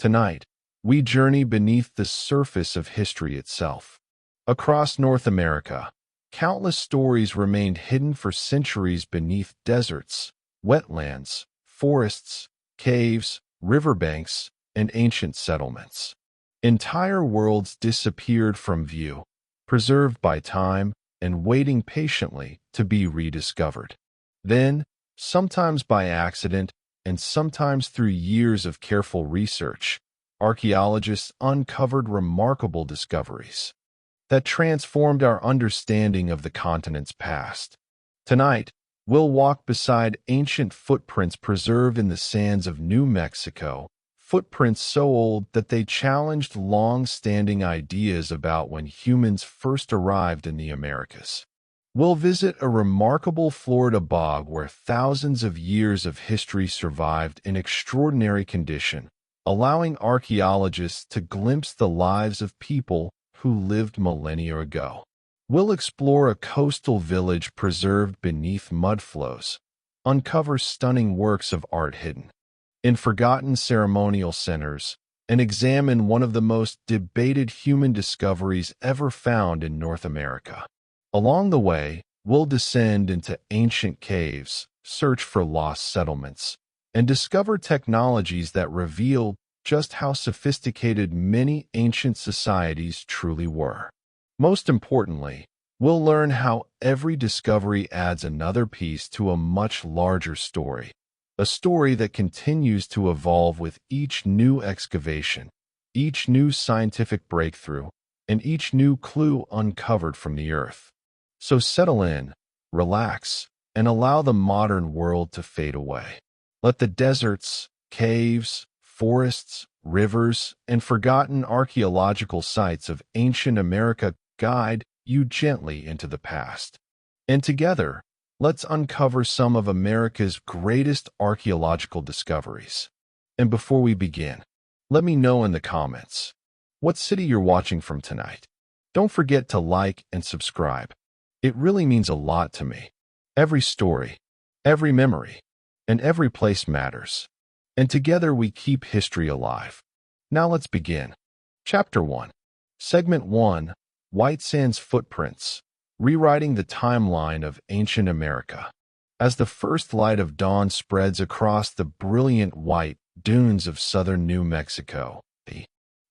Tonight, we journey beneath the surface of history itself. Across North America, countless stories remained hidden for centuries beneath deserts, wetlands, forests, caves, riverbanks, and ancient settlements. Entire worlds disappeared from view, preserved by time and waiting patiently to be rediscovered. Then, sometimes by accident and sometimes through years of careful research, archaeologists uncovered remarkable discoveries that transformed our understanding of the continent's past. Tonight, we'll walk beside ancient footprints preserved in the sands of New Mexico, footprints so old that they challenged long-standing ideas about when humans first arrived in the Americas. We'll visit a remarkable Florida bog where thousands of years of history survived in extraordinary condition, allowing archaeologists to glimpse the lives of people who lived millennia ago. We'll explore a coastal village preserved beneath mudflows, uncover stunning works of art hidden in forgotten ceremonial centers, and examine one of the most debated human discoveries ever found in North America. Along the way, we'll descend into ancient caves, search for lost settlements, and discover technologies that reveal just how sophisticated many ancient societies truly were. Most importantly, we'll learn how every discovery adds another piece to a much larger story, a story that continues to evolve with each new excavation, each new scientific breakthrough, and each new clue uncovered from the earth. So settle in, relax, and allow the modern world to fade away. Let the deserts, caves, forests, rivers, and forgotten archaeological sites of ancient America guide you gently into the past. And together, let's uncover some of America's greatest archaeological discoveries. And before we begin, let me know in the comments what city you're watching from tonight. Don't forget to like and subscribe. It really means a lot to me. Every story, every memory, and every place matters. And together we keep history alive. Now let's begin. Chapter 1. Segment 1. White Sands Footprints. Rewriting the timeline of ancient America. As the first light of dawn spreads across the brilliant white dunes of southern New Mexico, the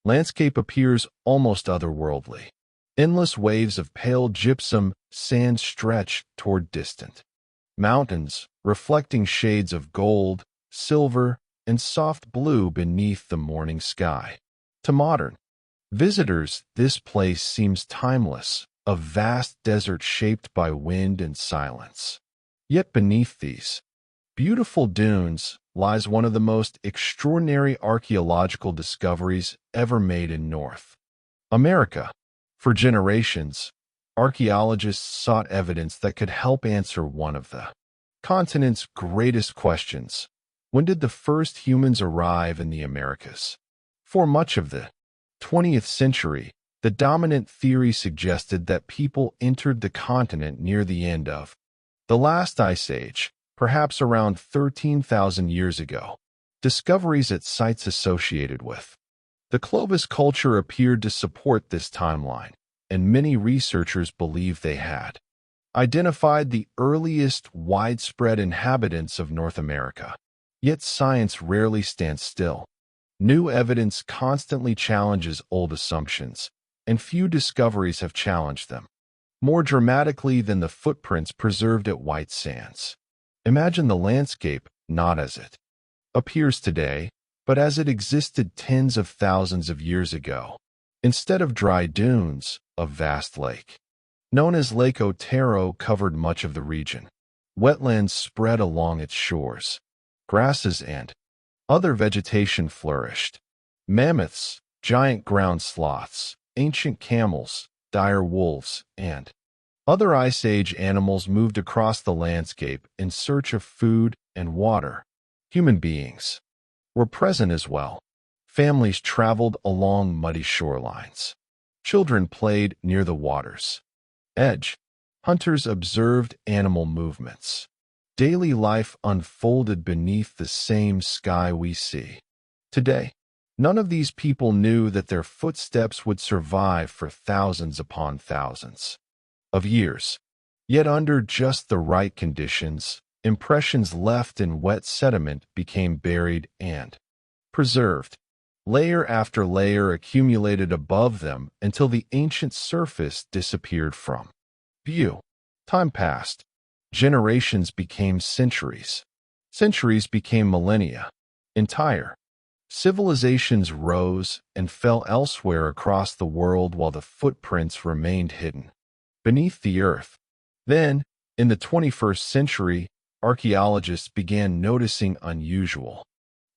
landscape appears almost otherworldly. Endless waves of pale gypsum sand stretch toward distant mountains, reflecting shades of gold, silver, and soft blue beneath the morning sky. To modern visitors, this place seems timeless, a vast desert shaped by wind and silence. Yet beneath these beautiful dunes lies one of the most extraordinary archaeological discoveries ever made in North America. For generations, archaeologists sought evidence that could help answer one of the continent's greatest questions. When did the first humans arrive in the Americas? For much of the 20th century, the dominant theory suggested that people entered the continent near the end of the last ice age, perhaps around 13,000 years ago. Discoveries at sites associated with the Clovis culture appeared to support this timeline, and many researchers believe they had identified the earliest widespread inhabitants of North America. Yet science rarely stands still. New evidence constantly challenges old assumptions, and few discoveries have challenged them more dramatically than the footprints preserved at White Sands. Imagine the landscape not as it appears today, but as it existed tens of thousands of years ago. Instead of dry dunes, a vast lake, known as Lake Otero, covered much of the region. Wetlands spread along its shores. Grasses and other vegetation flourished. Mammoths, giant ground sloths, ancient camels, dire wolves, and other Ice Age animals moved across the landscape in search of food and water. Human beings were present as well. Families traveled along muddy shorelines. Children played near the water's edge. Hunters observed animal movements. Daily life unfolded beneath the same sky we see today. None of these people knew that their footsteps would survive for thousands upon thousands of years. Yet under just the right conditions, impressions left in wet sediment became buried and preserved. Layer after layer accumulated above them until the ancient surface disappeared from view. Time passed. Generations became centuries. Centuries became millennia. Entire civilizations rose and fell elsewhere across the world while the footprints remained hidden beneath the earth. Then, in the 21st century, archaeologists began noticing unusual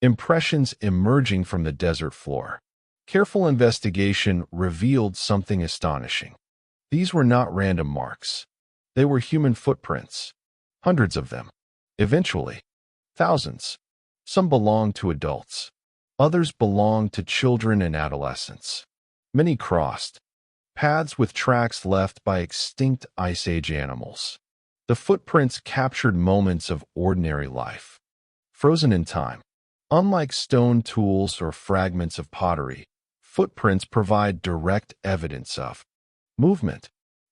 impressions emerging from the desert floor. Careful investigation revealed something astonishing. These were not random marks. They were human footprints. Hundreds of them. Eventually, thousands. Some belonged to adults. Others belonged to children and adolescents. Many crossed paths with tracks left by extinct Ice Age animals. The footprints captured moments of ordinary life, frozen in time. Unlike stone tools or fragments of pottery, footprints provide direct evidence of movement.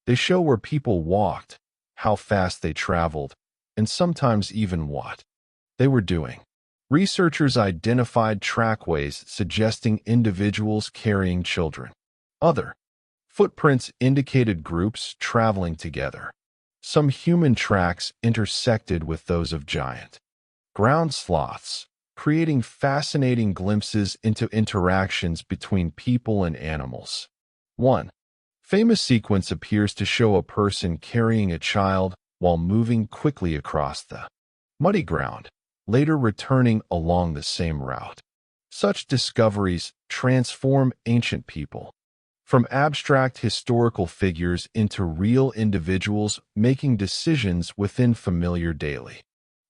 They show where people walked, how fast they traveled, and sometimes even what they were doing. Researchers identified trackways suggesting individuals carrying children. Other footprints indicated groups traveling together. Some human tracks intersected with those of giant ground sloths, creating fascinating glimpses into interactions between people and animals. One famous sequence appears to show a person carrying a child while moving quickly across the muddy ground, later returning along the same route. Such discoveries transform ancient people from abstract historical figures into real individuals making decisions within familiar daily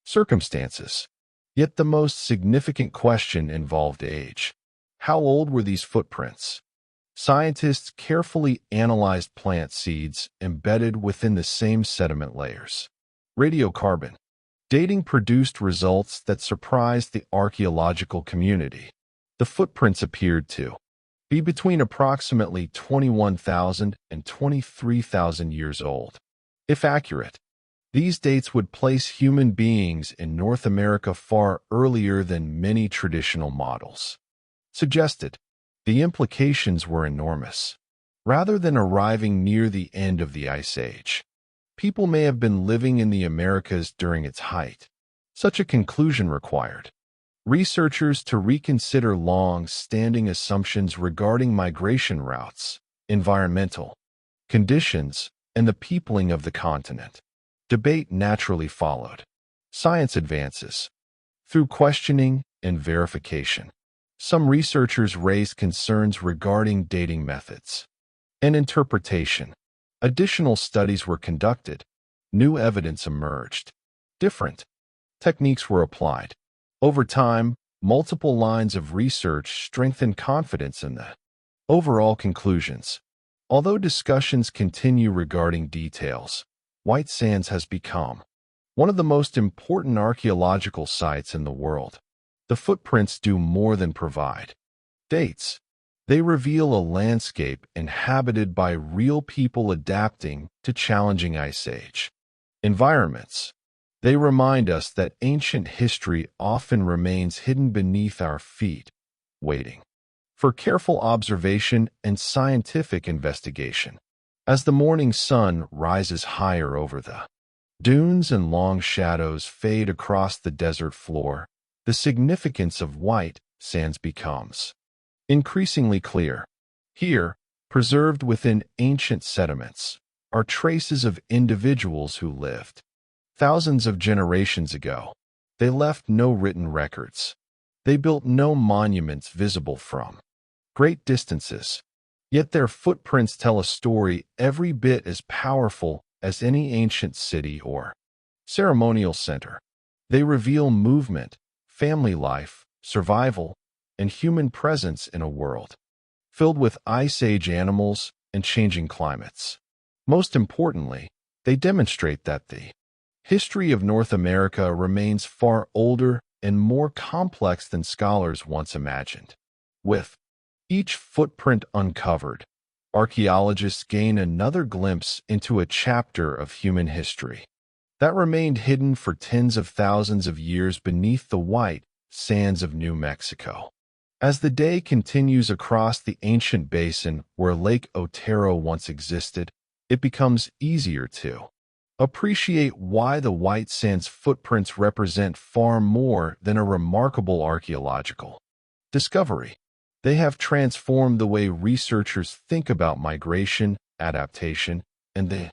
circumstances. Yet the most significant question involved age. How old were these footprints? Scientists carefully analyzed plant seeds embedded within the same sediment layers. Radiocarbon dating produced results that surprised the archaeological community. The footprints appeared to be between approximately 21,000 and 23,000 years old. If accurate, these dates would place human beings in North America far earlier than many traditional models suggested. The implications were enormous. Rather than arriving near the end of the Ice Age, people may have been living in the Americas during its height. Such a conclusion required researchers to reconsider long-standing assumptions regarding migration routes, environmental conditions, and the peopling of the continent. Debate naturally followed. Science advances through questioning and verification. Some researchers raised concerns regarding dating methods and interpretation. Additional studies were conducted. New evidence emerged. Different techniques were applied. Over time, multiple lines of research strengthened confidence in the overall conclusions. Although discussions continue regarding details, White Sands has become one of the most important archaeological sites in the world. The footprints do more than provide dates. They reveal a landscape inhabited by real people adapting to challenging Ice Age environments. They remind us that ancient history often remains hidden beneath our feet, waiting for careful observation and scientific investigation. As the morning sun rises higher over the dunes and long shadows fade across the desert floor, the significance of White Sands becomes increasingly clear. Here, preserved within ancient sediments, are traces of individuals who lived thousands of generations ago. They left no written records. They built no monuments visible from great distances. Yet their footprints tell a story every bit as powerful as any ancient city or ceremonial center. They reveal movement, family life, survival, and human presence in a world filled with Ice Age animals and changing climates. Most importantly, they demonstrate that the history of North America remains far older and more complex than scholars once imagined. With each footprint uncovered, archaeologists gain another glimpse into a chapter of human history that remained hidden for tens of thousands of years beneath the white sands of New Mexico. As the day continues across the ancient basin where Lake Otero once existed, it becomes easier to appreciate why the white sands footprints represent far more than a remarkable archaeological discovery. They have transformed the way researchers think about migration, adaptation, and the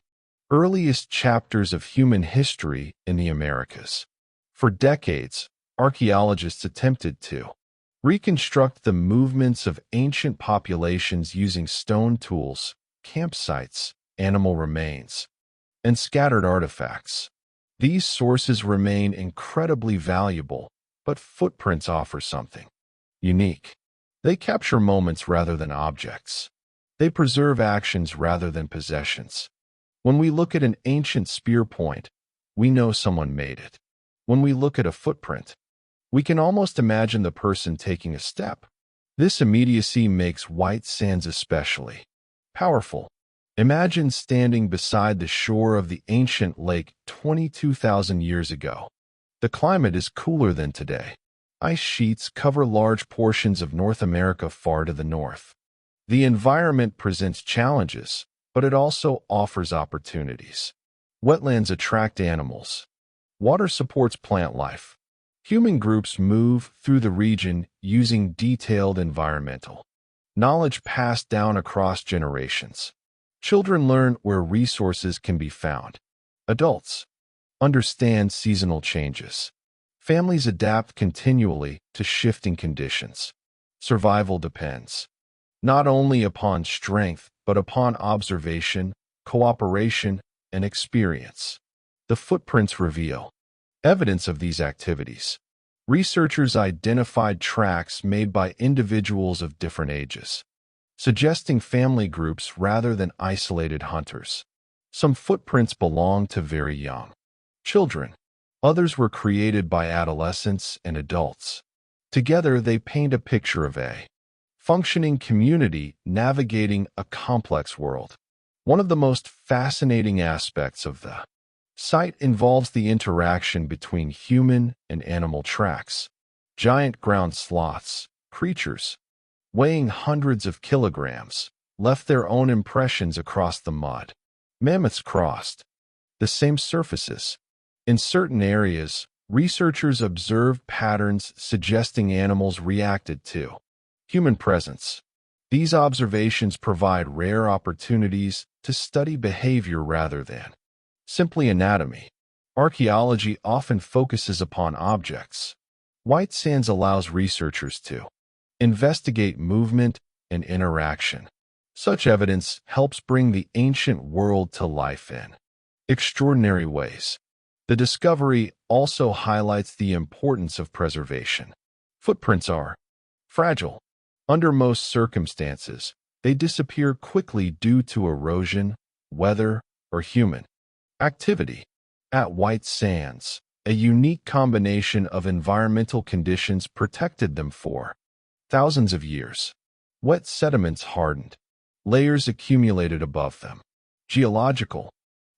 earliest chapters of human history in the Americas. For decades, archaeologists attempted to reconstruct the movements of ancient populations using stone tools, campsites, animal remains, and scattered artifacts. These sources remain incredibly valuable, but footprints offer something unique. They capture moments rather than objects. They preserve actions rather than possessions. When we look at an ancient spear point, we know someone made it. When we look at a footprint, we can almost imagine the person taking a step. This immediacy makes white sands especially powerful. Imagine standing beside the shore of the ancient lake 22,000 years ago. The climate is cooler than today. Ice sheets cover large portions of North America far to the north. The environment presents challenges, but it also offers opportunities. Wetlands attract animals. Water supports plant life. Human groups move through the region using detailed environmental knowledge passed down across generations. Children learn where resources can be found. Adults understand seasonal changes. Families adapt continually to shifting conditions. Survival depends not only upon strength, but upon observation, cooperation, and experience. The footprints reveal evidence of these activities. Researchers identified tracks made by individuals of different ages, suggesting family groups rather than isolated hunters. Some footprints belong to very young children. Others were created by adolescents and adults. Together, they paint a picture of a functioning community navigating a complex world. One of the most fascinating aspects of the site involves the interaction between human and animal tracks. Giant ground sloths, creatures weighing hundreds of kilograms, left their own impressions across the mud. Mammoths crossed the same surfaces. In certain areas, researchers observed patterns suggesting animals reacted to human presence. These observations provide rare opportunities to study behavior rather than simply anatomy. Archaeology often focuses upon objects. White sands allows researchers to investigate movement and interaction. Such evidence helps bring the ancient world to life in extraordinary ways. The discovery also highlights the importance of preservation. Footprints are fragile. Under most circumstances, they disappear quickly due to erosion, weather, or human activity. At White Sands, a unique combination of environmental conditions protected them for thousands of years. Wet sediments hardened. Layers accumulated above them. Geological.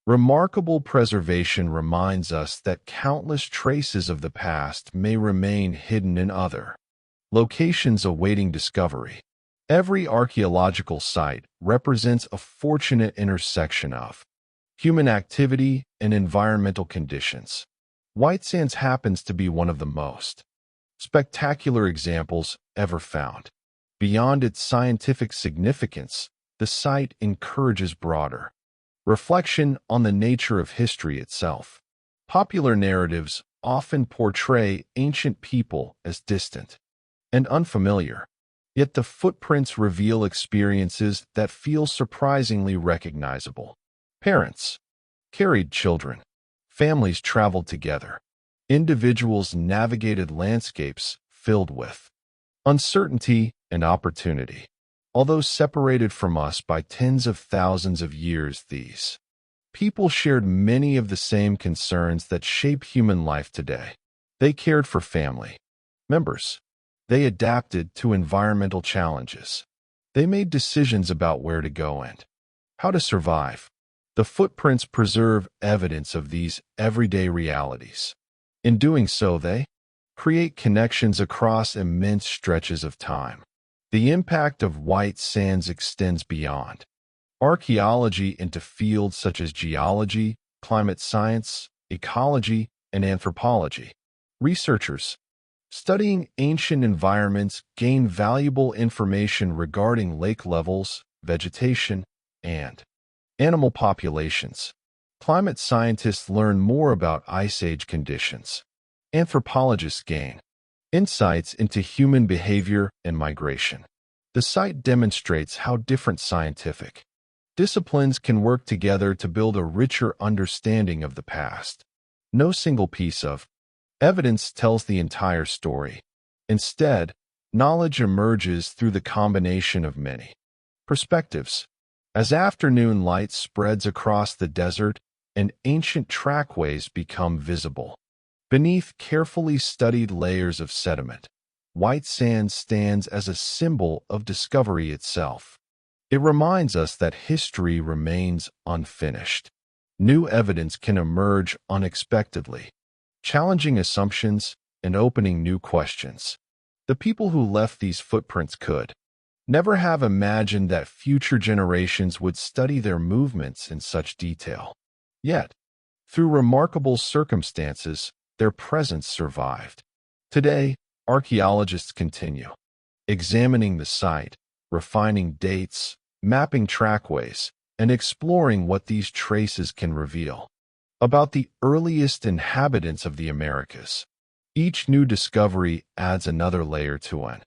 Remarkable preservation reminds us that countless traces of the past may remain hidden in other locations awaiting discovery. Every archaeological site represents a fortunate intersection of human activity and environmental conditions. White Sands happens to be one of the most spectacular examples ever found. Beyond its scientific significance, the site encourages broader reflection on the nature of history itself. Popular narratives often portray ancient people as distant and unfamiliar, yet the footprints reveal experiences that feel surprisingly recognizable. Parents carried children. Families traveled together. Individuals navigated landscapes filled with uncertainty and opportunity. Although separated from us by tens of thousands of years, these people shared many of the same concerns that shape human life today. They cared for family members, They adapted to environmental challenges. They made decisions about where to go and how to survive. The footprints preserve evidence of these everyday realities. In doing so, they create connections across immense stretches of time. The impact of white sands extends beyond archaeology into fields such as geology, climate science, ecology, and anthropology. Researchers studying ancient environments gain valuable information regarding lake levels, vegetation, and animal populations. Climate scientists learn more about ice age conditions. Anthropologists gain insights into human behavior and migration. The site demonstrates how different scientific disciplines can work together to build a richer understanding of the past. No single piece of evidence tells the entire story. Instead, knowledge emerges through the combination of many perspectives. As afternoon light spreads across the desert and ancient trackways become visible, beneath carefully studied layers of sediment, white sand stands as a symbol of discovery itself. It reminds us that history remains unfinished. New evidence can emerge unexpectedly, challenging assumptions and opening new questions. The people who left these footprints could never have imagined that future generations would study their movements in such detail. Yet, through remarkable circumstances, their presence survived. Today, archaeologists continue examining the site, refining dates, mapping trackways, and exploring what these traces can reveal about the earliest inhabitants of the Americas. Each new discovery adds another layer to an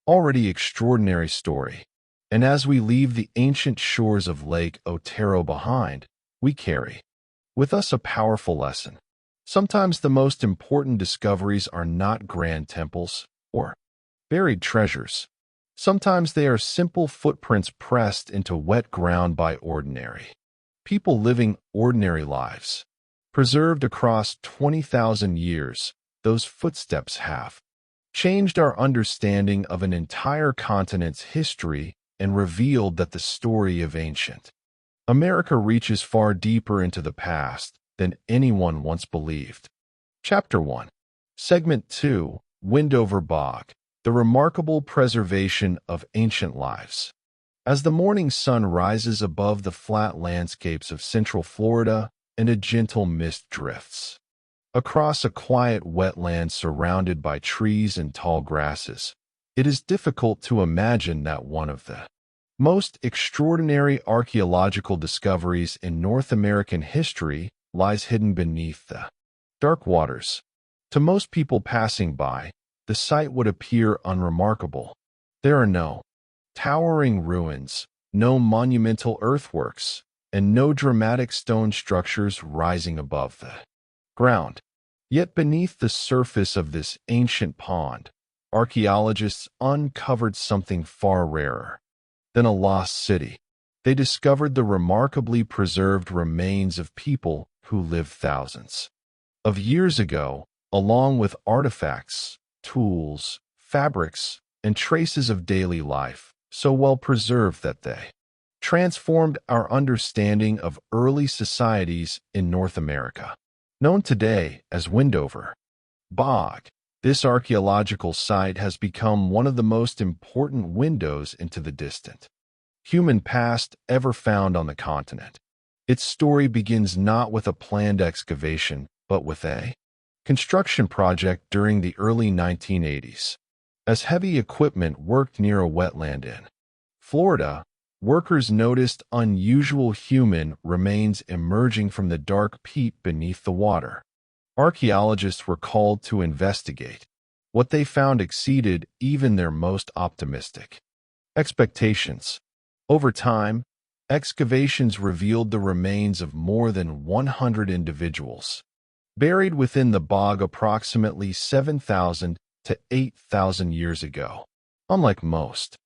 already extraordinary story. And as we leave the ancient shores of Lake Otero behind, we carry with us a powerful lesson. Sometimes the most important discoveries are not grand temples or buried treasures. Sometimes they are simple footprints pressed into wet ground by ordinary people living ordinary lives. Preserved across 20,000 years, those footsteps have changed our understanding of an entire continent's history and revealed that the story of ancient America reaches far deeper into the past than anyone once believed. Chapter 1. Segment 2. Windover Bog. The remarkable preservation of ancient lives. As the morning sun rises above the flat landscapes of central Florida and a gentle mist drifts across a quiet wetland surrounded by trees and tall grasses, it is difficult to imagine that one of the most extraordinary archaeological discoveries in North American history lies hidden beneath the dark waters. To most people passing by, the site would appear unremarkable. There are no towering ruins, no monumental earthworks, and no dramatic stone structures rising above the ground. Yet beneath the surface of this ancient pond, archaeologists uncovered something far rarer than a lost city. They discovered the remarkably preserved remains of people who lived thousands of years ago, along with artifacts, tools, fabrics, and traces of daily life, so well preserved that they transformed our understanding of early societies in North America. Known today as Windover Bog, this archaeological site has become one of the most important windows into the distant human past ever found on the continent. Its story begins not with a planned excavation, but with a construction project during the early 1980s. As heavy equipment worked near a wetland in Florida, workers noticed unusual human remains emerging from the dark peat beneath the water. Archaeologists were called to investigate. What they found exceeded even their most optimistic expectations. Over time, excavations revealed the remains of more than 100 individuals, buried within the bog approximately 7,000 to 8,000 years ago. Unlike most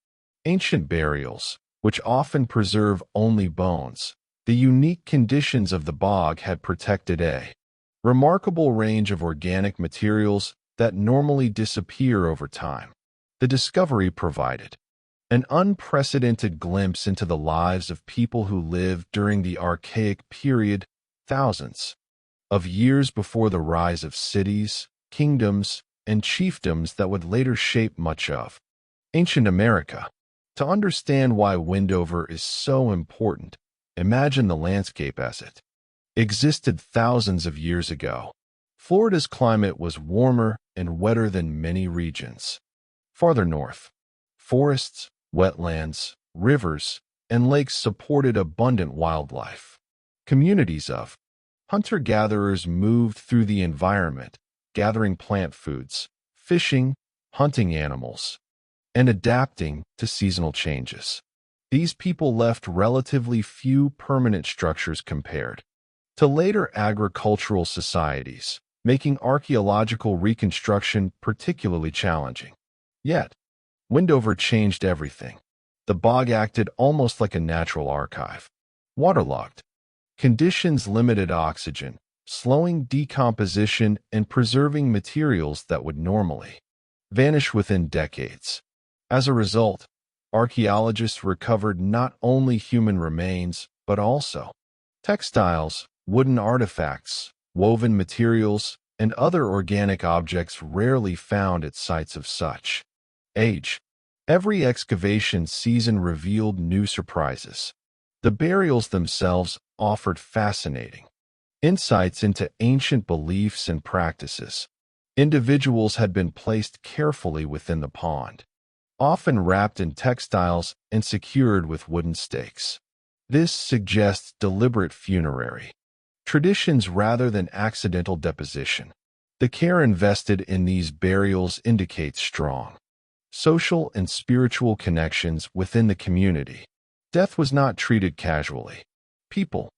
ancient burials, which often preserve only bones, the unique conditions of the bog had protected a remarkable range of organic materials that normally disappear over time. The discovery provided an unprecedented glimpse into the lives of people who lived during the Archaic period, thousands of years before the rise of cities, kingdoms, and chiefdoms that would later shape much of ancient America. To understand why Wendover is so important, imagine the landscape as it existed thousands of years ago. Florida's climate was warmer and wetter than many regions. Farther north, forests, wetlands, rivers, and lakes supported abundant wildlife. Communities of hunter-gatherers moved through the environment, gathering plant foods, fishing, hunting animals, and adapting to seasonal changes. These people left relatively few permanent structures compared to later agricultural societies, making archaeological reconstruction particularly challenging. Yet, Wendover changed everything. The bog acted almost like a natural archive. Waterlogged conditions limited oxygen, slowing decomposition and preserving materials that would normally vanish within decades. As a result, archaeologists recovered not only human remains, but also textiles, wooden artifacts, woven materials, and other organic objects rarely found at sites of such age. Every excavation season revealed new surprises. The burials themselves offered fascinating insights into ancient beliefs and practices. Individuals had been placed carefully within the pond, often wrapped in textiles and secured with wooden stakes. This suggests deliberate funerary traditions rather than accidental deposition. The care invested in these burials indicates strong social and spiritual connections within the community. Death was not treated casually. People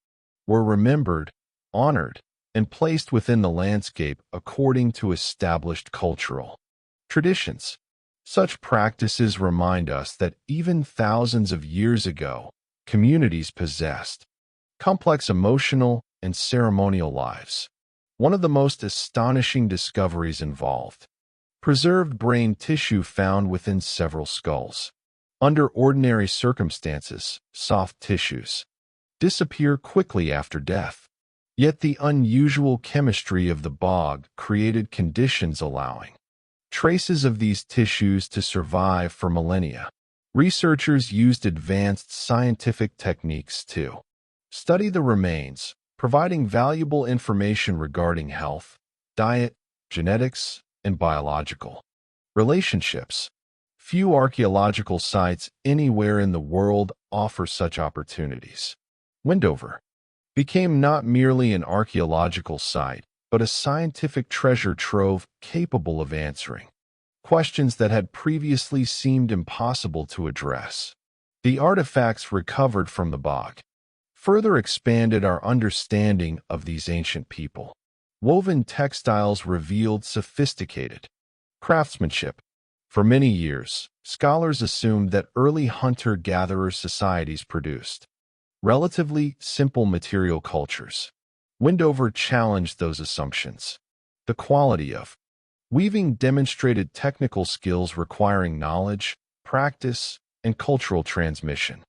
were remembered, honored, and placed within the landscape according to established cultural traditions. Such practices remind us that even thousands of years ago, communities possessed complex emotional and ceremonial lives. One of the most astonishing discoveries involved preserved brain tissue found within several skulls. Under ordinary circumstances, soft tissues disappear quickly after death. Yet the unusual chemistry of the bog created conditions allowing traces of these tissues to survive for millennia. Researchers used advanced scientific techniques to study the remains, providing valuable information regarding health, diet, genetics, and biological relationships. Few archaeological sites anywhere in the world offer such opportunities. Wendover became not merely an archaeological site, but a scientific treasure trove capable of answering questions that had previously seemed impossible to address. The artifacts recovered from the bog further expanded our understanding of these ancient people. Woven textiles revealed sophisticated craftsmanship. For many years, scholars assumed that early hunter-gatherer societies produced relatively simple material cultures. Wendover challenged those assumptions. The quality of weaving demonstrated technical skills requiring knowledge, practice, and cultural transmission.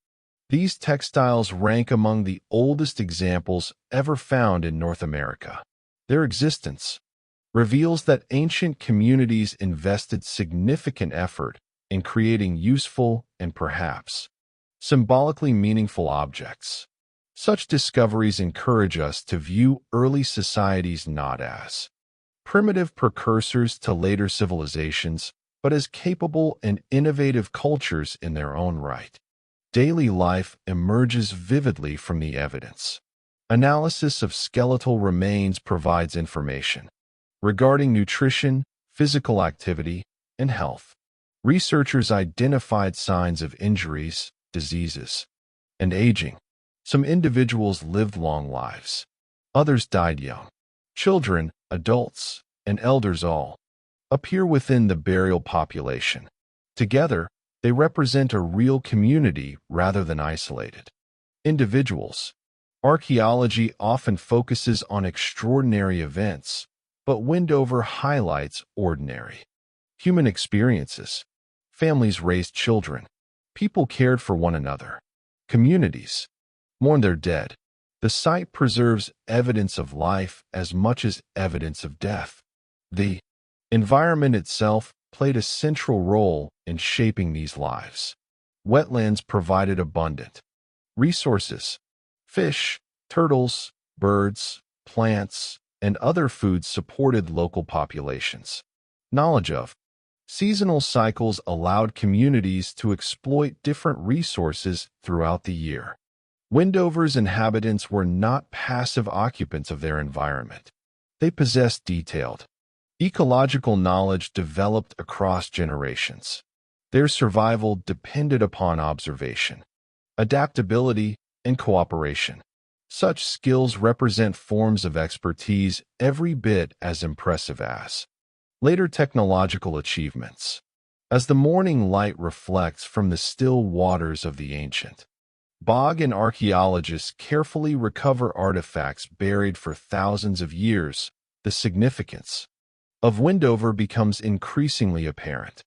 These textiles rank among the oldest examples ever found in North America. Their existence reveals that ancient communities invested significant effort in creating useful and perhaps symbolically meaningful objects. Such discoveries encourage us to view early societies not as primitive precursors to later civilizations, but as capable and innovative cultures in their own right. Daily life emerges vividly from the evidence. Analysis of skeletal remains provides information regarding nutrition, physical activity, and health. Researchers identified signs of injuries, diseases, and aging. Some individuals lived long lives. Others died young. Children, adults, and elders all appear within the burial population. Together, they represent a real community rather than isolated individuals. Archaeology often focuses on extraordinary events, but Wendover highlights ordinary human experiences. Families raised children. People cared for one another. Communities mourned their dead. The site preserves evidence of life as much as evidence of death. The environment itself played a central role in shaping these lives. Wetlands provided abundant resources. Fish, turtles, birds, plants, and other foods supported local populations. Knowledge of seasonal cycles allowed communities to exploit different resources throughout the year. Wendover's inhabitants were not passive occupants of their environment. They possessed detailed ecological knowledge developed across generations. Their survival depended upon observation, adaptability, and cooperation. Such skills represent forms of expertise every bit as impressive as later technological achievements. As the morning light reflects from the still waters of the ancient bog, and archaeologists carefully recover artifacts buried for thousands of years, the significance of Wendover becomes increasingly apparent.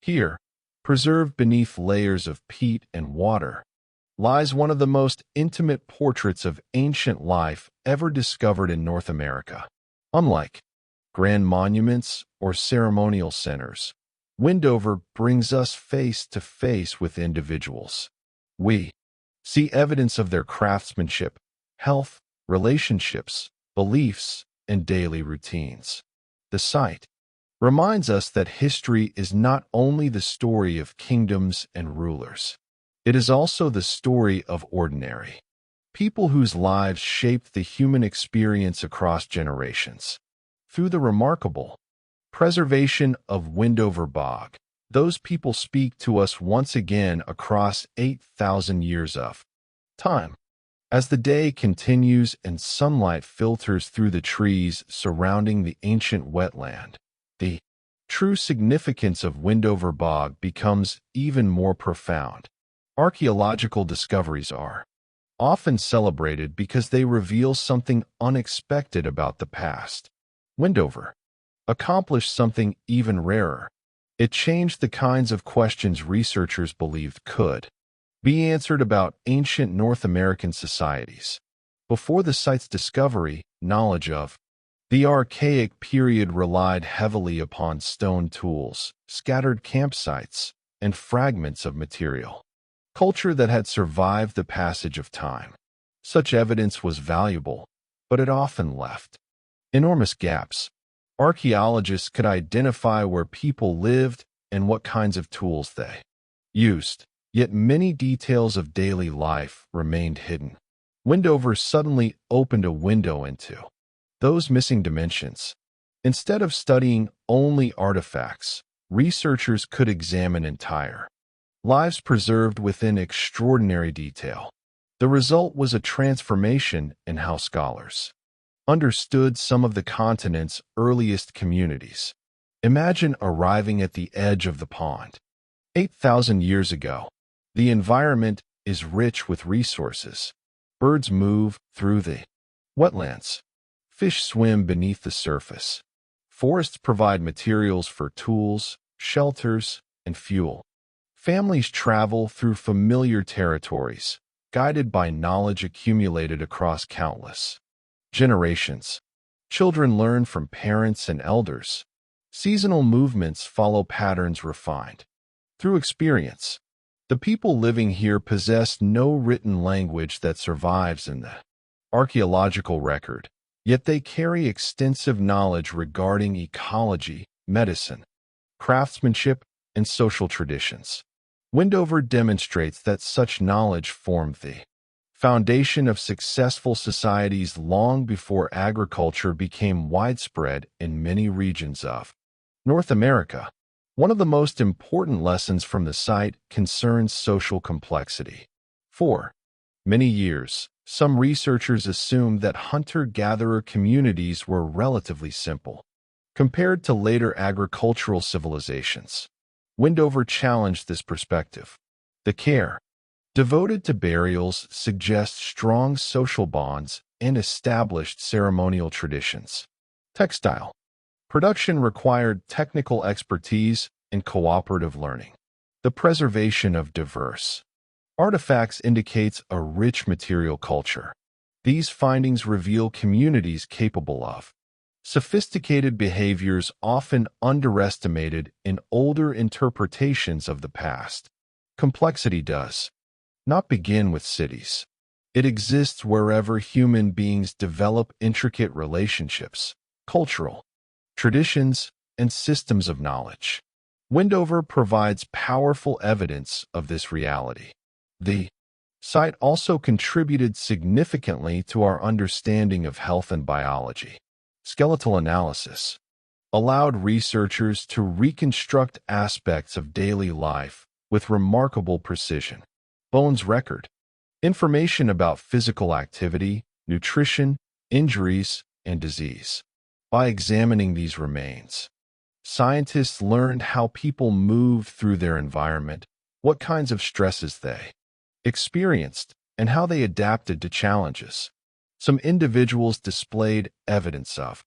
Here, preserved beneath layers of peat and water, lies one of the most intimate portraits of ancient life ever discovered in North America. Unlike grand monuments or ceremonial centers, Wendover brings us face to face with individuals. We see evidence of their craftsmanship, health, relationships, beliefs, and daily routines. The site reminds us that history is not only the story of kingdoms and rulers. It is also the story of ordinary people whose lives shaped the human experience across generations. Through the remarkable preservation of Wendover Bog, those people speak to us once again across 8,000 years of time. As the day continues and sunlight filters through the trees surrounding the ancient wetland, the true significance of Wendover Bog becomes even more profound. Archaeological discoveries are often celebrated because they reveal something unexpected about the past. Wendover accomplished something even rarer. It changed the kinds of questions researchers believed could be answered about ancient North American societies. Before the site's discovery, knowledge of the Archaic period relied heavily upon stone tools, scattered campsites, and fragments of material culture that had survived the passage of time. Such evidence was valuable, but it often left enormous gaps. Archaeologists could identify where people lived and what kinds of tools they used, yet many details of daily life remained hidden. Wendover suddenly opened a window into those missing dimensions. Instead of studying only artifacts, researchers could examine entire lives preserved within extraordinary detail. The result was a transformation in how scholars understood some of the continent's earliest communities. Imagine arriving at the edge of the pond. 8,000 years ago, the environment is rich with resources. Birds move through the wetlands. Fish swim beneath the surface. Forests provide materials for tools, shelters, and fuel. Families travel through familiar territories, guided by knowledge accumulated across countless generations. Children learn from parents and elders. Seasonal movements follow patterns refined through experience. The people living here possess no written language that survives in the archaeological record, yet they carry extensive knowledge regarding ecology, medicine, craftsmanship, and social traditions. Wendover demonstrates that such knowledge formed the foundation of successful societies long before agriculture became widespread in many regions of North America. One of the most important lessons from the site concerns social complexity. For many years, some researchers assumed that hunter-gatherer communities were relatively simple compared to later agricultural civilizations. Wendover challenged this perspective. The care devoted to burials suggests strong social bonds and established ceremonial traditions. Textile production required technical expertise and cooperative learning. The preservation of diverse artifacts indicates a rich material culture. These findings reveal communities capable of sophisticated behaviors often underestimated in older interpretations of the past. Complexity does not begin with cities. It exists wherever human beings develop intricate relationships, cultural traditions, and systems of knowledge. Wendover provides powerful evidence of this reality. The site also contributed significantly to our understanding of health and biology. Skeletal analysis allowed researchers to reconstruct aspects of daily life with remarkable precision. Bones record information about physical activity, nutrition, injuries, and disease. By examining these remains, scientists learned how people moved through their environment, what kinds of stresses they experienced, and how they adapted to challenges. Some individuals displayed evidence of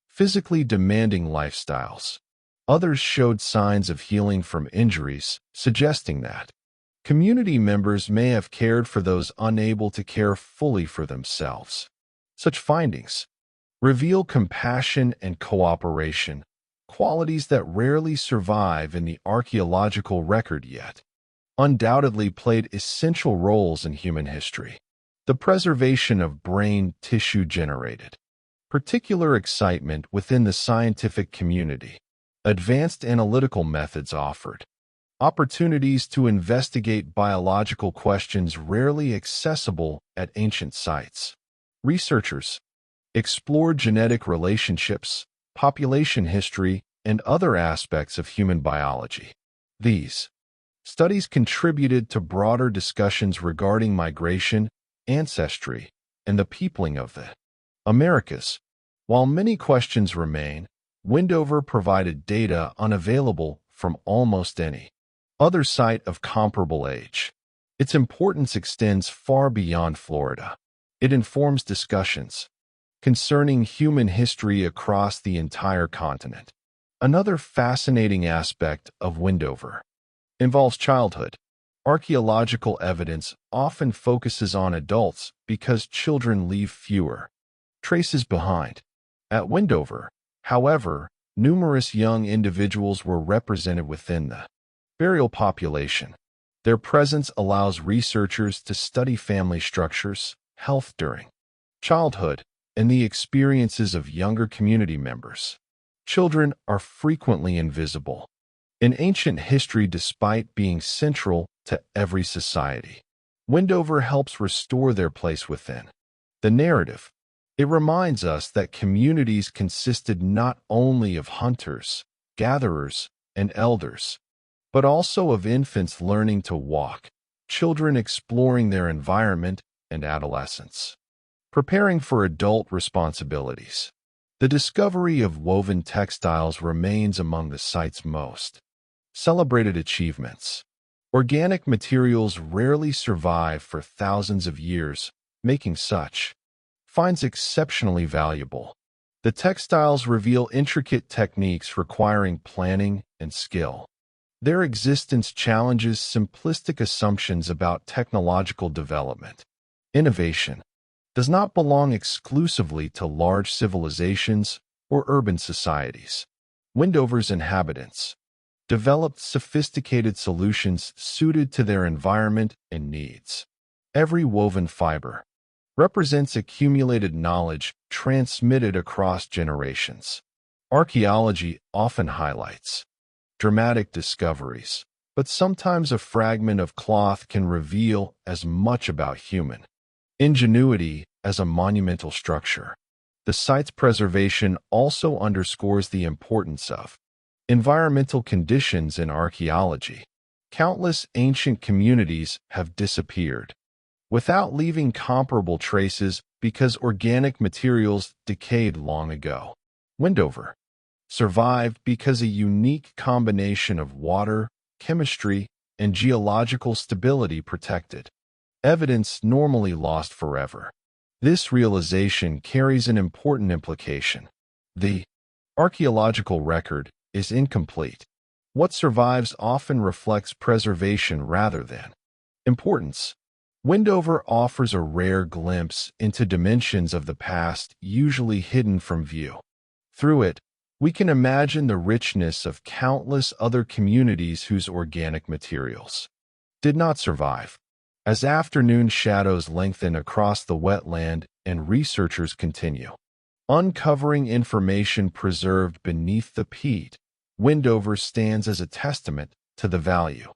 physically demanding lifestyles. Others showed signs of healing from injuries, suggesting that community members may have cared for those unable to care fully for themselves. Such findings reveal compassion and cooperation, qualities that rarely survive in the archaeological record yet undoubtedly played essential roles in human history. The preservation of brain tissue generated particular excitement within the scientific community. Advanced analytical methods offered opportunities to investigate biological questions rarely accessible at ancient sites. Researchers explored genetic relationships, population history, and other aspects of human biology. These studies contributed to broader discussions regarding migration, ancestry, and the peopling of the Americas. While many questions remain, Wendover provided data unavailable from almost any other site of comparable age. Its importance extends far beyond Florida. It informs discussions concerning human history across the entire continent. Another fascinating aspect of Wendover involves childhood. Archaeological evidence often focuses on adults because children leave fewer traces behind. At Wendover, however, numerous young individuals were represented within the burial population. Their presence allows researchers to study family structures, health during childhood, and the experiences of younger community members. Children are frequently invisible in ancient history despite being central to every society. Wendover helps restore their place within the narrative. It reminds us that communities consisted not only of hunters, gatherers, and elders, but also of infants learning to walk, children exploring their environment, and adolescents preparing for adult responsibilities. The discovery of woven textiles remains among the site's most celebrated achievements. Organic materials rarely survive for thousands of years, making such finds exceptionally valuable. The textiles reveal intricate techniques requiring planning and skill. Their existence challenges simplistic assumptions about technological development. Innovation does not belong exclusively to large civilizations or urban societies. Wendover's inhabitants developed sophisticated solutions suited to their environment and needs. Every woven fiber represents accumulated knowledge transmitted across generations. Archaeology often highlights dramatic discoveries, but sometimes a fragment of cloth can reveal as much about human ingenuity as a monumental structure. The site's preservation also underscores the importance of environmental conditions in archaeology. Countless ancient communities have disappeared without leaving comparable traces because organic materials decayed long ago. Wendover survived because a unique combination of water, chemistry, and geological stability protected evidence normally lost forever. This realization carries an important implication. The archaeological record is incomplete What survives often reflects preservation rather than importance. Wendover offers a rare glimpse into dimensions of the past usually hidden from view. Through it, we can imagine the richness of countless other communities whose organic materials did not survive. As afternoon shadows lengthen across the wetland and researchers continue uncovering information preserved beneath the peat, Wendover stands as a testament to the value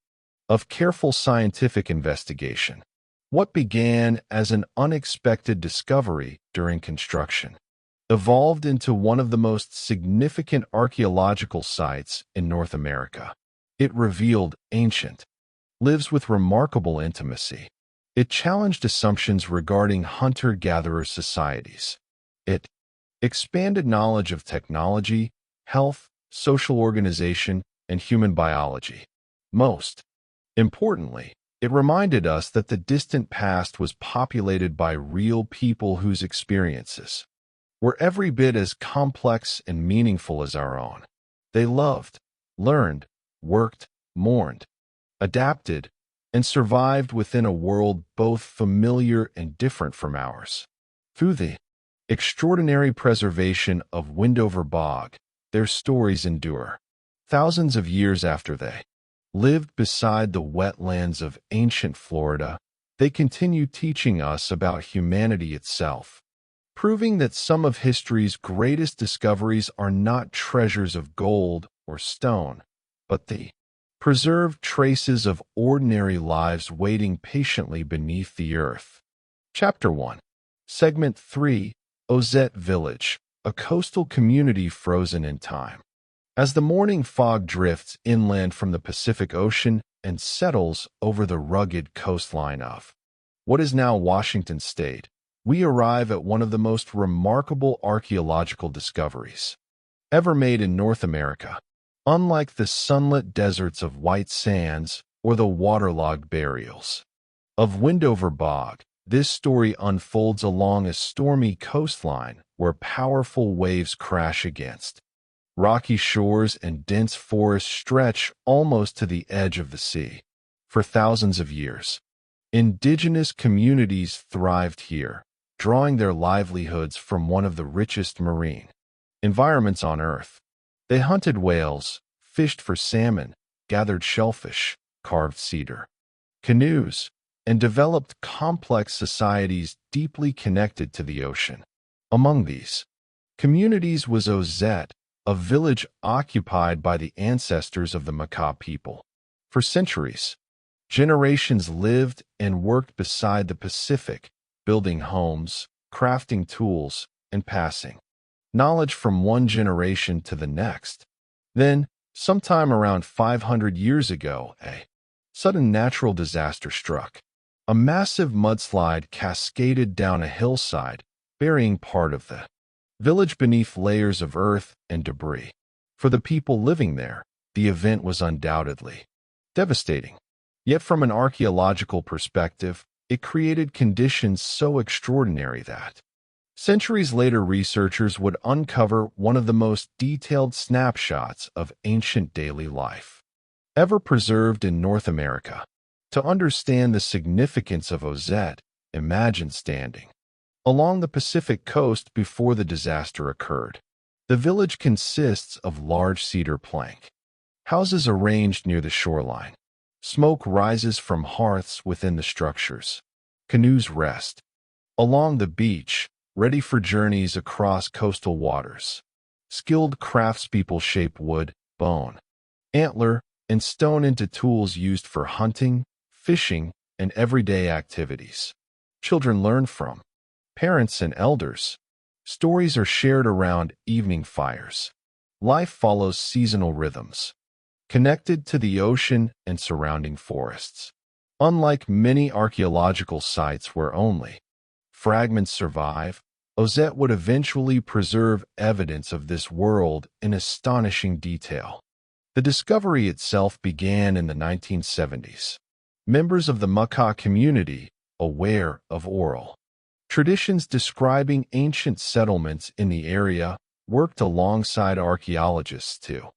of careful scientific investigation. What began as an unexpected discovery during construction evolved into one of the most significant archaeological sites in North America. It revealed ancient lives with remarkable intimacy. It challenged assumptions regarding hunter-gatherer societies. It expanded knowledge of technology, health, social organization, and human biology. Most importantly, it reminded us that the distant past was populated by real people whose experiences were every bit as complex and meaningful as our own. They loved, learned, worked, mourned, adapted, and survived within a world both familiar and different from ours. Through the extraordinary preservation of Wendover Bog, their stories endure. Thousands of years after they lived beside the wetlands of ancient Florida, they continue teaching us about humanity itself, proving that some of history's greatest discoveries are not treasures of gold or stone, but the preserved traces of ordinary lives waiting patiently beneath the earth. Chapter 1. Segment 3. Ozette Village, a coastal community frozen in time. As the morning fog drifts inland from the Pacific Ocean and settles over the rugged coastline of what is now Washington State, we arrive at one of the most remarkable archaeological discoveries ever made in North America. Unlike the sunlit deserts of White Sands or the waterlogged burials of Wendover Bog, this story unfolds along a stormy coastline where powerful waves crash against rocky shores and dense forests stretch almost to the edge of the sea. For thousands of years, indigenous communities thrived here, drawing their livelihoods from one of the richest marine environments on Earth. They hunted whales, fished for salmon, gathered shellfish, carved cedar canoes, and developed complex societies deeply connected to the ocean. Among these communities was Ozette, a village occupied by the ancestors of the Makah people. For centuries, generations lived and worked beside the Pacific, building homes, crafting tools, and passing knowledge from one generation to the next. Then, sometime around 500 years ago, a sudden natural disaster struck. A massive mudslide cascaded down a hillside, burying part of the village beneath layers of earth and debris. For the people living there, the event was undoubtedly devastating. Yet from an archaeological perspective, it created conditions so extraordinary that centuries later researchers would uncover one of the most detailed snapshots of ancient daily life ever preserved in North America. To understand the significance of Ozette, imagine standing along the Pacific coast before the disaster occurred. The village consists of large cedar plank houses arranged near the shoreline. Smoke rises from hearths within the structures. Canoes rest along the beach, ready for journeys across coastal waters. Skilled craftspeople shape wood, bone, antler, and stone into tools used for hunting, fishing, and everyday activities. Children learn from parents and elders. Stories are shared around evening fires. Life follows seasonal rhythms, connected to the ocean and surrounding forests. Unlike many archaeological sites where only fragments survive, Ozette would eventually preserve evidence of this world in astonishing detail. The discovery itself began in the 1970s. Members of the Makah community, aware of oral traditions describing ancient settlements in the area, worked alongside archaeologists to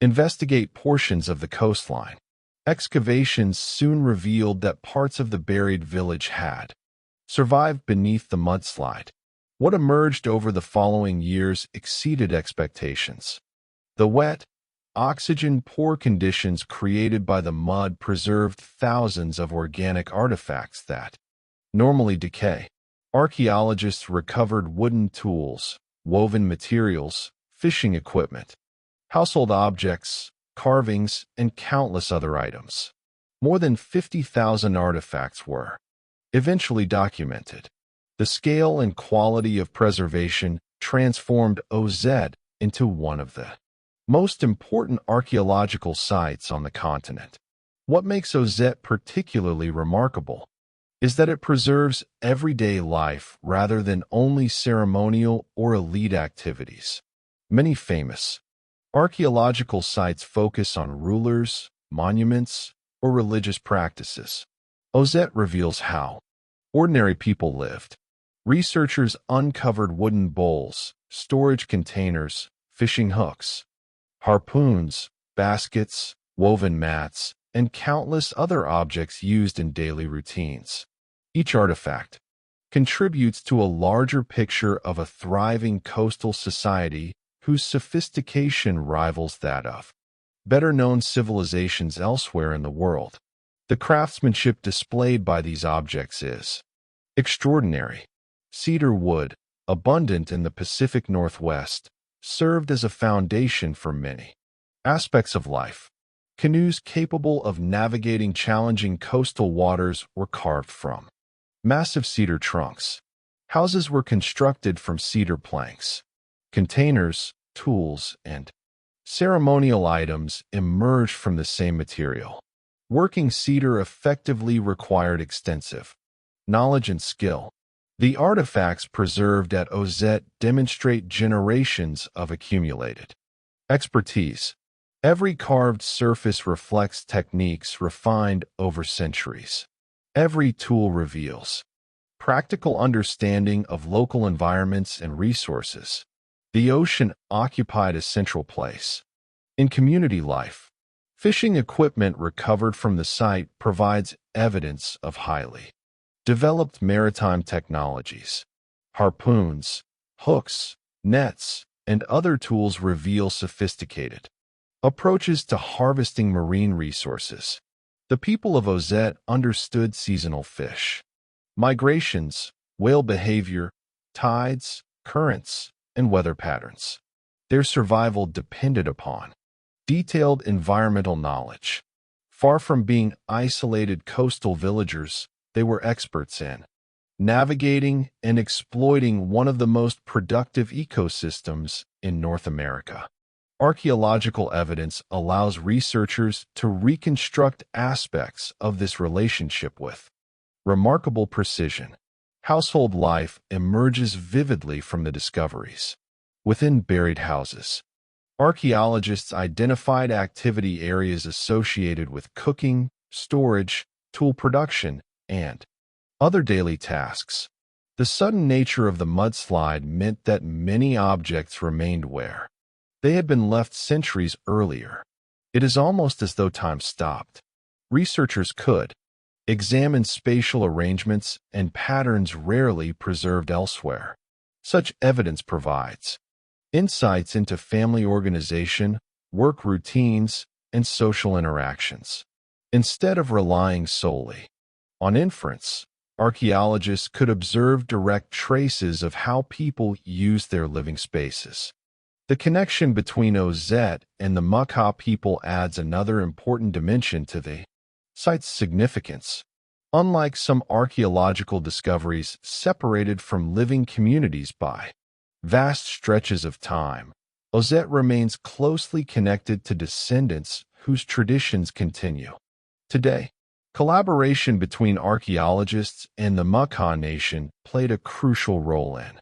Investigate portions of the coastline. Excavations soon revealed that parts of the buried village had survived beneath the mudslide. What emerged over the following years exceeded expectations. The wet, oxygen-poor conditions created by the mud preserved thousands of organic artifacts that normally decay. Archaeologists recovered wooden tools, woven materials, fishing equipment, household objects, carvings, and countless other items. More than 50,000 artifacts were eventually documented. The scale and quality of preservation transformed OZ into one of the most important archaeological sites on the continent. What makes OZ particularly remarkable is that it preserves everyday life rather than only ceremonial or elite activities. Many famous archaeological sites focus on rulers, monuments, or religious practices. OZ reveals how ordinary people lived. Researchers uncovered wooden bowls, storage containers, fishing hooks, harpoons, baskets, woven mats, and countless other objects used in daily routines. Each artifact contributes to a larger picture of a thriving coastal society whose sophistication rivals that of better-known civilizations elsewhere in the world. The craftsmanship displayed by these objects is extraordinary. Cedar wood, abundant in the Pacific Northwest, served as a foundation for many aspects of life. Canoes capable of navigating challenging coastal waters were carved from massive cedar trunks. Houses were constructed from cedar planks. Containers, tools, and ceremonial items emerged from the same material. Working cedar effectively required extensive knowledge and skill. The artifacts preserved at OZ demonstrate generations of accumulated expertise. Every carved surface reflects techniques refined over centuries. Every tool reveals practical understanding of local environments and resources. The ocean occupied a central place in community life. Fishing equipment recovered from the site provides evidence of highly developed maritime technologies. Harpoons, hooks, nets, and other tools reveal sophisticated approaches to harvesting marine resources. The people of OZ understood seasonal fish migrations, whale behavior, tides, currents, and weather patterns. Their survival depended upon detailed environmental knowledge. Far from being isolated coastal villagers, they were experts in navigating and exploiting one of the most productive ecosystems in North America. Archaeological evidence allows researchers to reconstruct aspects of this relationship with remarkable precision. Household life emerges vividly from the discoveries. Within buried houses, archaeologists identified activity areas associated with cooking, storage, tool production, and other daily tasks. The sudden nature of the mudslide meant that many objects remained where they had been left centuries earlier. It is almost as though time stopped. Researchers could examine spatial arrangements and patterns rarely preserved elsewhere. Such evidence provides insights into family organization, work routines, and social interactions. Instead of relying solely on inference, archaeologists could observe direct traces of how people use their living spaces. The connection between OZ and the Makah people adds another important dimension to the site's significance. Unlike some archaeological discoveries separated from living communities by vast stretches of time, OZ remains closely connected to descendants whose traditions continue. Today, collaboration between archaeologists and the Makah Nation played a crucial role in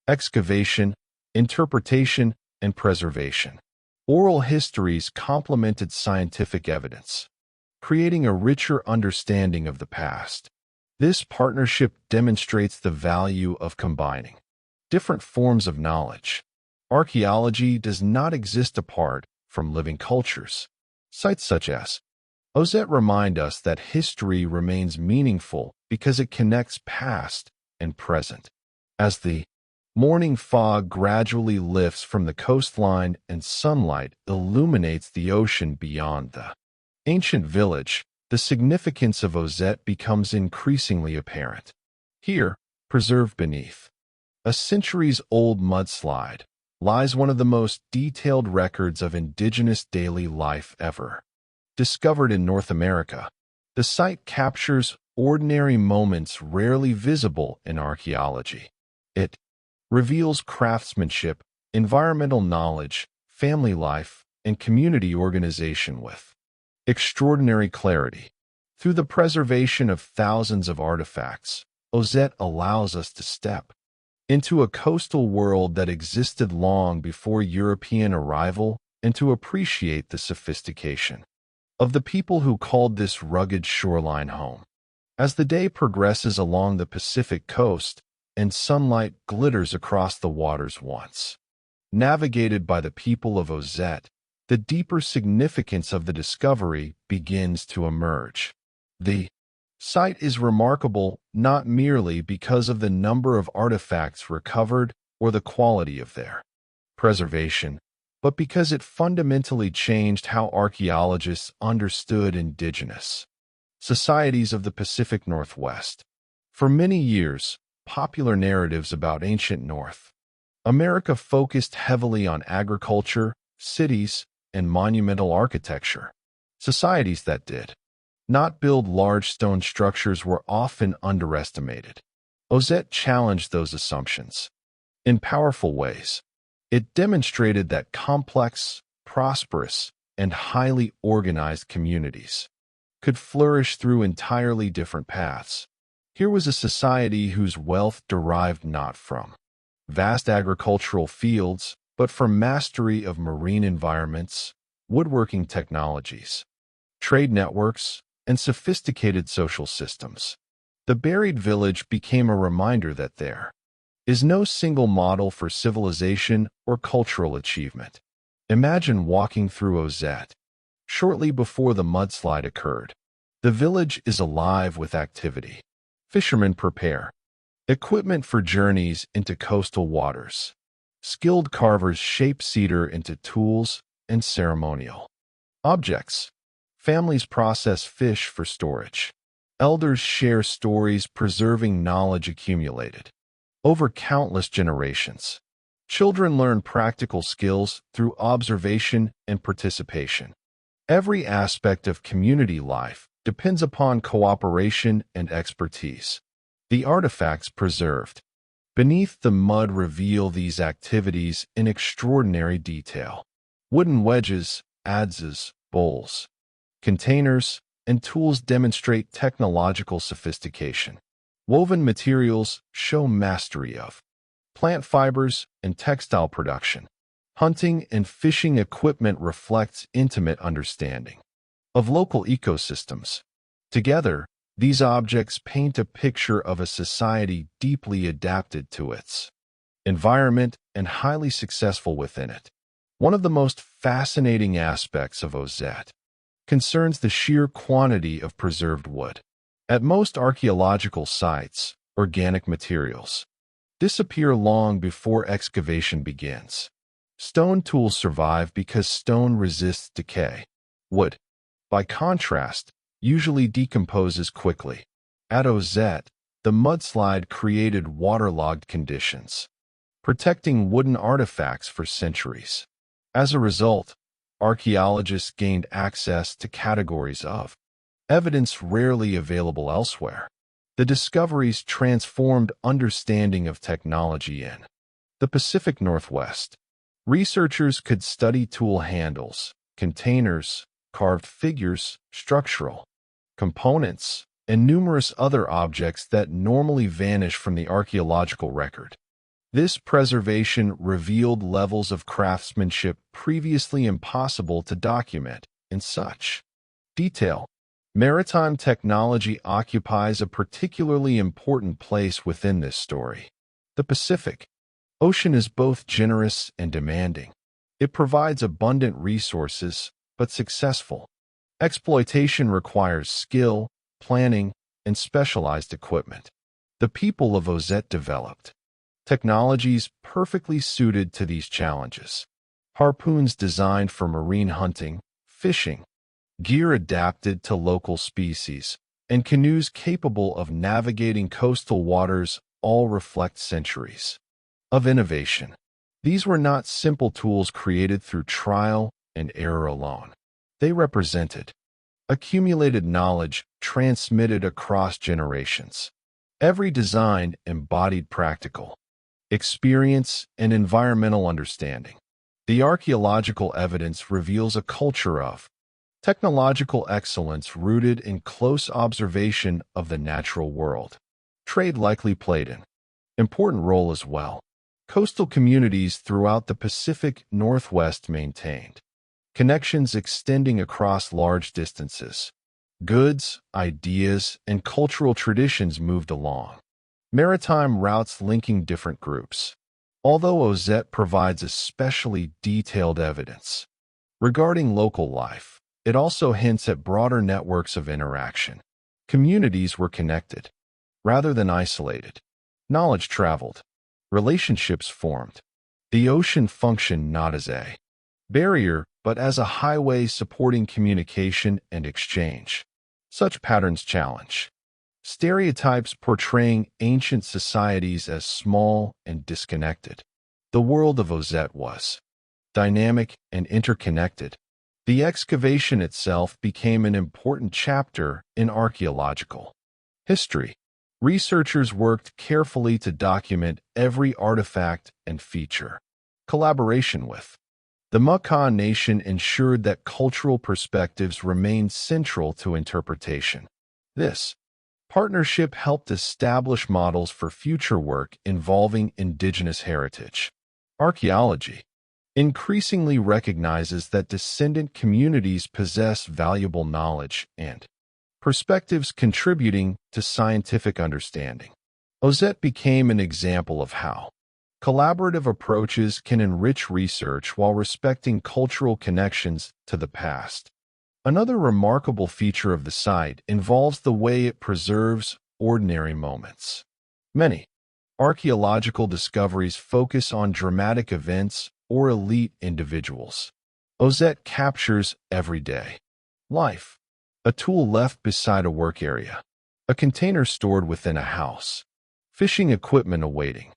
excavation, interpretation, and preservation. Oral histories complemented scientific evidence, creating a richer understanding of the past. This partnership demonstrates the value of combining different forms of knowledge. Archaeology does not exist apart from living cultures. Sites such as Ozette remind us that history remains meaningful because it connects past and present. As the morning fog gradually lifts from the coastline and sunlight illuminates the ocean beyond the ancient village, the significance of Ozette becomes increasingly apparent. Here, preserved beneath a centuries-old mudslide, lies one of the most detailed records of indigenous daily life ever. Discovered in North America, the site captures ordinary moments rarely visible in archaeology. It reveals craftsmanship, environmental knowledge, family life, and community organization with extraordinary clarity. Through the preservation of thousands of artifacts, Ozette allows us to step into a coastal world that existed long before European arrival and to appreciate the sophistication of the people who called this rugged shoreline home. As the day progresses along the Pacific coast and sunlight glitters across the waters once navigated by the people of Ozette, the deeper significance of the discovery begins to emerge. The site is remarkable not merely because of the number of artifacts recovered or the quality of their preservation, but because it fundamentally changed how archaeologists understood indigenous societies of the Pacific Northwest. For many years, popular narratives about ancient North America focused heavily on agriculture, cities, and monumental architecture. Societies that did not build large stone structures were often underestimated. Ozette challenged those assumptions in powerful ways. It demonstrated that complex, prosperous, and highly organized communities could flourish through entirely different paths. Here was a society whose wealth derived not from vast agricultural fields, but from mastery of marine environments, woodworking technologies, trade networks, and sophisticated social systems. The buried village became a reminder that there is no single model for civilization or cultural achievement. Imagine walking through Ozette shortly before the mudslide occurred. The village is alive with activity. Fishermen prepare equipment for journeys into coastal waters. Skilled carvers shape cedar into tools and ceremonial objects. Families process fish for storage. Elders share stories preserving knowledge accumulated over countless generations. Children learn practical skills through observation and participation. Every aspect of community life depends upon cooperation and expertise. The artifacts preserved beneath the mud reveal these activities in extraordinary detail. Wooden wedges, adzes, bowls, containers, and tools demonstrate technological sophistication. Woven materials show mastery of plant fibers and textile production. Hunting and fishing equipment reflects intimate understanding of local ecosystems. Together, these objects paint a picture of a society deeply adapted to its environment and highly successful within it. One of the most fascinating aspects of Ozette concerns the sheer quantity of preserved wood. At most archaeological sites, organic materials disappear long before excavation begins. Stone tools survive because stone resists decay. Wood, by contrast, usually decomposes quickly. At Ozette, the mudslide created waterlogged conditions, protecting wooden artifacts for centuries. As a result, archaeologists gained access to categories of evidence rarely available elsewhere. The discoveries transformed understanding of technology in the Pacific Northwest. Researchers could study tool handles, containers, carved figures, structural components, and numerous other objects that normally vanish from the archaeological record. This preservation revealed levels of craftsmanship previously impossible to document in such detail. Maritime technology occupies a particularly important place within this story. The Pacific Ocean is both generous and demanding. It provides abundant resources, but successful. Exploitation requires skill, planning, and specialized equipment. The people of Ozette developed technologies perfectly suited to these challenges. Harpoons designed for marine hunting, fishing, gear adapted to local species, and canoes capable of navigating coastal waters all reflect centuries of innovation. These were not simple tools created through trial and error alone. They represented accumulated knowledge transmitted across generations. Every design embodied practical experience and environmental understanding. The archaeological evidence reveals a culture of technological excellence rooted in close observation of the natural world. Trade likely played an important role as well. Coastal communities throughout the Pacific Northwest maintained connections extending across large distances. Goods, ideas, and cultural traditions moved along. Maritime routes linking different groups. Although Ozette provides especially detailed evidence regarding local life, it also hints at broader networks of interaction. Communities were connected, rather than isolated. Knowledge traveled. Relationships formed. The ocean functioned not as a barrier, but as a highway supporting communication and exchange. Such patterns challenge stereotypes portraying ancient societies as small and disconnected. The world of Ozette was dynamic and interconnected. The excavation itself became an important chapter in archaeological history. Researchers worked carefully to document every artifact and feature. Collaboration with the Makah Nation ensured that cultural perspectives remained central to interpretation. This partnership helped establish models for future work involving indigenous heritage. Archaeology increasingly recognizes that descendant communities possess valuable knowledge and perspectives contributing to scientific understanding. Ozette became an example of how collaborative approaches can enrich research while respecting cultural connections to the past. Another remarkable feature of the site involves the way it preserves ordinary moments. Many archaeological discoveries focus on dramatic events or elite individuals. Ozette captures everyday life. A tool left beside a work area. A container stored within a house. Fishing equipment awaiting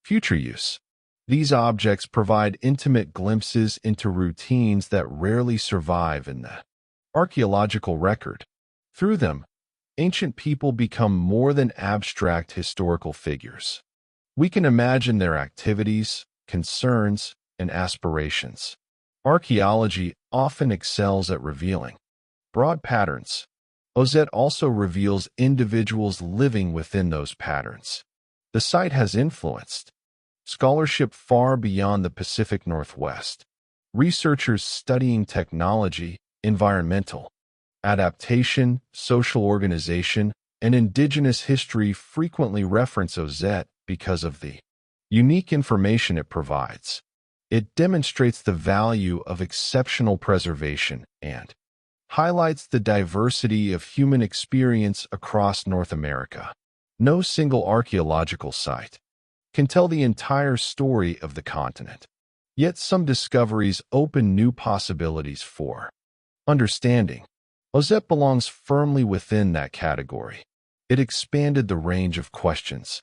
future use. These objects provide intimate glimpses into routines that rarely survive in the archaeological record. Through them, ancient people become more than abstract historical figures. We can imagine their activities, concerns, and aspirations. Archaeology often excels at revealing broad patterns. Ozette also reveals individuals living within those patterns. The site has influenced scholarship far beyond the Pacific Northwest. Researchers studying technology, environmental adaptation, social organization, and indigenous history frequently reference Ozette because of the unique information it provides. It demonstrates the value of exceptional preservation and highlights the diversity of human experience across North America. No single archaeological site can tell the entire story of the continent. Yet some discoveries open new possibilities for understanding. Ozette belongs firmly within that category. It expanded the range of questions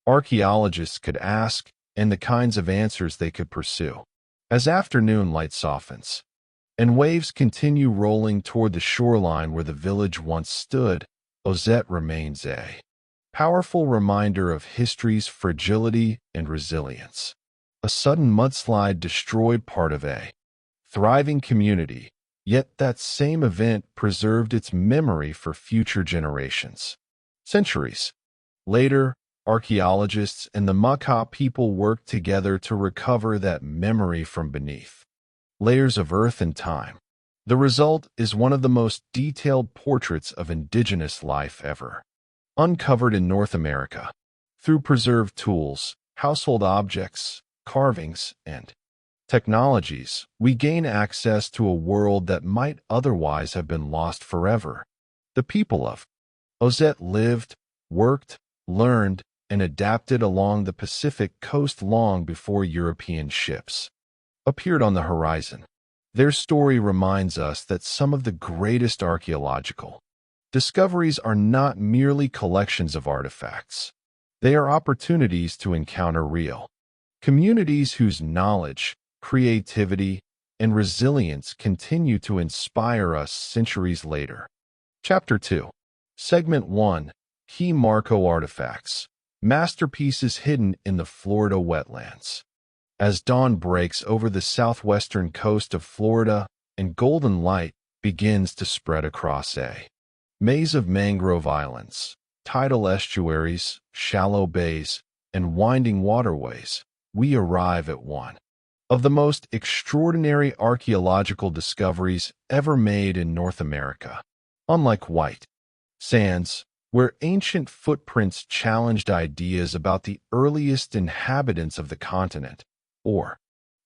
archaeologists could ask and the kinds of answers they could pursue. As afternoon light softens, and waves continue rolling toward the shoreline where the village once stood, Ozette remains a powerful reminder of history's fragility and resilience. A sudden mudslide destroyed part of a thriving community, yet that same event preserved its memory for future generations. Centuries later, archaeologists and the Makah people worked together to recover that memory from beneath layers of earth and time. The result is one of the most detailed portraits of indigenous life ever uncovered in North America. Through preserved tools, household objects, carvings, and technologies, we gain access to a world that might otherwise have been lost forever. The people of Oz lived, worked, learned, and adapted along the Pacific coast long before European ships appeared on the horizon. Their story reminds us that some of the greatest archaeological discoveries are not merely collections of artifacts. They are opportunities to encounter real communities whose knowledge, creativity, and resilience continue to inspire us centuries later. Chapter 2. Segment 1. Key Marco Artifacts. Masterpieces hidden in the Florida wetlands. As dawn breaks over the southwestern coast of Florida and golden light begins to spread across a maze of mangrove islands, tidal estuaries, shallow bays, and winding waterways, we arrive at one of the most extraordinary archaeological discoveries ever made in North America. Unlike white sands, where ancient footprints challenged ideas about the earliest inhabitants of the continent, or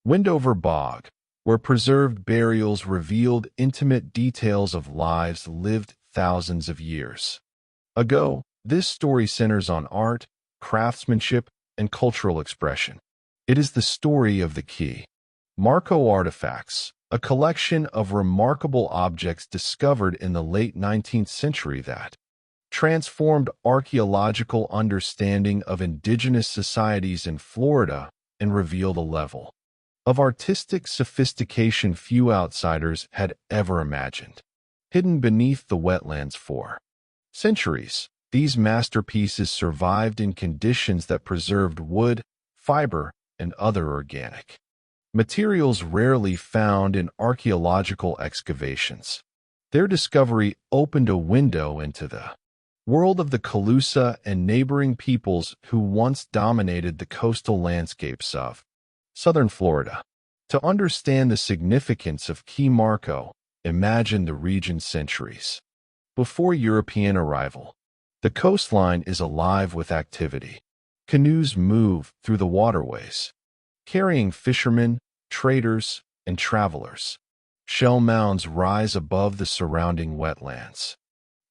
Windover Bog, where preserved burials revealed intimate details of lives lived thousands of years ago, this story centers on art, craftsmanship, and cultural expression. It is the story of the key Marco artifacts, a collection of remarkable objects discovered in the late 19th century that transformed archaeological understanding of indigenous societies in Florida and revealed a level of artistic sophistication few outsiders had ever imagined. Hidden beneath the wetlands for centuries, these masterpieces survived in conditions that preserved wood, fiber, and other organic materials rarely found in archaeological excavations. Their discovery opened a window into the world of the Calusa and neighboring peoples who once dominated the coastal landscapes of southern Florida. To understand the significance of Key Marco, imagine the region centuries before European arrival. The coastline is alive with activity. Canoes move through the waterways, carrying fishermen, traders, and travelers. Shell mounds rise above the surrounding wetlands,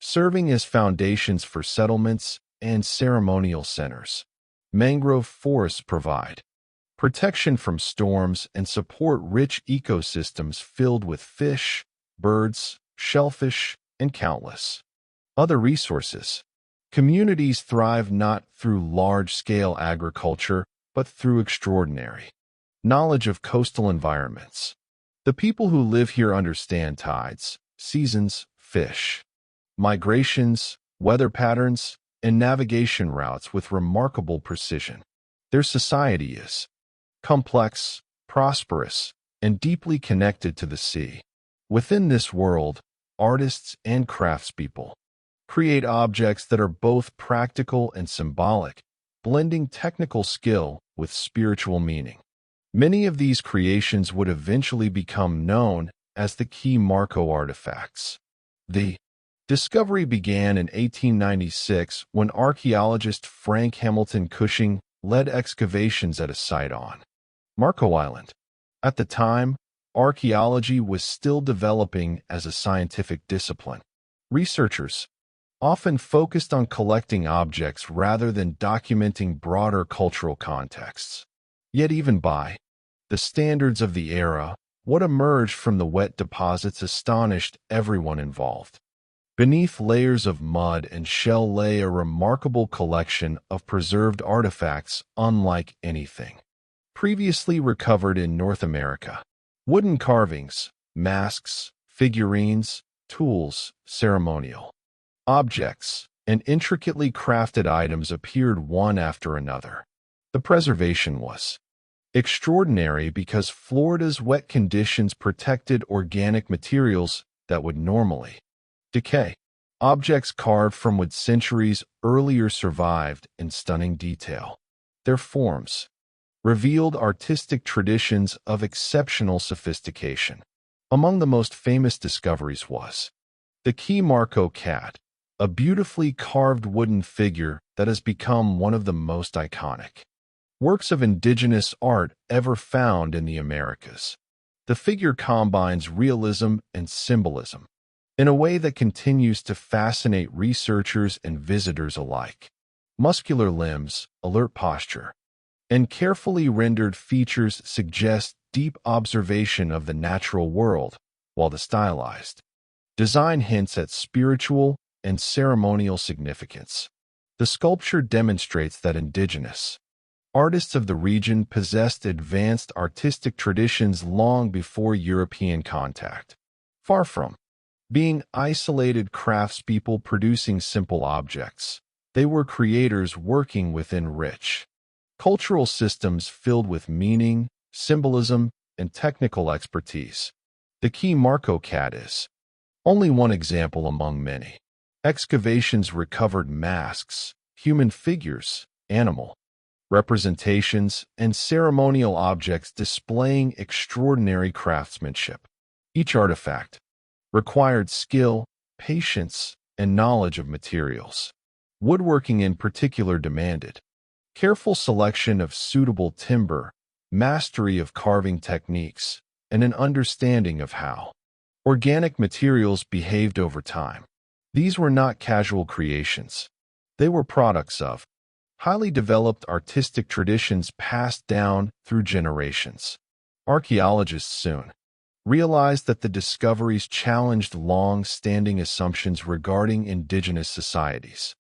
serving as foundations for settlements and ceremonial centers. Mangrove forests provide protection from storms and support rich ecosystems filled with fish, birds, shellfish, and countless other resources. Communities thrive not through large-scale agriculture, but through extraordinary knowledge of coastal environments. The people who live here understand tides, seasons, fish, migrations, weather patterns, and navigation routes with remarkable precision. Their society is complex, prosperous, and deeply connected to the sea. Within this world, artists and craftspeople create objects that are both practical and symbolic, blending technical skill with spiritual meaning. Many of these creations would eventually become known as the Key Marco artifacts. The discovery began in 1896 when archaeologist Frank Hamilton Cushing led excavations at a site on Marco Island. At the time, archaeology was still developing as a scientific discipline. Researchers often focused on collecting objects rather than documenting broader cultural contexts. Yet even by the standards of the era, what emerged from the wet deposits astonished everyone involved. Beneath layers of mud and shell lay a remarkable collection of preserved artifacts unlike anything previously recovered in North America. Wooden carvings, masks, figurines, tools, ceremonial objects, and intricately crafted items appeared one after another. The preservation was extraordinary because Florida's wet conditions protected organic materials that would normally decay. Objects carved from wood centuries earlier survived in stunning detail. Their forms revealed artistic traditions of exceptional sophistication. Among the most famous discoveries was the Key Marco cat, a beautifully carved wooden figure that has become one of the most iconic works of indigenous art ever found in the Americas. The figure combines realism and symbolism in a way that continues to fascinate researchers and visitors alike. Muscular limbs, alert posture, and carefully rendered features suggest deep observation of the natural world, while the stylized design hints at spiritual and ceremonial significance. The sculpture demonstrates that indigenous artists of the region possessed advanced artistic traditions long before European contact. Far from being isolated craftspeople producing simple objects, they were creators working within rich cultural systems filled with meaning, symbolism, and technical expertise. The key Marco cat is only one example among many. Excavations recovered masks, human figures, animal representations, and ceremonial objects displaying extraordinary craftsmanship. Each artifact required skill, patience, and knowledge of materials. Woodworking in particular demanded careful selection of suitable timber, mastery of carving techniques, and an understanding of how organic materials behaved over time. These were not casual creations. They were products of highly developed artistic traditions passed down through generations. Archaeologists soon realized that the discoveries challenged long-standing assumptions regarding indigenous societies.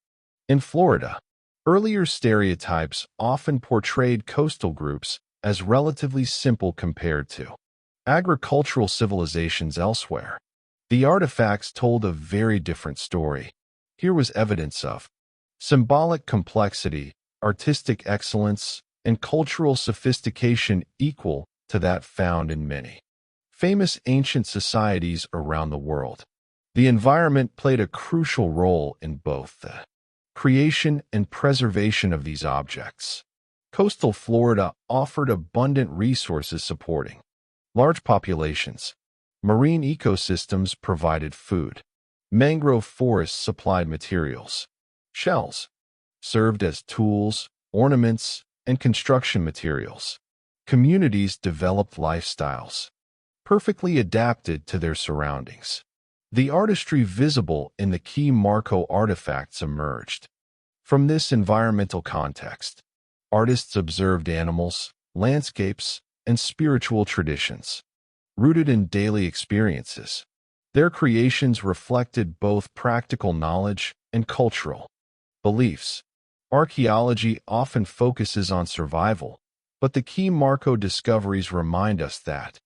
In Florida, earlier stereotypes often portrayed coastal groups as relatively simple compared to agricultural civilizations elsewhere. The artifacts told a very different story. Here was evidence of symbolic complexity, artistic excellence, and cultural sophistication equal to that found in many famous ancient societies around the world. The environment played a crucial role in both the creation and preservation of these objects. Coastal Florida offered abundant resources supporting large populations. Marine ecosystems provided food. Mangrove forests supplied materials. Shells served as tools, ornaments, and construction materials. Communities developed lifestyles perfectly adapted to their surroundings. The artistry visible in the key Marco artifacts emerged from this environmental context. Artists observed animals, landscapes, and spiritual traditions rooted in daily experiences. Their creations reflected both practical knowledge and cultural beliefs. Archaeology often focuses on survival, but the key Marco discoveries remind us that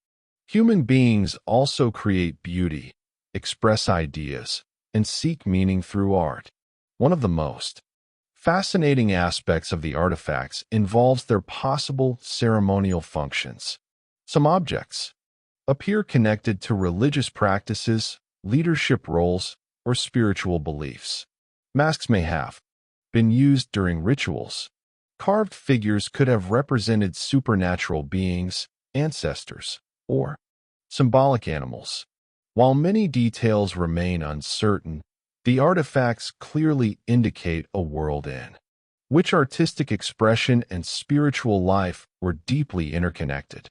human beings also create beauty, express ideas, and seek meaning through art. One of the most fascinating aspects of the artifacts involves their possible ceremonial functions. Some objects appear connected to religious practices, leadership roles, or spiritual beliefs. Masks may have been used during rituals. Carved figures could have represented supernatural beings, ancestors, or symbolic animals. While many details remain uncertain, the artifacts clearly indicate a world in which artistic expression and spiritual life were deeply interconnected.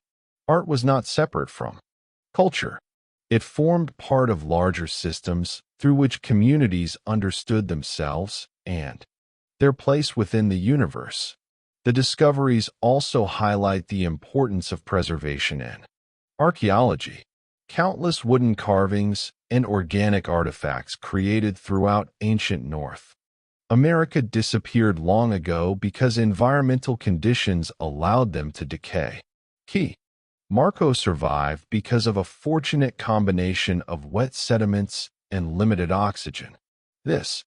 Art was not separate from culture. It formed part of larger systems through which communities understood themselves and their place within the universe. The discoveries also highlight the importance of preservation in archaeology. Countless wooden carvings and organic artifacts created throughout ancient North America disappeared long ago because environmental conditions allowed them to decay. Key Marco survived because of a fortunate combination of wet sediments and limited oxygen. This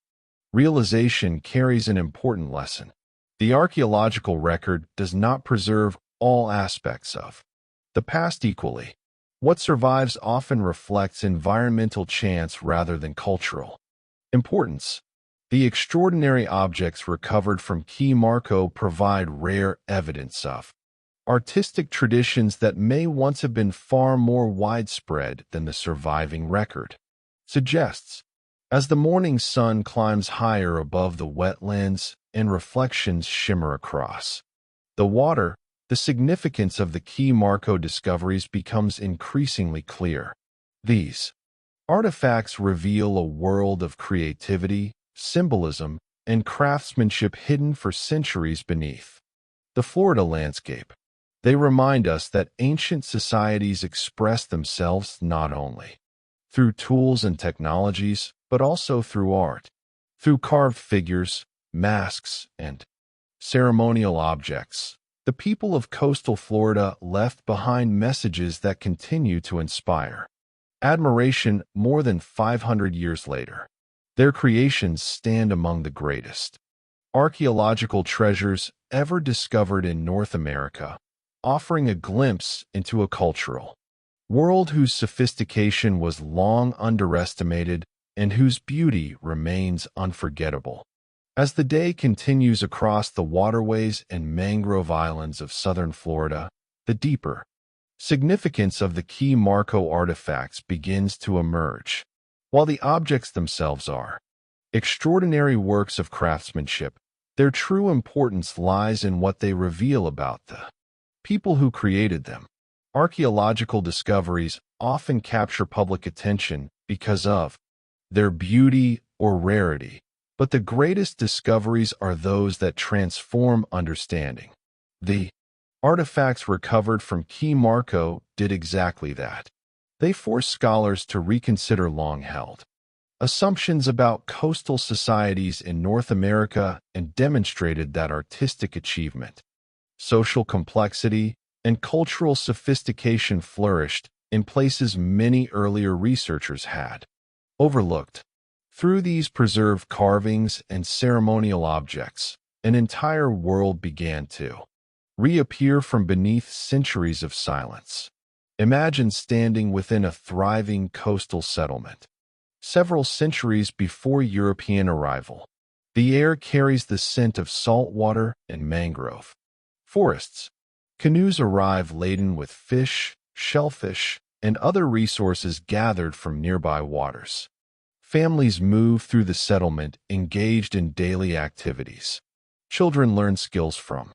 realization carries an important lesson. The archaeological record does not preserve all aspects of the past equally. What survives often reflects environmental chance rather than cultural importance. The extraordinary objects recovered from Key Marco provide rare evidence of artistic traditions that may once have been far more widespread than the surviving record suggests. As the morning sun climbs higher above the wetlands and reflections shimmer across The water, the significance of the key Marco discoveries becomes increasingly clear. These artifacts reveal a world of creativity, symbolism, and craftsmanship hidden for centuries beneath the Florida landscape. They remind us that ancient societies express themselves not only through tools and technologies, but also through art, through carved figures, masks, and ceremonial objects. The people of coastal Florida left behind messages that continue to inspire admiration more than 500 years later. Their creations stand among the greatest archaeological treasures ever discovered in North America, offering a glimpse into a cultural world whose sophistication was long underestimated and whose beauty remains unforgettable. As the day continues across the waterways and mangrove islands of southern Florida, the deeper significance of the key Marco artifacts begins to emerge. While the objects themselves are extraordinary works of craftsmanship, their true importance lies in what they reveal about the people who created them. Archaeological discoveries often capture public attention because of their beauty or rarity, but the greatest discoveries are those that transform understanding. The artifacts recovered from Key Marco did exactly that. They forced scholars to reconsider long-held assumptions about coastal societies in North America and demonstrated that artistic achievement, social complexity, and cultural sophistication flourished in places many earlier researchers had overlooked. Through these preserved carvings and ceremonial objects, an entire world began to reappear from beneath centuries of silence. Imagine standing within a thriving coastal settlement several centuries before European arrival. The air carries the scent of salt water and mangrove forests. Canoes arrive laden with fish, shellfish, and other resources gathered from nearby waters. Families move through the settlement engaged in daily activities. Children learn skills from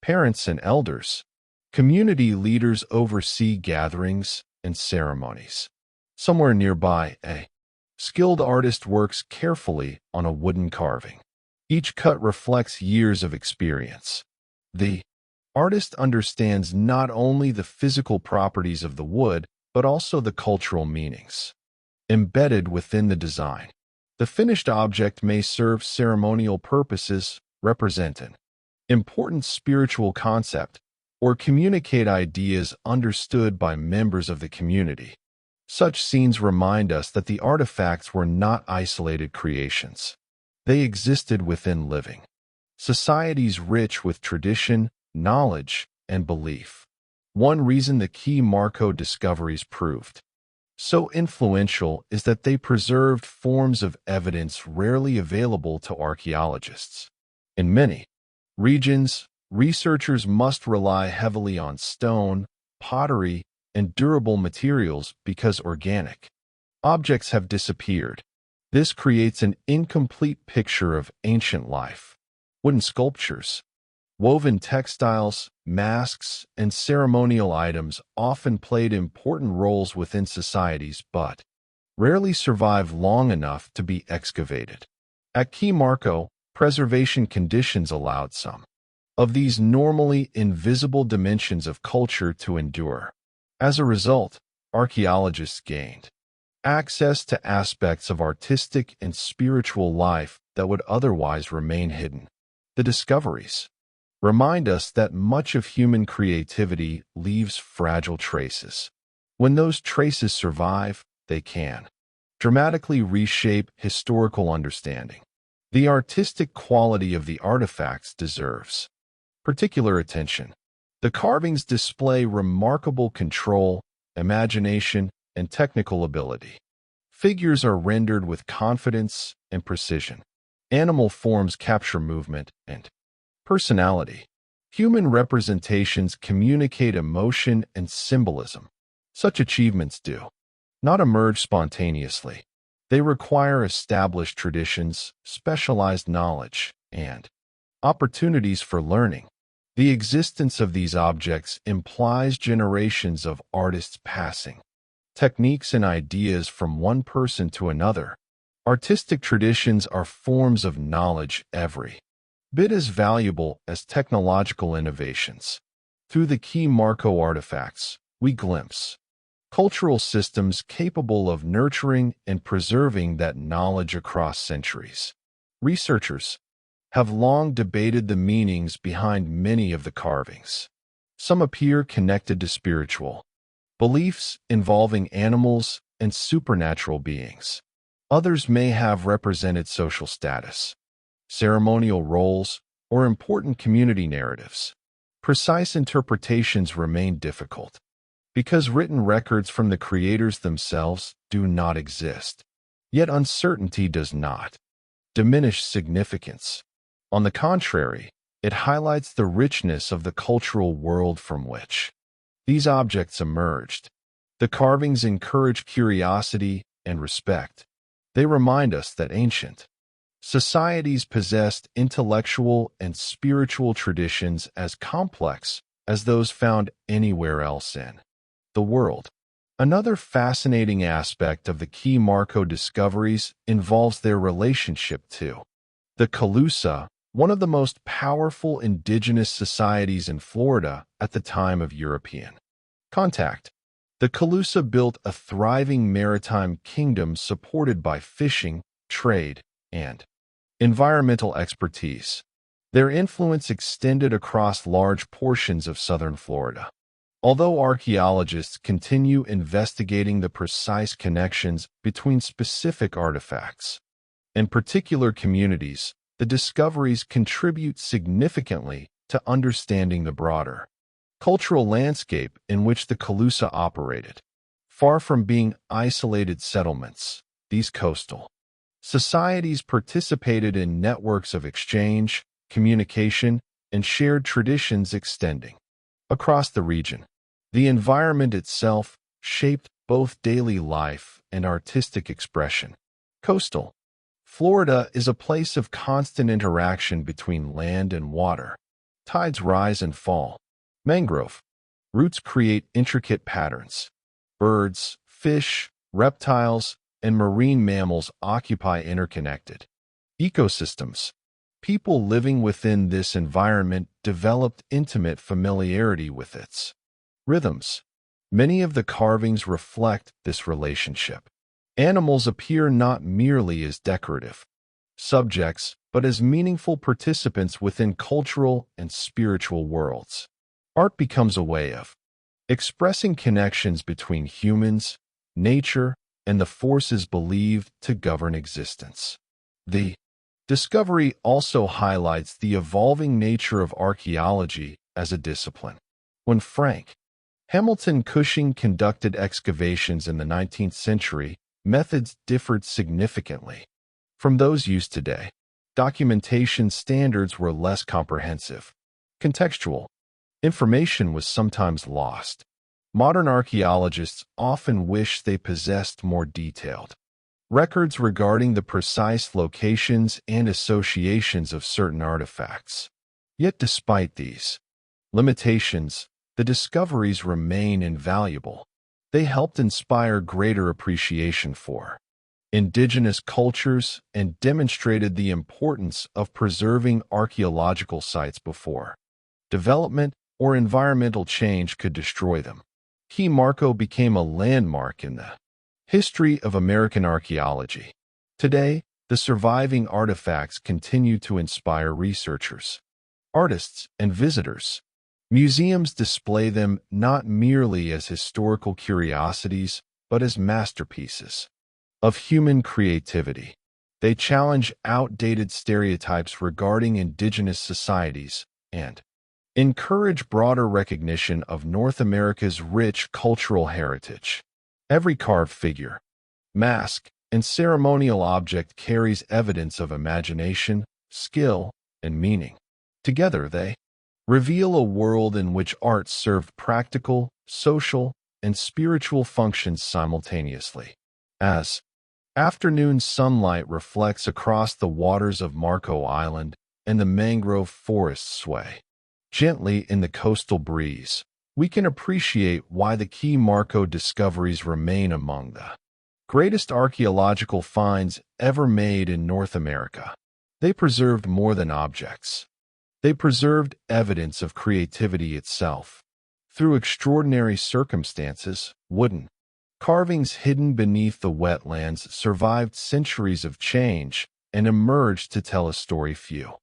parents and elders. Community leaders oversee gatherings and ceremonies. Somewhere nearby, a skilled artist works carefully on a wooden carving. Each cut reflects years of experience. The artist understands not only the physical properties of the wood, but also the cultural meanings embedded within the design. The finished object may serve ceremonial purposes, represent an important spiritual concept, or communicate ideas understood by members of the community. Such scenes remind us that the artifacts were not isolated creations. They existed within living societies rich with tradition, knowledge, and belief. One reason the key Marco discoveries proved so influential is that they preserved forms of evidence rarely available to archaeologists. In many regions, researchers must rely heavily on stone, pottery, and durable materials because organic objects have disappeared. This creates an incomplete picture of ancient life. Wooden sculptures, woven textiles, masks, and ceremonial items often played important roles within societies but rarely survive long enough to be excavated. At Key Marco, preservation conditions allowed some of these normally invisible dimensions of culture to endure. As a result, archaeologists gained access to aspects of artistic and spiritual life that would otherwise remain hidden. The discoveries remind us that much of human creativity leaves fragile traces. When those traces survive, they can dramatically reshape historical understanding. The artistic quality of the artifacts deserves particular attention. The carvings display remarkable control, imagination, and technical ability. Figures are rendered with confidence and precision. Animal forms capture movement and personality. Human representations communicate emotion and symbolism. Such achievements do not emerge spontaneously. They require established traditions, specialized knowledge, and opportunities for learning. The existence of these objects implies generations of artists passing techniques and ideas from one person to another. Artistic traditions are forms of knowledge every bit as valuable as technological innovations. Through the key Marco artifacts, we glimpse cultural systems capable of nurturing and preserving that knowledge across centuries. Researchers have long debated the meanings behind many of the carvings. Some appear connected to spiritual beliefs involving animals and supernatural beings. Others may have represented social status, ceremonial roles, or important community narratives. Precise interpretations remain difficult because written records from the creators themselves do not exist. Yet uncertainty does not diminish significance. On the contrary, it highlights the richness of the cultural world from which these objects emerged. The carvings encourage curiosity and respect. They remind us that ancient societies possessed intellectual and spiritual traditions as complex as those found anywhere else in the world. Another fascinating aspect of the key Marco discoveries involves their relationship to the Calusa, one of the most powerful indigenous societies in Florida at the time of European contact. The Calusa built a thriving maritime kingdom supported by fishing, trade, and environmental expertise. Their influence extended across large portions of southern Florida. Although archaeologists continue investigating the precise connections between specific artifacts and particular communities, the discoveries contribute significantly to understanding the broader cultural landscape in which the Calusa operated. Far from being isolated settlements, these coastal societies participated in networks of exchange, communication, and shared traditions extending across the region. The environment itself shaped both daily life and artistic expression. Coastal Florida is a place of constant interaction between land and water. Tides rise and fall. Mangrove roots create intricate patterns. Birds, fish, reptiles, and marine mammals occupy interconnected ecosystems. People living within this environment developed intimate familiarity with its rhythms. Many of the carvings reflect this relationship. Animals appear not merely as decorative subjects, but as meaningful participants within cultural and spiritual worlds. Art becomes a way of expressing connections between humans, nature, and the forces believed to govern existence. The discovery also highlights the evolving nature of archaeology as a discipline. When Frank Hamilton Cushing conducted excavations in the 19th century, methods differed significantly from those used today. Documentation standards were less comprehensive. Contextual information was sometimes lost. Modern archaeologists often wish they possessed more detailed records regarding the precise locations and associations of certain artifacts. Yet despite these limitations, the discoveries remain invaluable. They helped inspire greater appreciation for indigenous cultures and demonstrated the importance of preserving archaeological sites before development or environmental change could destroy them. Key Marco became a landmark in the history of American archaeology. Today, the surviving artifacts continue to inspire researchers, artists, and visitors. Museums display them not merely as historical curiosities, but as masterpieces of human creativity. They challenge outdated stereotypes regarding indigenous societies and encourage broader recognition of North America's rich cultural heritage. Every carved figure, mask, and ceremonial object carries evidence of imagination, skill, and meaning. Together, they reveal a world in which art served practical, social, and spiritual functions simultaneously. As afternoon sunlight reflects across the waters of Marco Island and the mangrove forests sway gently in the coastal breeze, we can appreciate why the key Marco discoveries remain among the greatest archaeological finds ever made in North America. They preserved more than objects. They preserved evidence of creativity itself. Through extraordinary circumstances, wooden carvings hidden beneath the wetlands survived centuries of change and emerged to tell a story few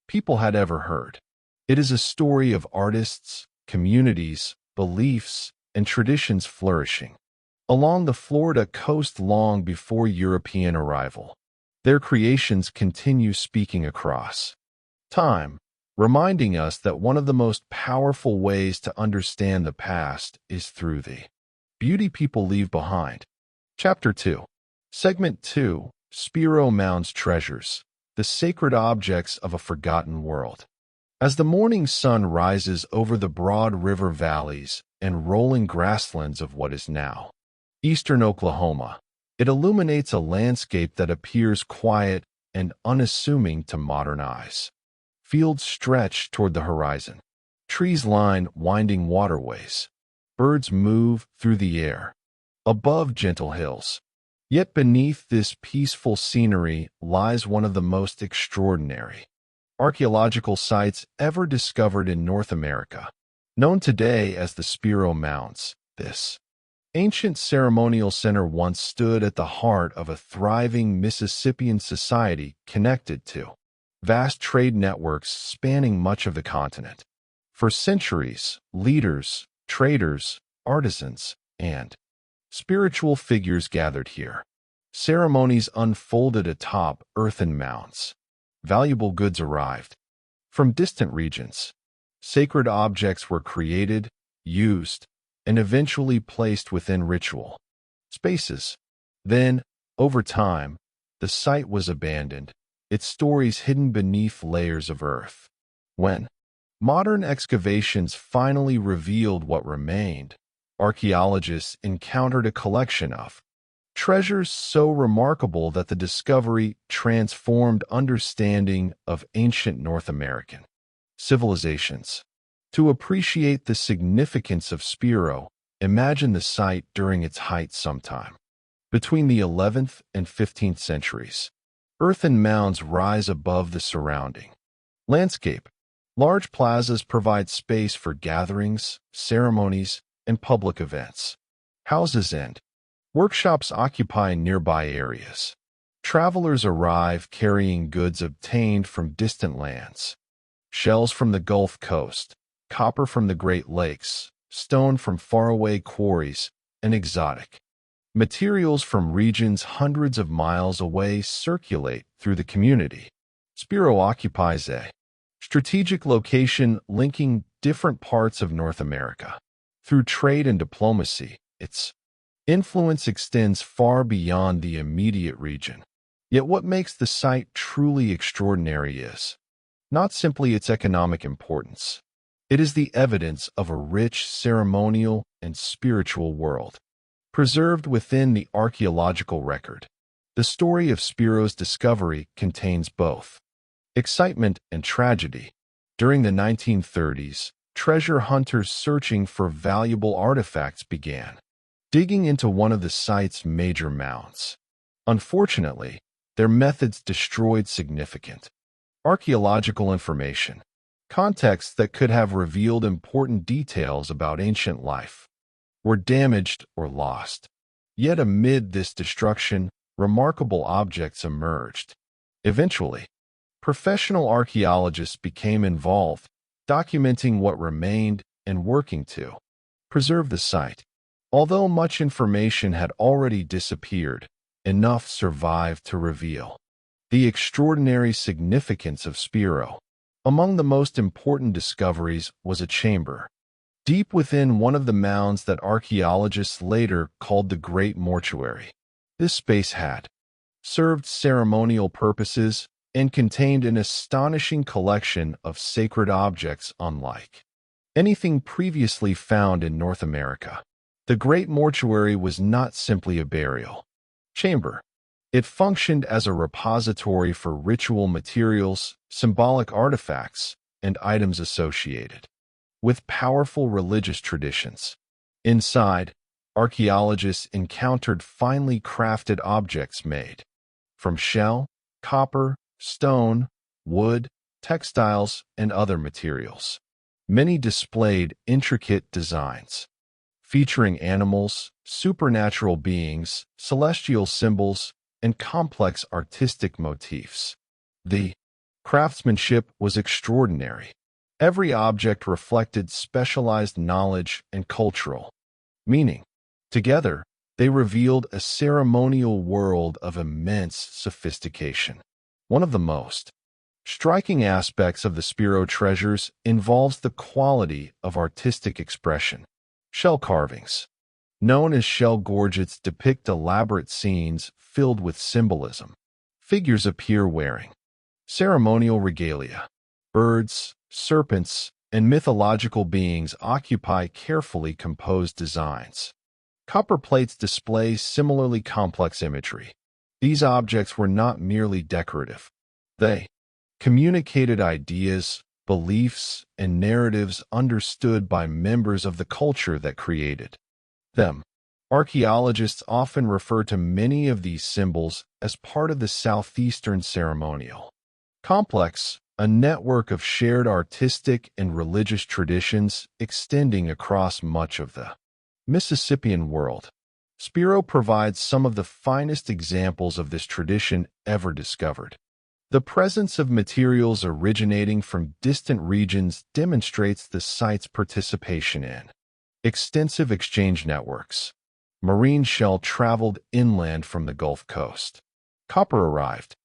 people had ever heard. It is a story of artists, communities, beliefs, and traditions flourishing along the Florida coast long before European arrival. Their creations continue speaking across time, reminding us that one of the most powerful ways to understand the past is through the beauty people leave behind. Chapter 2. Segment 2. Spiro Mound's Treasures, the Sacred Objects of a Forgotten World. As the morning sun rises over the broad river valleys and rolling grasslands of what is now eastern Oklahoma, it illuminates a landscape that appears quiet and unassuming to modern eyes. Fields stretch toward the horizon. Trees line winding waterways. Birds move through the air, above gentle hills. Yet beneath this peaceful scenery lies one of the most extraordinary archaeological sites ever discovered in North America. Known today as the Spiro Mounds, this ancient ceremonial center once stood at the heart of a thriving Mississippian society connected to vast trade networks spanning much of the continent. For centuries, leaders, traders, artisans, and spiritual figures gathered here. Ceremonies unfolded atop earthen mounds. Valuable goods arrived from distant regions. Sacred objects were created, used, and eventually placed within ritual spaces. Then, over time, the site was abandoned, its stories hidden beneath layers of earth. When modern excavations finally revealed what remained, archaeologists encountered a collection of treasures so remarkable that the discovery transformed understanding of ancient North American civilizations. To appreciate the significance of Spiro, imagine the site during its height sometime between the 11th and 15th centuries. Earthen mounds rise above the surrounding landscape. Large plazas provide space for gatherings, ceremonies, and public events. Houses and workshops occupy nearby areas. Travelers arrive carrying goods obtained from distant lands. Shells from the Gulf Coast, copper from the Great Lakes, stone from faraway quarries, and exotic materials from regions hundreds of miles away circulate through the community. Spiro occupies a strategic location linking different parts of North America. Through trade and diplomacy, its influence extends far beyond the immediate region. Yet what makes the site truly extraordinary is not simply its economic importance. It is the evidence of a rich ceremonial and spiritual world, preserved within the archaeological record. The story of Spiro's discovery contains both excitement and tragedy. During the 1930s, treasure hunters searching for valuable artifacts began digging into one of the site's major mounds. Unfortunately, their methods destroyed significant archaeological information, contexts that could have revealed important details about ancient life, were damaged or lost. Yet amid this destruction, remarkable objects emerged. Eventually, professional archaeologists became involved, documenting what remained and working to preserve the site. Although much information had already disappeared, enough survived to reveal the extraordinary significance of Spiro. Among the most important discoveries was a chamber deep within one of the mounds that archaeologists later called the Great Mortuary. This space had served ceremonial purposes and contained an astonishing collection of sacred objects unlike anything previously found in North America. The Great Mortuary was not simply a burial chamber. It functioned as a repository for ritual materials, symbolic artifacts, and items associated with powerful religious traditions. Inside, archaeologists encountered finely crafted objects made from shell, copper, stone, wood, textiles, and other materials. Many displayed intricate designs, featuring animals, supernatural beings, celestial symbols, and complex artistic motifs. The craftsmanship was extraordinary. Every object reflected specialized knowledge and cultural meaning. Together, they revealed a ceremonial world of immense sophistication. One of the most striking aspects of the Spiro treasures involves the quality of artistic expression. Shell carvings, known as shell gorgets, depict elaborate scenes filled with symbolism. Figures appear wearing ceremonial regalia. Birds, serpents, and mythological beings occupy carefully composed designs. Copper plates display similarly complex imagery. These objects were not merely decorative. They communicated ideas, beliefs, and narratives understood by members of the culture that created them. Archaeologists often refer to many of these symbols as part of the Southeastern ceremonial complex, a network of shared artistic and religious traditions extending across much of the Mississippian world. Spiro provides some of the finest examples of this tradition ever discovered. The presence of materials originating from distant regions demonstrates the site's participation in extensive exchange networks. Marine shell traveled inland from the Gulf Coast. Copper arrived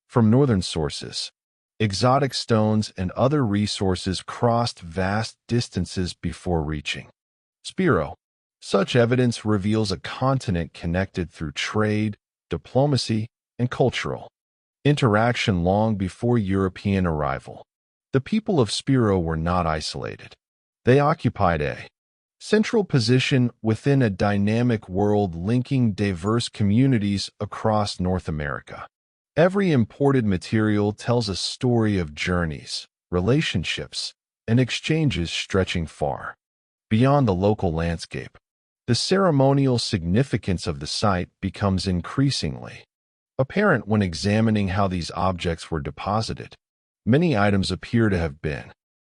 from northern sources. Exotic stones and other resources crossed vast distances before reaching Spiro. Such evidence reveals a continent connected through trade, diplomacy, and cultural interaction long before European arrival. The people of Spiro were not isolated. They occupied a central position within a dynamic world linking diverse communities across North America. Every imported material tells a story of journeys, relationships, and exchanges stretching far beyond the local landscape. The ceremonial significance of the site becomes increasingly apparent when examining how these objects were deposited. Many items appear to have been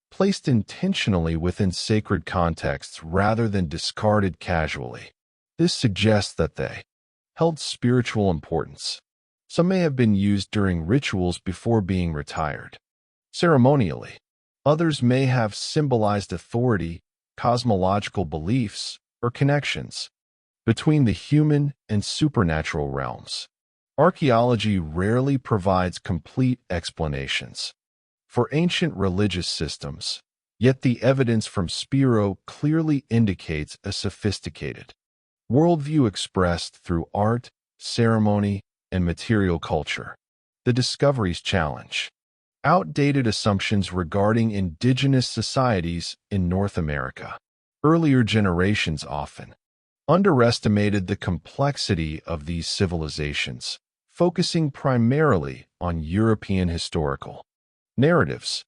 placed intentionally within sacred contexts rather than discarded casually. This suggests that they held spiritual importance. Some may have been used during rituals before being retired ceremonially. Others may have symbolized authority, cosmological beliefs, or connections between the human and supernatural realms. Archaeology rarely provides complete explanations for ancient religious systems, yet the evidence from Spiro clearly indicates a sophisticated worldview expressed through art, ceremony, and material culture. The discoveries challenge outdated assumptions regarding indigenous societies in North America. Earlier generations often underestimated the complexity of these civilizations, focusing primarily on European historical narratives.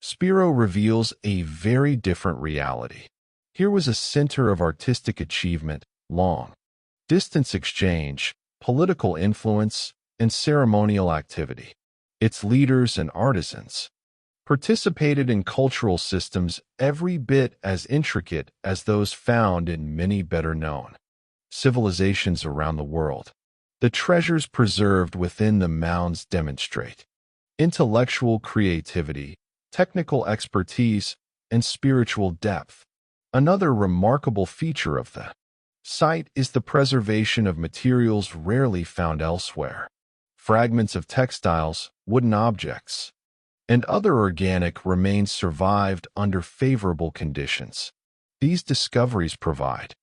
Spiro reveals a very different reality. Here was a center of artistic achievement, long-distance exchange, political influence, and ceremonial activity. Its leaders and artisans participated in cultural systems every bit as intricate as those found in many better-known civilizations around the world. The treasures preserved within the mounds demonstrate intellectual creativity, technical expertise, and spiritual depth. Another remarkable feature of the site is the preservation of materials rarely found elsewhere. Fragments of textiles, wooden objects, and other organic remains survived under favorable conditions. These discoveries provide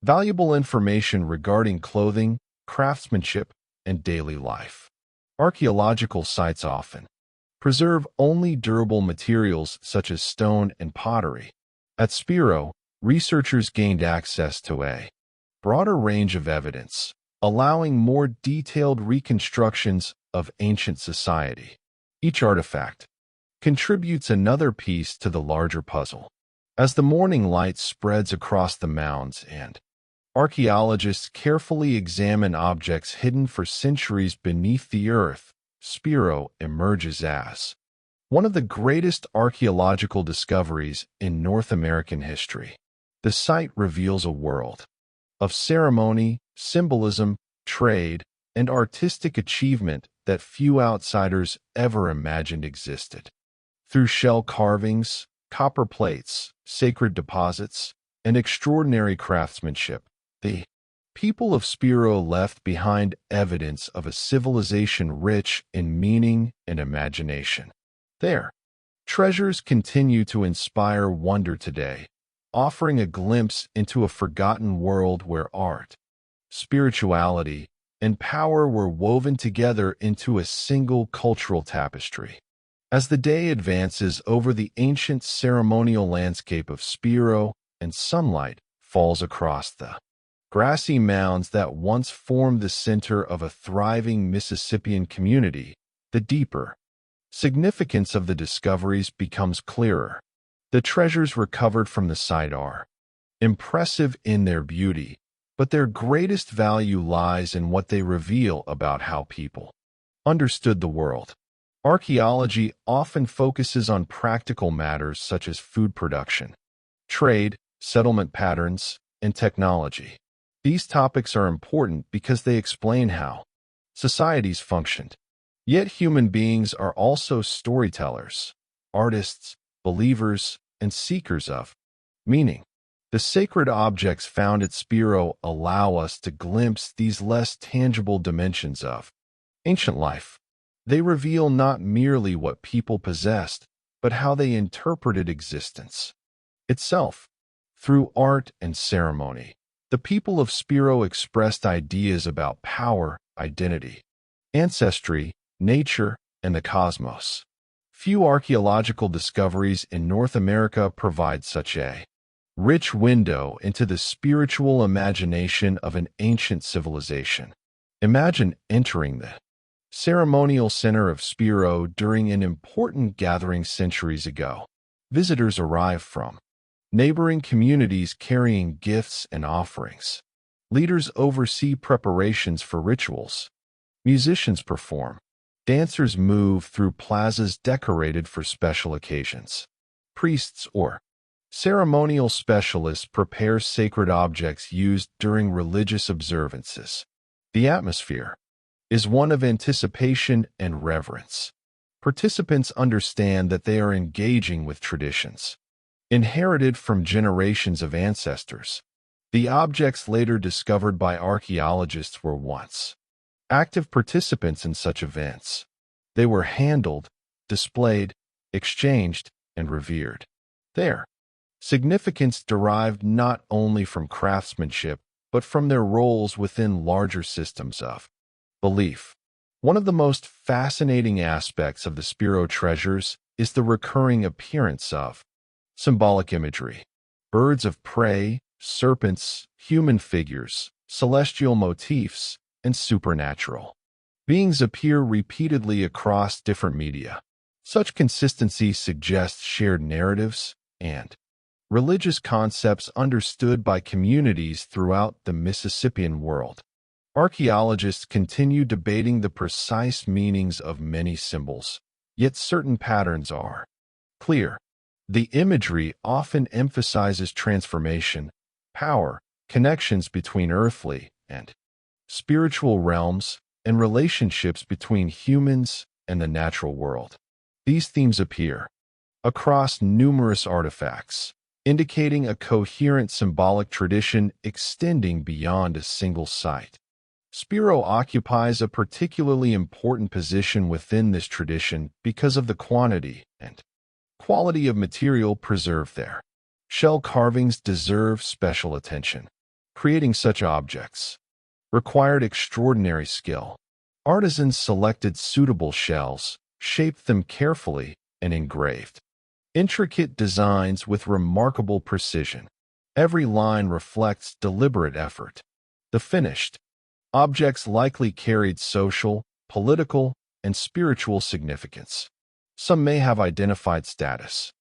valuable information regarding clothing, craftsmanship, and daily life. Archaeological sites often preserve only durable materials such as stone and pottery. At Spiro, researchers gained access to a broader range of evidence, allowing more detailed reconstructions of ancient society. Each artifact contributes another piece to the larger puzzle. As the morning light spreads across the mounds and archaeologists carefully examine objects hidden for centuries beneath the earth, Spiro emerges as one of the greatest archaeological discoveries in North American history. The site reveals a world of ceremony, symbolism, trade, and artistic achievement that few outsiders ever imagined existed. Through shell carvings, copper plates, sacred deposits, and extraordinary craftsmanship, the people of Spiro left behind evidence of a civilization rich in meaning and imagination. Their treasures continue to inspire wonder today, offering a glimpse into a forgotten world where art, spirituality, and power were woven together into a single cultural tapestry. As the day advances over the ancient ceremonial landscape of Spiro and sunlight falls across the grassy mounds that once formed the center of a thriving Mississippian community, the deeper significance of the discoveries becomes clearer. The treasures recovered from the site are impressive in their beauty, but their greatest value lies in what they reveal about how people understood the world. Archaeology often focuses on practical matters such as food production, trade, settlement patterns, and technology. These topics are important because they explain how societies functioned. Yet human beings are also storytellers, artists, believers, and seekers of meaning. The sacred objects found at Spiro allow us to glimpse these less tangible dimensions of ancient life. They reveal not merely what people possessed, but how they interpreted existence itself. Through art and ceremony, the people of Spiro expressed ideas about power, identity, ancestry, nature, and the cosmos. Few archaeological discoveries in North America provide such a rich window into the spiritual imagination of an ancient civilization. Imagine entering the ceremonial center of Spiro during an important gathering centuries ago. Visitors arrive from neighboring communities carrying gifts and offerings. Leaders oversee preparations for rituals. Musicians perform. Dancers move through plazas decorated for special occasions. Priests or ceremonial specialists prepare sacred objects used during religious observances. The atmosphere is one of anticipation and reverence. Participants understand that they are engaging with traditions inherited from generations of ancestors. The objects later discovered by archaeologists were once active participants in such events. They were handled, displayed, exchanged, and revered. Their significance derived not only from craftsmanship, but from their roles within larger systems of belief. One of the most fascinating aspects of the Spiro treasures is the recurring appearance of symbolic imagery. Birds of prey, serpents, human figures, celestial motifs, and supernatural beings appear repeatedly across different media. Such consistency suggests shared narratives and religious concepts understood by communities throughout the Mississippian world. Archaeologists continue debating the precise meanings of many symbols, yet certain patterns are clear. The imagery often emphasizes transformation, power, connections between earthly and spiritual realms, and relationships between humans and the natural world. These themes appear across numerous artifacts, indicating a coherent symbolic tradition extending beyond a single site. Spiro occupies a particularly important position within this tradition because of the quantity and quality of material preserved there. Shell carvings deserve special attention. Creating such objects required extraordinary skill. Artisans selected suitable shells, shaped them carefully, and engraved intricate designs with remarkable precision. Every line reflects deliberate effort. The finished objects likely carried social, political, and spiritual significance. Some may have identified status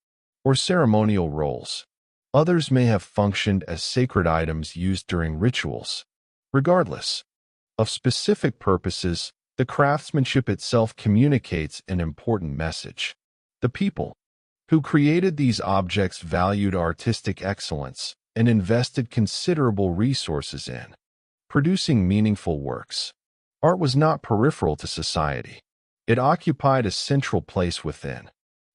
or ceremonial roles. Others may have functioned as sacred items used during rituals. Regardless of specific purposes, the craftsmanship itself communicates an important message. The people who created these objects valued artistic excellence and invested considerable resources in producing meaningful works. Art was not peripheral to society. It occupied a central place within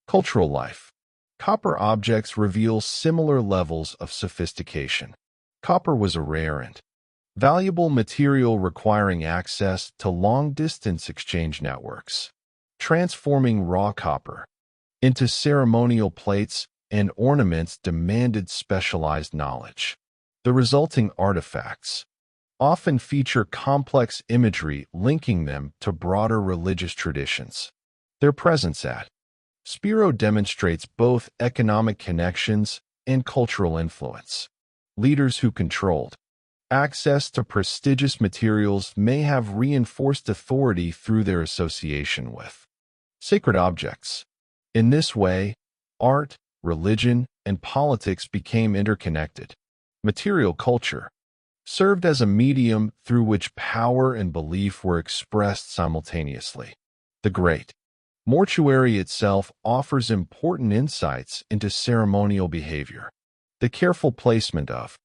cultural life. Copper objects reveal similar levels of sophistication. Copper was a rare and valuable material requiring access to long-distance exchange networks. Transforming raw copper into ceremonial plates and ornaments demanded specialized knowledge. The resulting artifacts often feature complex imagery linking them to broader religious traditions. Their presence at Spiro demonstrates both economic connections and cultural influence. Leaders who controlled access to prestigious materials may have reinforced authority through their association with sacred objects. In this way, art, religion, and politics became interconnected. Material culture served as a medium through which power and belief were expressed simultaneously. The Great Mortuary itself offers important insights into ceremonial behavior. The careful placement of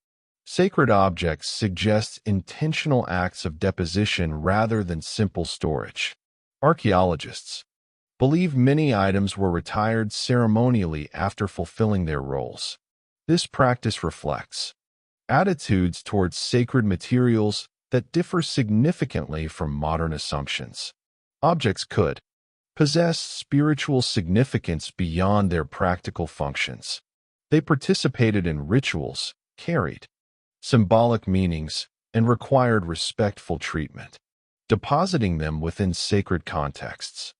sacred objects suggests intentional acts of deposition rather than simple storage. Archaeologists believe many items were retired ceremonially after fulfilling their roles. This practice reflects attitudes towards sacred materials that differ significantly from modern assumptions. Objects could possess spiritual significance beyond their practical functions. They participated in rituals, carried symbolic meanings, and required respectful treatment. Depositing them within sacred contexts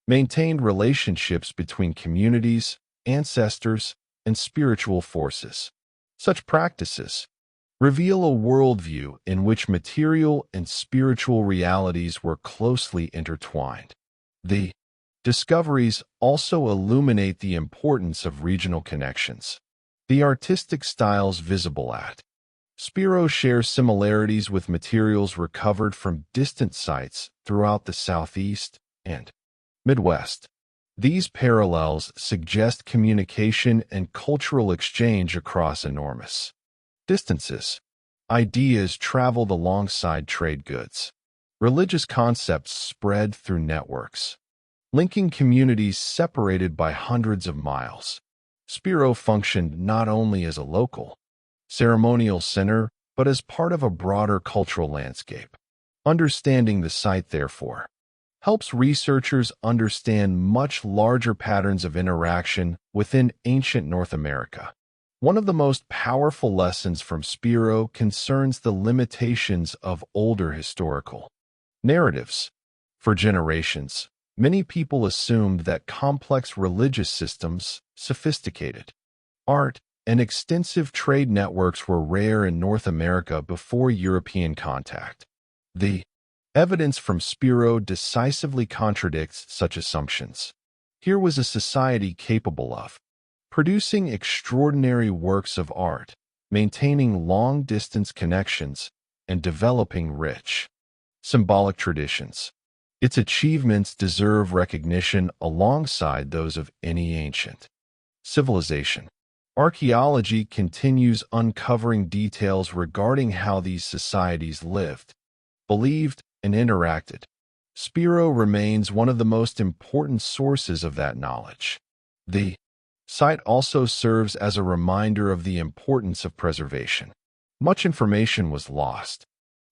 maintained relationships between communities, ancestors, and spiritual forces. Such practices reveal a worldview in which material and spiritual realities were closely intertwined. The discoveries also illuminate the importance of regional connections. The artistic styles visible at Spiro share similarities with materials recovered from distant sites throughout the Southeast and Midwest. These parallels suggest communication and cultural exchange across enormous distances. Ideas traveled alongside trade goods. Religious concepts spread through networks, linking communities separated by hundreds of miles. Spiro functioned not only as a local ceremonial center, but as part of a broader cultural landscape. Understanding the site, therefore, helps researchers understand much larger patterns of interaction within ancient North America. One of the most powerful lessons from Spiro concerns the limitations of older historical narratives. For generations, many people assumed that complex religious systems, sophisticated art, and extensive trade networks were rare in North America before European contact. The evidence from Spiro decisively contradicts such assumptions. Here was a society capable of producing extraordinary works of art, maintaining long-distance connections, and developing rich symbolic traditions. Its achievements deserve recognition alongside those of any ancient civilization. Archaeology continues uncovering details regarding how these societies lived, believed, and interacted. Spiro remains one of the most important sources of that knowledge. The site also serves as a reminder of the importance of preservation. Much information was lost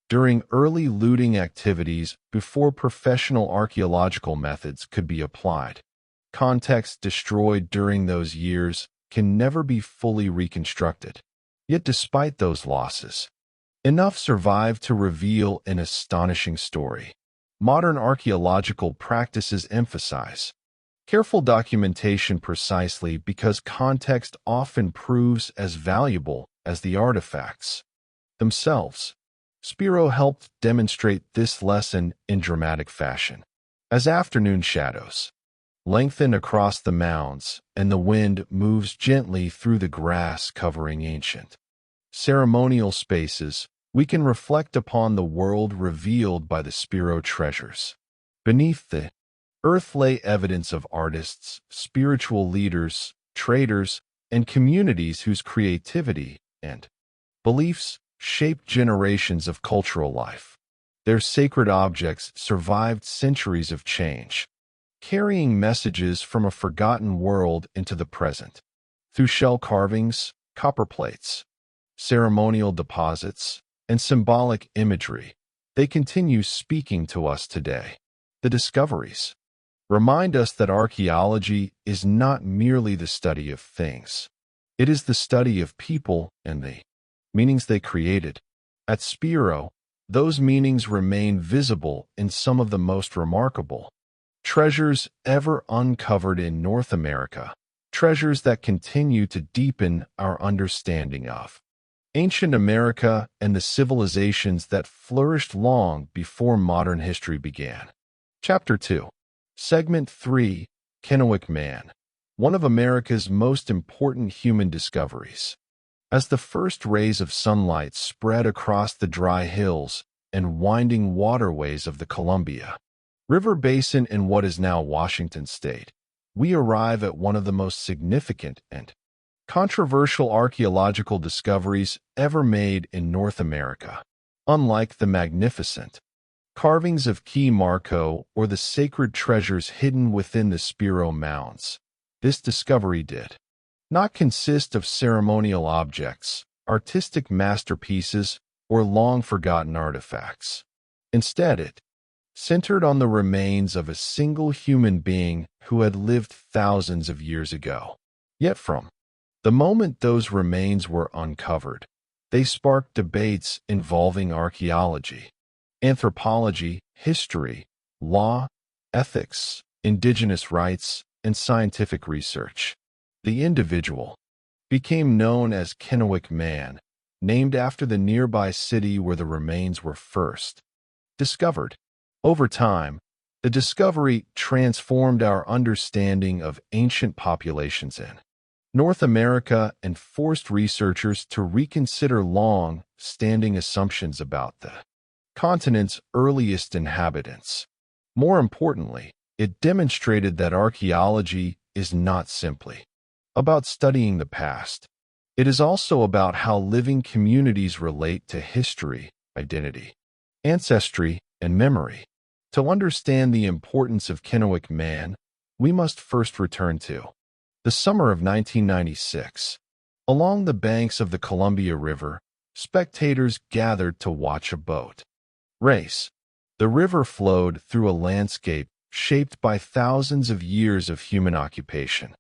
during early looting activities before professional archaeological methods could be applied. Context destroyed during those years can never be fully reconstructed. Yet despite those losses, enough survived to reveal an astonishing story. Modern archaeological practices emphasize careful documentation precisely because context often proves as valuable as the artifacts themselves. Spiro helped demonstrate this lesson in dramatic fashion. As afternoon shadows lengthen across the mounds, and the wind moves gently through the grass covering ancient ceremonial spaces. We can reflect upon the world revealed by the Spiro treasures. Beneath the earth lay evidence of artists, spiritual leaders, traders, and communities whose creativity and beliefs shaped generations of cultural life. Their sacred objects survived centuries of change, carrying messages from a forgotten world into the present. Through shell carvings, copper plates, ceremonial deposits, and symbolic imagery, they continue speaking to us today. The discoveries remind us that archaeology is not merely the study of things. It is the study of people and the meanings they created. At Spiro, those meanings remain visible in some of the most remarkable treasures ever uncovered in North America, treasures that continue to deepen our understanding of ancient America and the civilizations that flourished long before modern history began. Chapter 2. Segment 3. Kennewick Man, one of America's most important human discoveries. As the first rays of sunlight spread across the dry hills and winding waterways of the Columbia River Basin in what is now Washington State, we arrive at one of the most significant and controversial archaeological discoveries ever made in North America. Unlike the magnificent carvings of Key Marco or the sacred treasures hidden within the Spiro Mounds, this discovery did not consist of ceremonial objects, artistic masterpieces, or long-forgotten artifacts. Instead, it centered on the remains of a single human being who had lived thousands of years ago. Yet from the moment those remains were uncovered, they sparked debates involving archaeology, anthropology, history, law, ethics, indigenous rights, and scientific research. The individual became known as Kennewick Man, named after the nearby city where the remains were first discovered. Over time, the discovery transformed our understanding of ancient populations in North America and forced researchers to reconsider long-standing assumptions about the continent's earliest inhabitants. More importantly, it demonstrated that archaeology is not simply about studying the past. It is also about how living communities relate to history, identity, ancestry, and memory. To understand the importance of Kennewick Man, we must first return to the summer of 1996. Along the banks of the Columbia River, spectators gathered to watch a boat race. The river flowed through a landscape shaped by thousands of years of human occupation.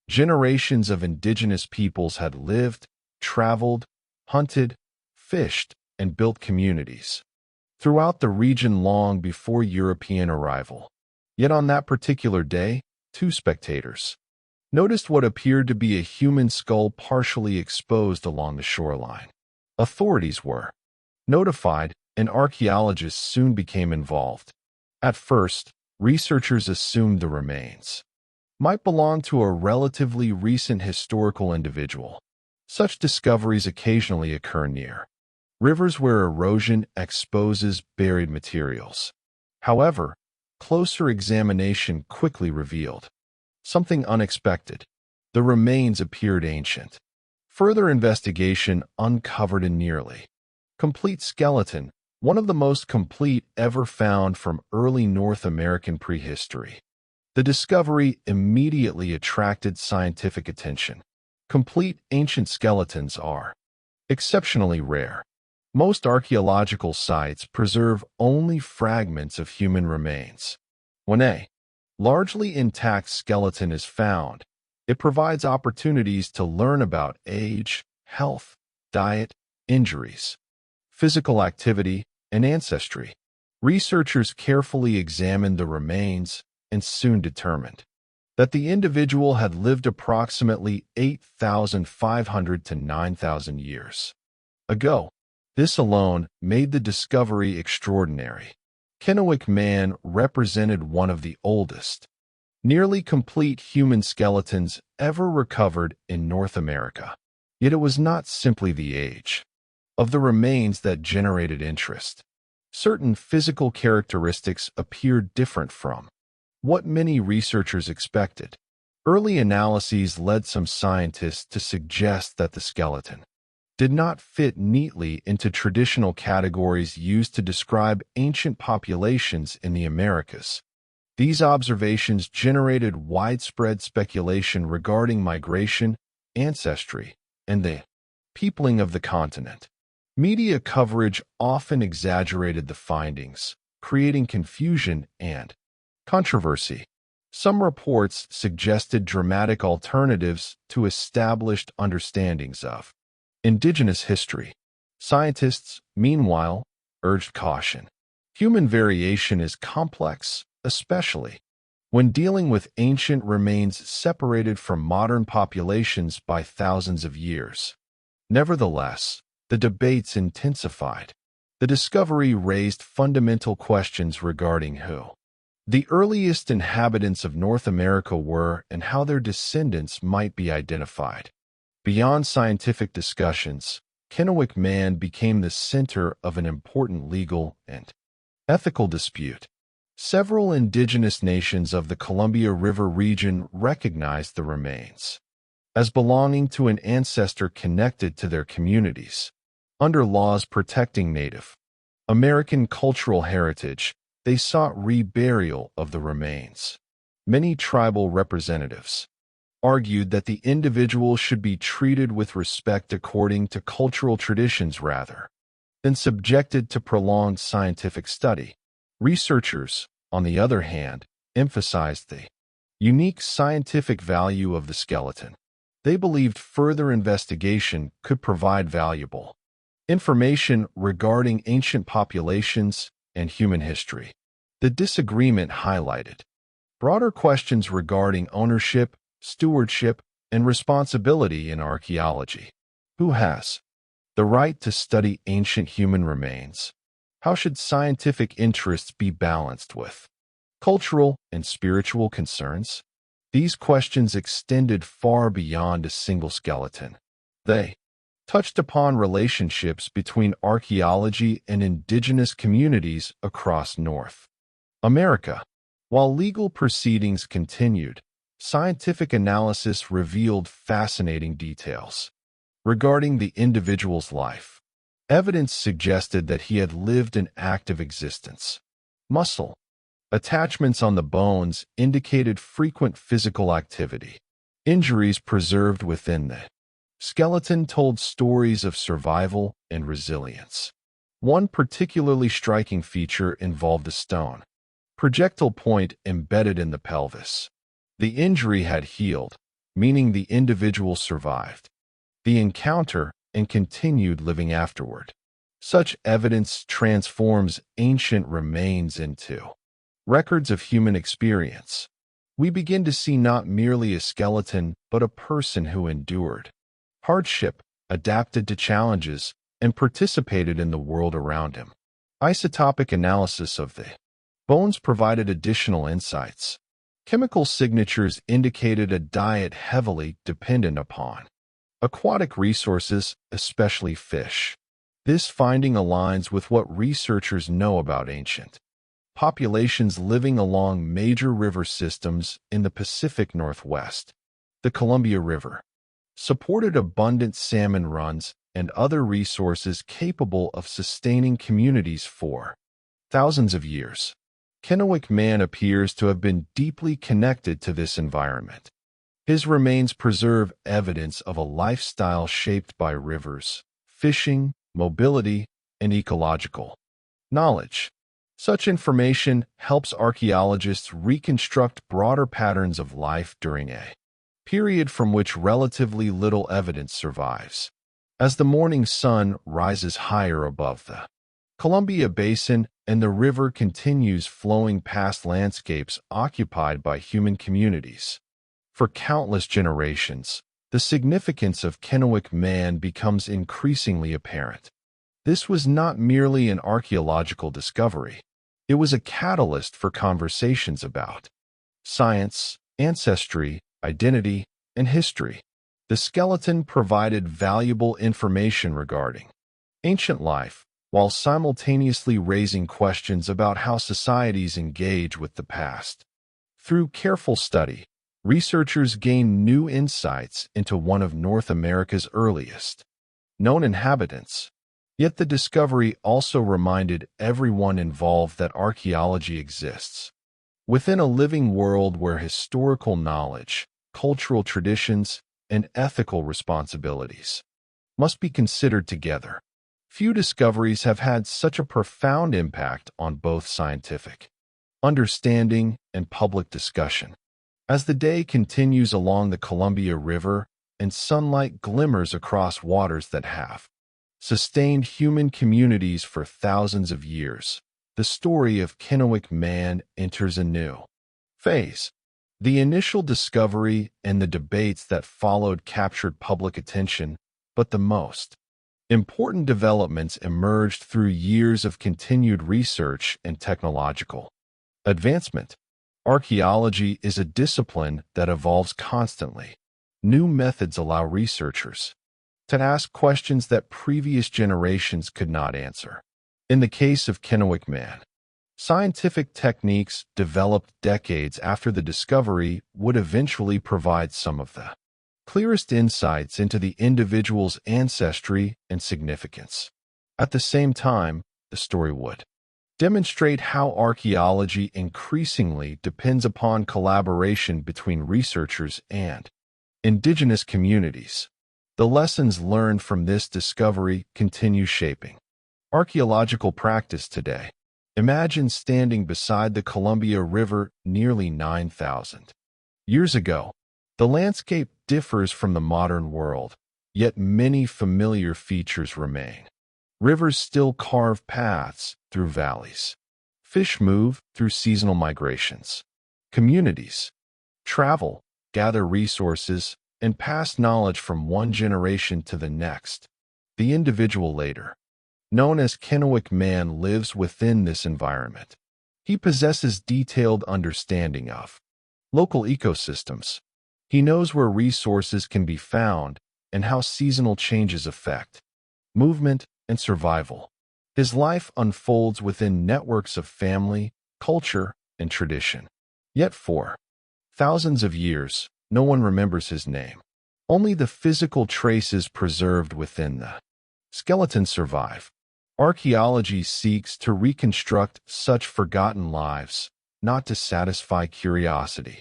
Generations of indigenous peoples had lived, traveled, hunted, fished, and built communities throughout the region long before European arrival. Yet on that particular day, two spectators noticed what appeared to be a human skull partially exposed along the shoreline. Authorities were notified, and archaeologists soon became involved. At first, researchers assumed the remains might belong to a relatively recent historical individual. Such discoveries occasionally occur near rivers where erosion exposes buried materials. However, closer examination quickly revealed something unexpected. The remains appeared ancient. Further investigation uncovered a nearly complete skeleton, one of the most complete ever found from early North American prehistory. The discovery immediately attracted scientific attention. Complete ancient skeletons are exceptionally rare. Most archaeological sites preserve only fragments of human remains. When a largely intact skeleton is found, it provides opportunities to learn about age, health, diet, injuries, physical activity, and ancestry. Researchers carefully examined the remains and soon determined that the individual had lived approximately 8,500 to 9,000 years ago. This alone made the discovery extraordinary. Kennewick Man represented one of the oldest nearly complete human skeletons ever recovered in North America. Yet it was not simply the age of the remains that generated interest. Certain physical characteristics appeared different from what many researchers expected. Early analyses led some scientists to suggest that the skeleton did not fit neatly into traditional categories used to describe ancient populations in the Americas. These observations generated widespread speculation regarding migration, ancestry, and the peopling of the continent. Media coverage often exaggerated the findings, creating confusion and controversy. Some reports suggested dramatic alternatives to established understandings of indigenous history. Scientists, meanwhile, urged caution. Human variation is complex, especially when dealing with ancient remains separated from modern populations by thousands of years. Nevertheless, the debates intensified. The discovery raised fundamental questions regarding who the earliest inhabitants of North America were and how their descendants might be identified. Beyond scientific discussions, Kennewick Man became the center of an important legal and ethical dispute. Several indigenous nations of the Columbia River region recognized the remains as belonging to an ancestor connected to their communities. Under laws protecting Native American cultural heritage, they sought reburial of the remains. Many tribal representatives argued that the individual should be treated with respect according to cultural traditions rather than subjected to prolonged scientific study. Researchers, on the other hand, emphasized the unique scientific value of the skeleton. They believed further investigation could provide valuable information regarding ancient populations and human history. The disagreement highlighted broader questions regarding ownership, stewardship, and responsibility in archaeology. Who has the right to study ancient human remains? How should scientific interests be balanced with cultural and spiritual concerns? These questions extended far beyond a single skeleton. They touched upon relationships between archaeology and indigenous communities across North America. While legal proceedings continued, scientific analysis revealed fascinating details regarding the individual's life. Evidence suggested that he had lived an active existence. Muscle attachments on the bones indicated frequent physical activity. Injuries preserved within the skeleton told stories of survival and resilience. One particularly striking feature involved a stone projectile point embedded in the pelvis. The injury had healed, meaning the individual survived the encounter and continued living afterward. Such evidence transforms ancient remains into records of human experience. We begin to see not merely a skeleton, but a person who endured hardship, adapted to challenges, and participated in the world around him. Isotopic analysis of the bones provided additional insights. Chemical signatures indicated a diet heavily dependent upon aquatic resources, especially fish. This finding aligns with what researchers know about ancient populations living along major river systems in the Pacific Northwest. The Columbia River supported abundant salmon runs and other resources capable of sustaining communities for thousands of years. Kennewick Man appears to have been deeply connected to this environment. His remains preserve evidence of a lifestyle shaped by rivers, fishing, mobility, and ecological knowledge. Such information helps archaeologists reconstruct broader patterns of life during a period from which relatively little evidence survives. As the morning sun rises higher above the Columbia Basin and the river continues flowing past landscapes occupied by human communities for countless generations, the significance of Kennewick Man becomes increasingly apparent. This was not merely an archaeological discovery. It was a catalyst for conversations about science, ancestry, identity, and history. The skeleton provided valuable information regarding ancient life, while simultaneously raising questions about how societies engage with the past. Through careful study, researchers gained new insights into one of North America's earliest known inhabitants. Yet the discovery also reminded everyone involved that archaeology exists within a living world where historical knowledge, cultural traditions, and ethical responsibilities must be considered together. Few discoveries have had such a profound impact on both scientific understanding and public discussion. As the day continues along the Columbia River and sunlight glimmers across waters that have sustained human communities for thousands of years, the story of Kennewick Man enters a new phase. The initial discovery and the debates that followed captured public attention, but the most important developments emerged through years of continued research and technological advancement. Archaeology is a discipline that evolves constantly. New methods allow researchers to ask questions that previous generations could not answer. In the case of Kennewick Man, scientific techniques developed decades after the discovery would eventually provide some of the clearest insights into the individual's ancestry and significance. At the same time, the story would demonstrate how archaeology increasingly depends upon collaboration between researchers and indigenous communities. The lessons learned from this discovery continue shaping archaeological practice today. Imagine standing beside the Columbia River nearly 9,000 years ago. The landscape differs from the modern world, yet many familiar features remain. Rivers still carve paths through valleys. Fish move through seasonal migrations. Communities travel, gather resources, and pass knowledge from one generation to the next. The individual later, known as Kennewick Man, lives within this environment. He possesses detailed understanding of local ecosystems. He knows where resources can be found and how seasonal changes affect movement and survival. His life unfolds within networks of family, culture, and tradition. Yet for thousands of years, no one remembers his name. Only the physical traces preserved within the skeleton survive. Archaeology seeks to reconstruct such forgotten lives, not to satisfy curiosity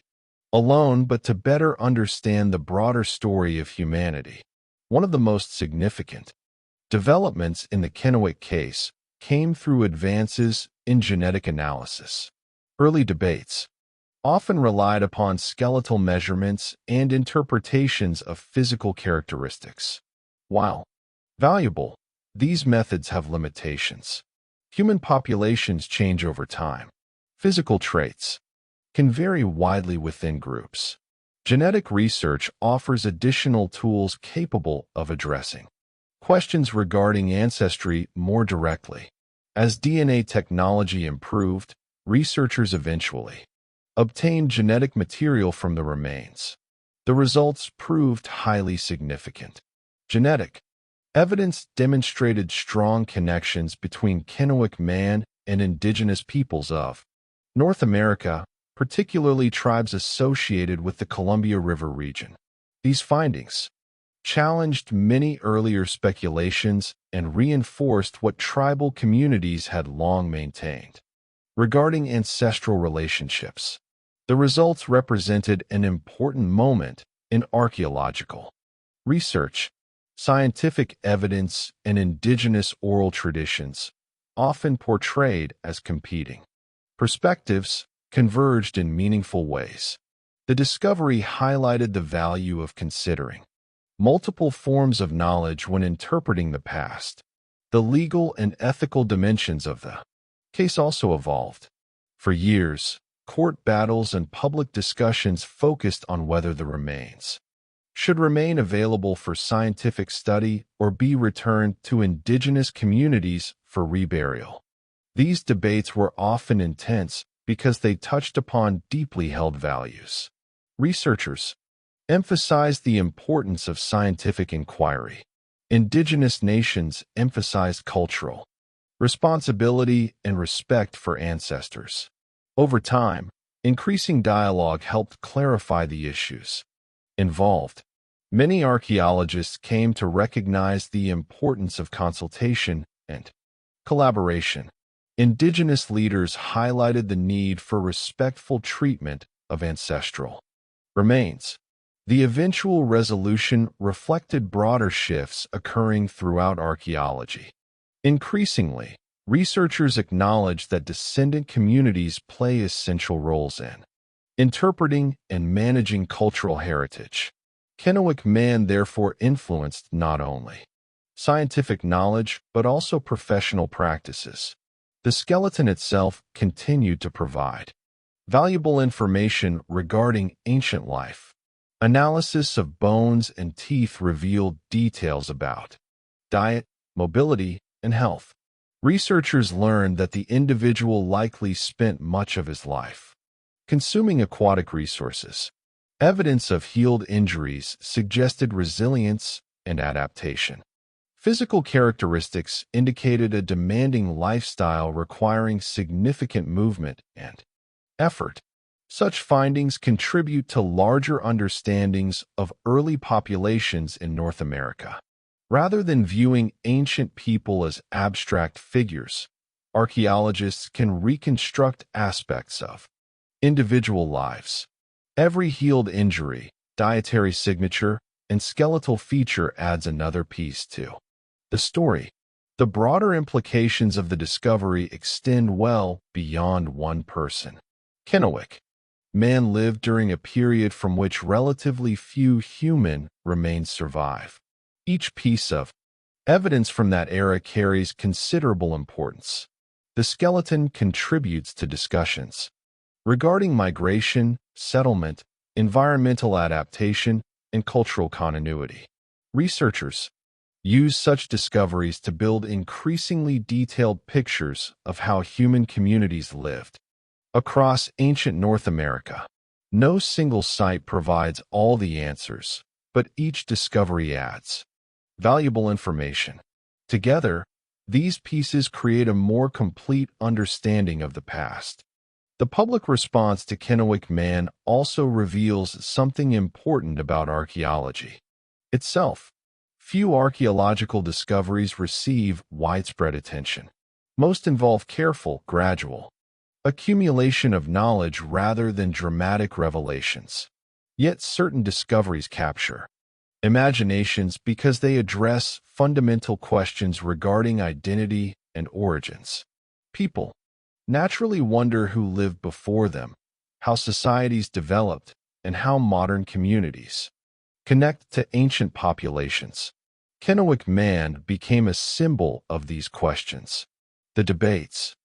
alone, but to better understand the broader story of humanity. One of the most significant developments in the Kennewick case came through advances in genetic analysis. Early debates often relied upon skeletal measurements and interpretations of physical characteristics. While valuable, these methods have limitations. Human populations change over time. Physical traits can vary widely within groups. Genetic research offers additional tools capable of addressing questions regarding ancestry more directly. As DNA technology improved, researchers eventually obtained genetic material from the remains. The results proved highly significant. Genetic evidence demonstrated strong connections between Kennewick Man and indigenous peoples of North America, particularly tribes associated with the Columbia River region. These findings challenged many earlier speculations and reinforced what tribal communities had long maintained regarding ancestral relationships. The results represented an important moment in archaeological research. Scientific evidence and indigenous oral traditions, often portrayed as competing perspectives, converged in meaningful ways. The discovery highlighted the value of considering multiple forms of knowledge when interpreting the past. The legal and ethical dimensions of the case also evolved. For years, court battles and public discussions focused on whether the remains should remain available for scientific study or be returned to indigenous communities for reburial. These debates were often intense because they touched upon deeply held values. Researchers emphasized the importance of scientific inquiry. Indigenous nations emphasized cultural responsibility and respect for ancestors. Over time, increasing dialogue helped clarify the issues involved. Many archaeologists came to recognize the importance of consultation and collaboration. Indigenous leaders highlighted the need for respectful treatment of ancestral remains. The eventual resolution reflected broader shifts occurring throughout archaeology. Increasingly, researchers acknowledge that descendant communities play essential roles in interpreting and managing cultural heritage. Kennewick man therefore influenced not only scientific knowledge but also professional practices. The skeleton itself continued to provide valuable information regarding ancient life. Analysis of bones and teeth revealed details about diet, mobility, and health. Researchers learned that the individual likely spent much of his life consuming aquatic resources. Evidence of healed injuries suggested resilience and adaptation. Physical characteristics indicated a demanding lifestyle requiring significant movement and effort. Such findings contribute to larger understandings of early populations in North America. Rather than viewing ancient people as abstract figures, archaeologists can reconstruct aspects of individual lives. Every healed injury, dietary signature, and skeletal feature adds another piece to the story. The broader implications of the discovery extend well beyond one person. Kennewick man lived during a period from which relatively few human remains survive. Each piece of evidence from that era carries considerable importance. The skeleton contributes to discussions regarding migration, settlement, environmental adaptation, and cultural continuity. Researchers use such discoveries to build increasingly detailed pictures of how human communities lived across ancient North America. No single site provides all the answers, but each discovery adds valuable information. Together, these pieces create a more complete understanding of the past. The public response to Kennewick man also reveals something important about archaeology itself. Few archaeological discoveries receive widespread attention. Most involve careful, gradual accumulation of knowledge rather than dramatic revelations. Yet certain discoveries capture imaginations because they address fundamental questions regarding identity and origins. People naturally wonder who lived before them, how societies developed, and how modern communities connect to ancient populations. Kennewick man became a symbol of these questions. The debates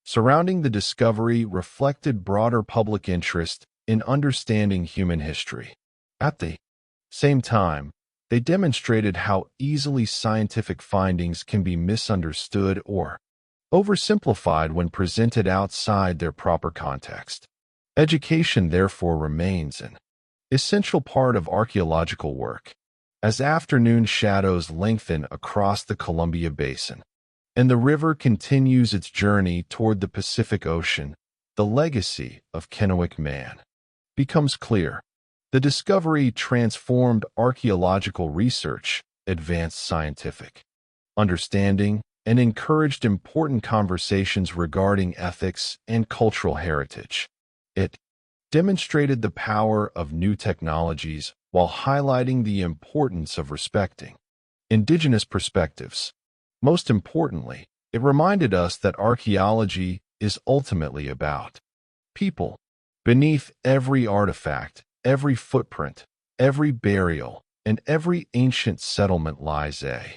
surrounding the discovery reflected broader public interest in understanding human history. At the same time, they demonstrated how easily scientific findings can be misunderstood or oversimplified when presented outside their proper context. Education therefore remains an essential part of archaeological work. As afternoon shadows lengthen across the Columbia Basin, and the river continues its journey toward the Pacific Ocean, the legacy of Kennewick man becomes clear. The discovery transformed archaeological research, advanced scientific understanding, and encouraged important conversations regarding ethics and cultural heritage. It demonstrated the power of new technologies while highlighting the importance of respecting indigenous perspectives. Most importantly, it reminded us that archaeology is ultimately about people. Beneath every artifact, every footprint, every burial, and every ancient settlement lies a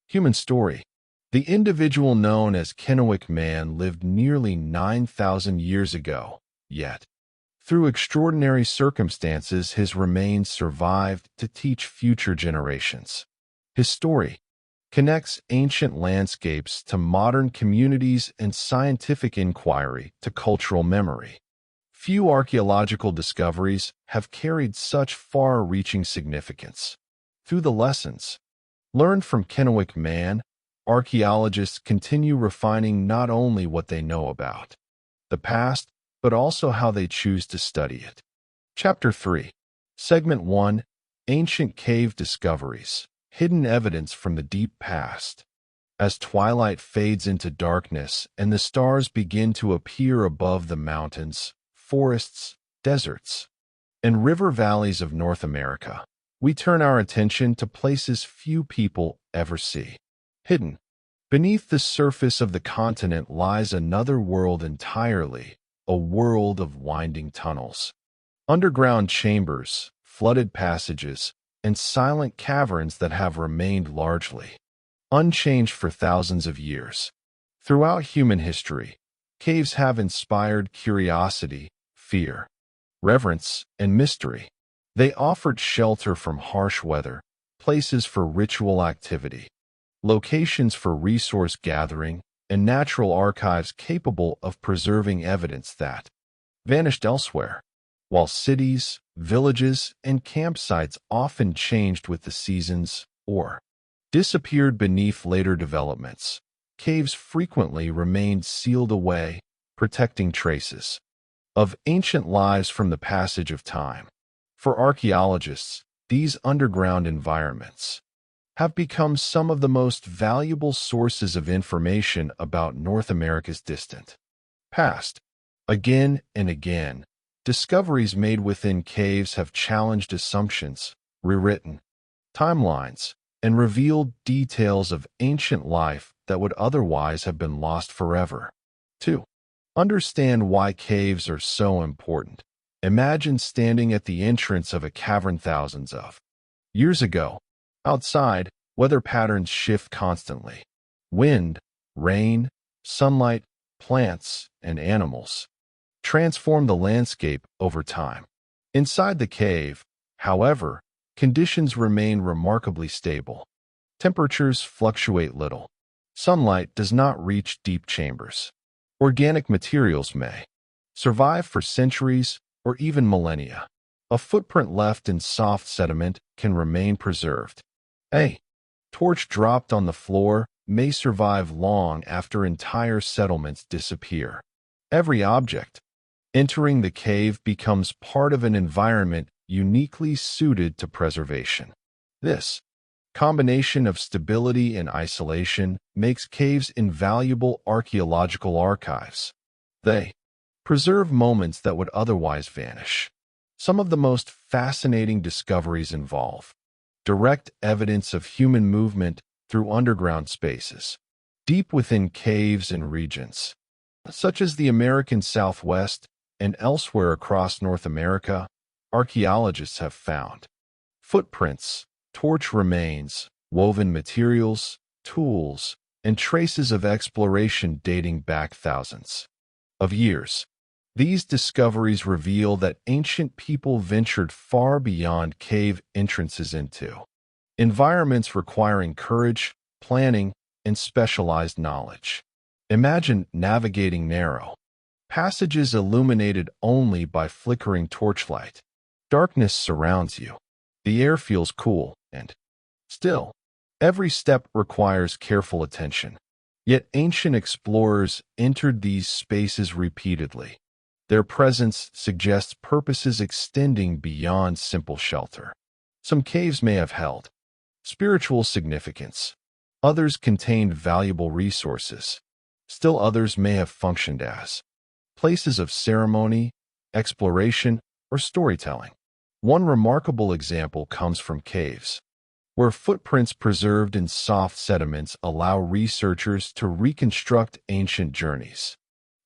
human story. The individual known as Kennewick man lived nearly 9,000 years ago, yet, through extraordinary circumstances, his remains survived to teach future generations. His story connects ancient landscapes to modern communities and scientific inquiry to cultural memory. Few archaeological discoveries have carried such far-reaching significance. Through the lessons learned from Kennewick Man, archaeologists continue refining not only what they know about the past, but also how they choose to study it. Chapter 3. Segment 1. Ancient Cave Discoveries. Hidden Evidence from the Deep Past. As twilight fades into darkness and the stars begin to appear above the mountains, forests, deserts, and river valleys of North America, we turn our attention to places few people ever see. Hidden beneath the surface of the continent lies another world entirely, a world of winding tunnels, underground chambers, flooded passages, and silent caverns that have remained largely unchanged for thousands of years. Throughout human history, caves have inspired curiosity, fear, reverence, and mystery. They offered shelter from harsh weather, places for ritual activity, locations for resource gathering, and natural archives capable of preserving evidence that vanished elsewhere. While cities, villages, and campsites often changed with the seasons or disappeared beneath later developments, caves frequently remained sealed away, protecting traces of ancient lives from the passage of time. For archaeologists, these underground environments have become some of the most valuable sources of information about North America's distant past. Again and again, discoveries made within caves have challenged assumptions, rewritten timelines, and revealed details of ancient life that would otherwise have been lost forever. 2. Understand why caves are so important. Imagine standing at the entrance of a cavern thousands of years ago. Outside, weather patterns shift constantly. Wind, rain, sunlight, plants, and animals transform the landscape over time. Inside the cave, however, conditions remain remarkably stable. Temperatures fluctuate little. Sunlight does not reach deep chambers. Organic materials may survive for centuries or even millennia. A footprint left in soft sediment can remain preserved. A torch dropped on the floor may survive long after entire settlements disappear. Every object entering the cave becomes part of an environment uniquely suited to preservation. This combination of stability and isolation makes caves invaluable archaeological archives. They preserve moments that would otherwise vanish. Some of the most fascinating discoveries involve direct evidence of human movement through underground spaces, deep within caves and regions, such as the American Southwest and elsewhere across North America. Archaeologists have found footprints, torch remains, woven materials, tools, and traces of exploration dating back thousands of years. These discoveries reveal that ancient people ventured far beyond cave entrances into environments requiring courage, planning, and specialized knowledge. Imagine navigating narrow passages illuminated only by flickering torchlight. Darkness surrounds you. The air feels cool and still. Every step requires careful attention. Yet ancient explorers entered these spaces repeatedly. Their presence suggests purposes extending beyond simple shelter. Some caves may have held spiritual significance. Others contained valuable resources. Still others may have functioned as places of ceremony, exploration, or storytelling. One remarkable example comes from caves, where footprints preserved in soft sediments allow researchers to reconstruct ancient journeys.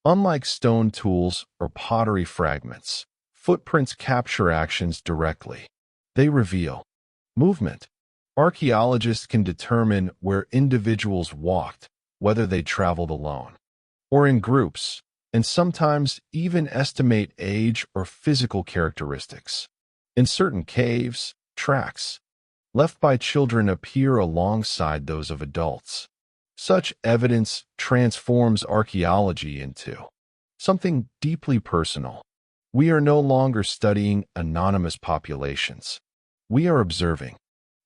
Unlike stone tools or pottery fragments, footprints capture actions directly. They reveal movement. Archaeologists can determine where individuals walked, whether they traveled alone or in groups, and sometimes even estimate age or physical characteristics. In certain caves, tracks left by children appear alongside those of adults. Such evidence transforms archaeology into something deeply personal. We are no longer studying anonymous populations. We are observing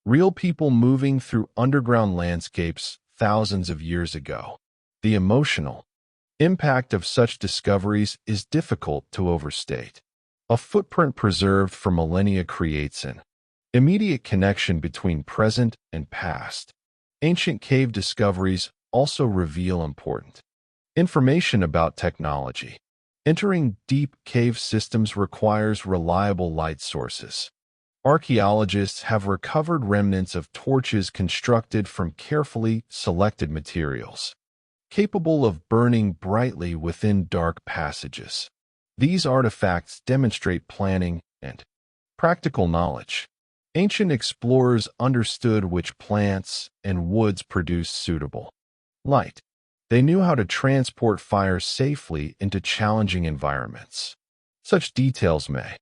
real people moving through underground landscapes thousands of years ago. The emotional impact of such discoveries is difficult to overstate. A footprint preserved for millennia creates an immediate connection between present and past. Ancient cave discoveries also reveal important information about technology. Entering deep cave systems requires reliable light sources. Archaeologists have recovered remnants of torches constructed from carefully selected materials, capable of burning brightly within dark passages. These artifacts demonstrate planning and practical knowledge. Ancient explorers understood which plants and woods produced suitable light. They knew how to transport fire safely into challenging environments. Such details may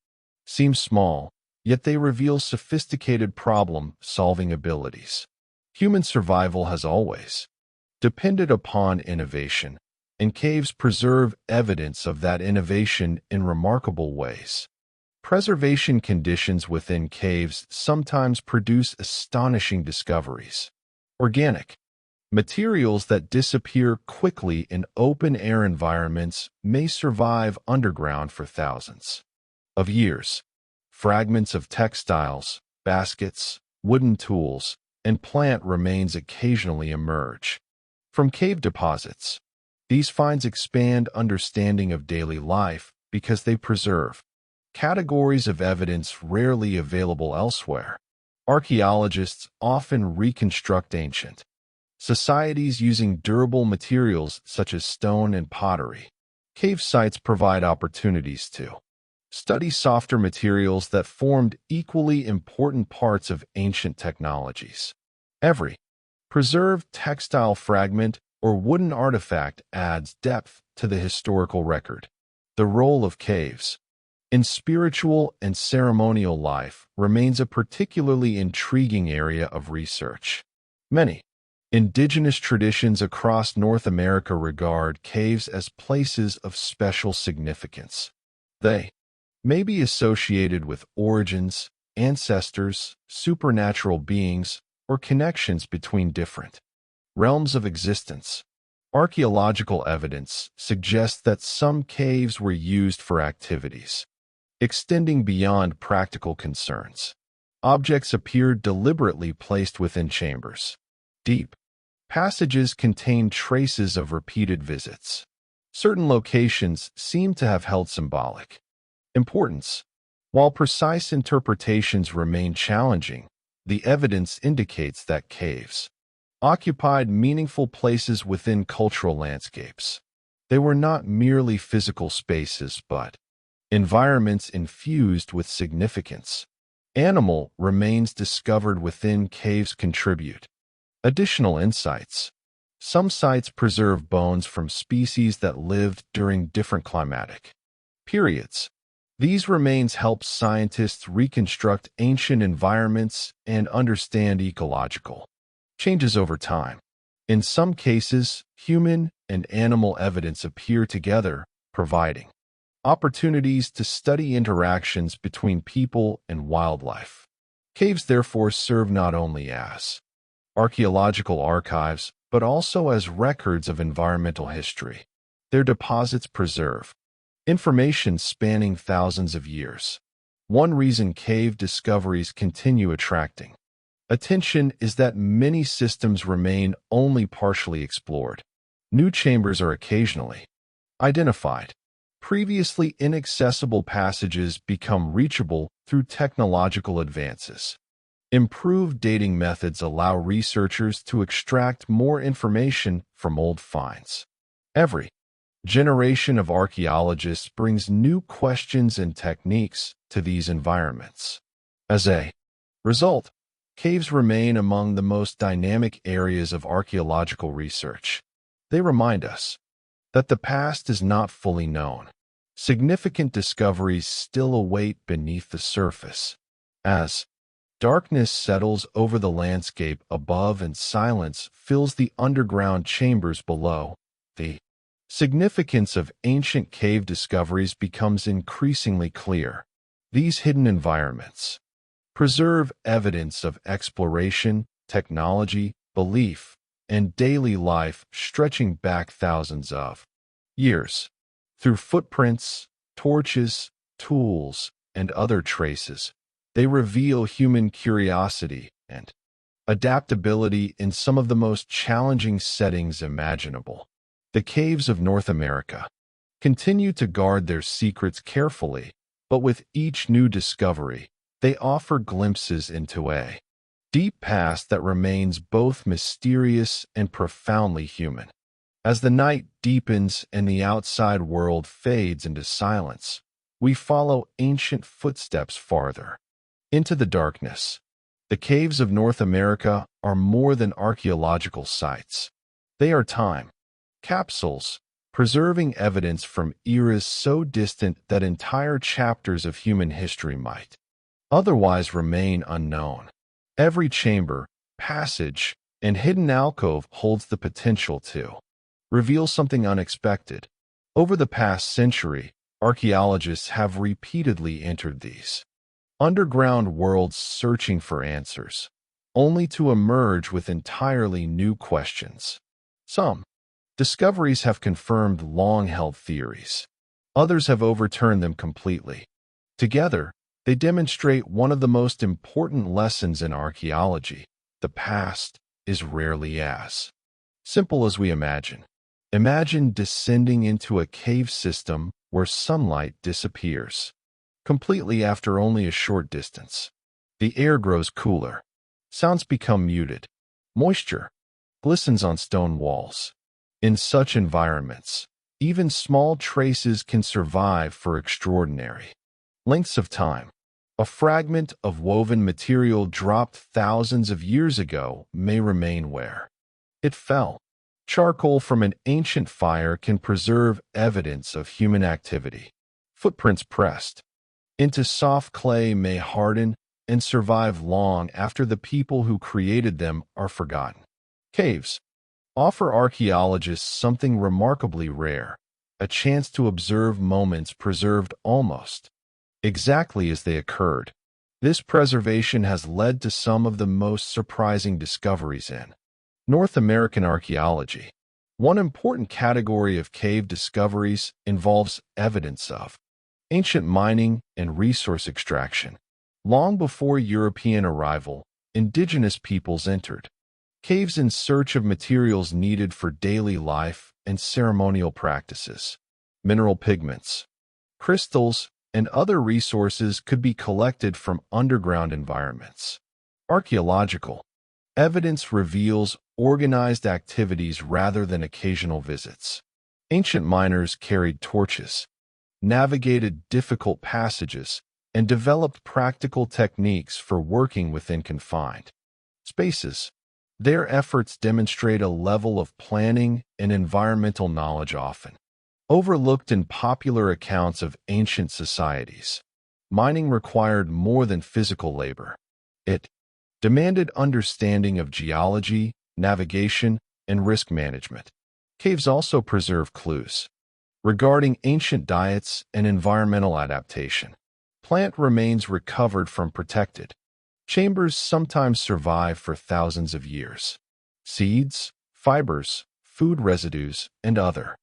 seem small, yet they reveal sophisticated problem-solving abilities. Human survival has always depended upon innovation, and caves preserve evidence of that innovation in remarkable ways. Preservation conditions within caves sometimes produce astonishing discoveries. Organic materials that disappear quickly in open-air environments may survive underground for thousands of years. Fragments of textiles, baskets, wooden tools, and plant remains occasionally emerge from cave deposits. These finds expand understanding of daily life because they preserve categories of evidence rarely available elsewhere. Archaeologists often reconstruct ancient societies using durable materials such as stone and pottery. Cave sites provide opportunities to study softer materials that formed equally important parts of ancient technologies. Every preserved textile fragment or wooden artifact adds depth to the historical record. The role of caves in spiritual and ceremonial life remains a particularly intriguing area of research. Many indigenous traditions across North America regard caves as places of special significance. They may be associated with origins, ancestors, supernatural beings, or connections between different realms of existence. Archaeological evidence suggests that some caves were used for activities extending beyond practical concerns. Objects appear deliberately placed within chambers. Deep passages contain traces of repeated visits. Certain locations seem to have held symbolic importance. While precise interpretations remain challenging, the evidence indicates that caves occupied meaningful places within cultural landscapes. They were not merely physical spaces, but environments infused with significance. Animal remains discovered within caves contribute additional insights. Some sites preserve bones from species that lived during different climatic periods. These remains help scientists reconstruct ancient environments and understand ecological changes over time. In some cases, human and animal evidence appear together, providing opportunities to study interactions between people and wildlife. Caves therefore serve not only as archaeological archives, but also as records of environmental history. Their deposits preserve information spanning thousands of years. One reason cave discoveries continue attracting attention is that many systems remain only partially explored. New chambers are occasionally identified. Previously inaccessible passages become reachable through technological advances. Improved dating methods allow researchers to extract more information from old finds. Every generation of archaeologists brings new questions and techniques to these environments. As a result, caves remain among the most dynamic areas of archaeological research. They remind us that the past is not fully known. Significant discoveries still await beneath the surface. As Darkness settles over the landscape above and silence fills the underground chambers below. The significance of ancient cave discoveries becomes increasingly clear. These hidden environments preserve evidence of exploration, technology, belief, and daily life stretching back thousands of years. Through footprints, torches, tools, and other traces, they reveal human curiosity and adaptability in some of the most challenging settings imaginable. The caves of North America continue to guard their secrets carefully, but with each new discovery, they offer glimpses into a deep past that remains both mysterious and profoundly human. As the night deepens and the outside world fades into silence, we follow ancient footsteps farther into the darkness. The caves of North America are more than archaeological sites. They are time capsules, preserving evidence from eras so distant that entire chapters of human history might otherwise remain unknown. Every chamber, passage, and hidden alcove holds the potential to reveal something unexpected. Over the past century, archaeologists have repeatedly entered these underground worlds searching for answers, only to emerge with entirely new questions. Some discoveries have confirmed long-held theories. Others have overturned them completely. Together, they demonstrate one of the most important lessons in archaeology: the past is rarely as simple as we imagine. Imagine descending into a cave system where sunlight disappears completely after only a short distance. The air grows cooler. Sounds become muted. Moisture glistens on stone walls. In such environments, even small traces can survive for extraordinary lengths of time. A fragment of woven material dropped thousands of years ago may remain where it fell. Charcoal from an ancient fire can preserve evidence of human activity. Footprints pressed into soft clay may harden and survive long after the people who created them are forgotten. Caves offer archaeologists something remarkably rare: a chance to observe moments preserved almost exactly as they occurred. This preservation has led to some of the most surprising discoveries in North American archaeology. One important category of cave discoveries involves evidence of ancient mining and resource extraction. Long before European arrival, indigenous peoples entered caves in search of materials needed for daily life and ceremonial practices. Mineral pigments, crystals, and other resources could be collected from underground environments. Archaeological evidence reveals organized activities rather than occasional visits. Ancient miners carried torches, navigated difficult passages, and developed practical techniques for working within confined spaces. Their efforts demonstrate a level of planning and environmental knowledge often overlooked in popular accounts of ancient societies. Mining required more than physical labor. It demanded understanding of geology, navigation, and risk management. Caves also preserve clues regarding ancient diets and environmental adaptation. Plant remains recovered from protected chambers sometimes survive for thousands of years. Seeds, fibers, food residues, and other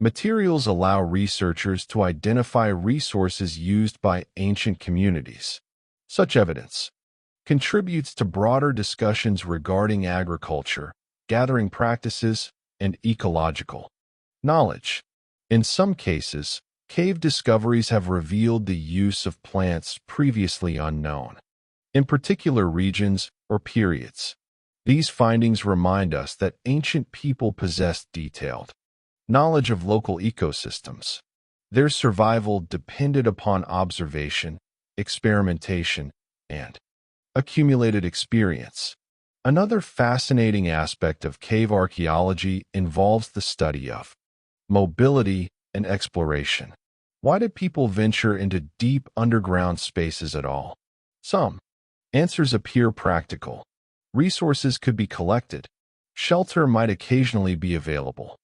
materials allow researchers to identify resources used by ancient communities. Such evidence contributes to broader discussions regarding agriculture, gathering practices, and ecological knowledge. In some cases, cave discoveries have revealed the use of plants previously unknown in particular regions or periods. These findings remind us that ancient people possessed detailed knowledge of local ecosystems. Their survival depended upon observation, experimentation, and accumulated experience. Another fascinating aspect of cave archaeology involves the study of mobility and exploration. Why did people venture into deep underground spaces at all? Some Answers appear practical. Resources could be collected. Shelter might occasionally be available.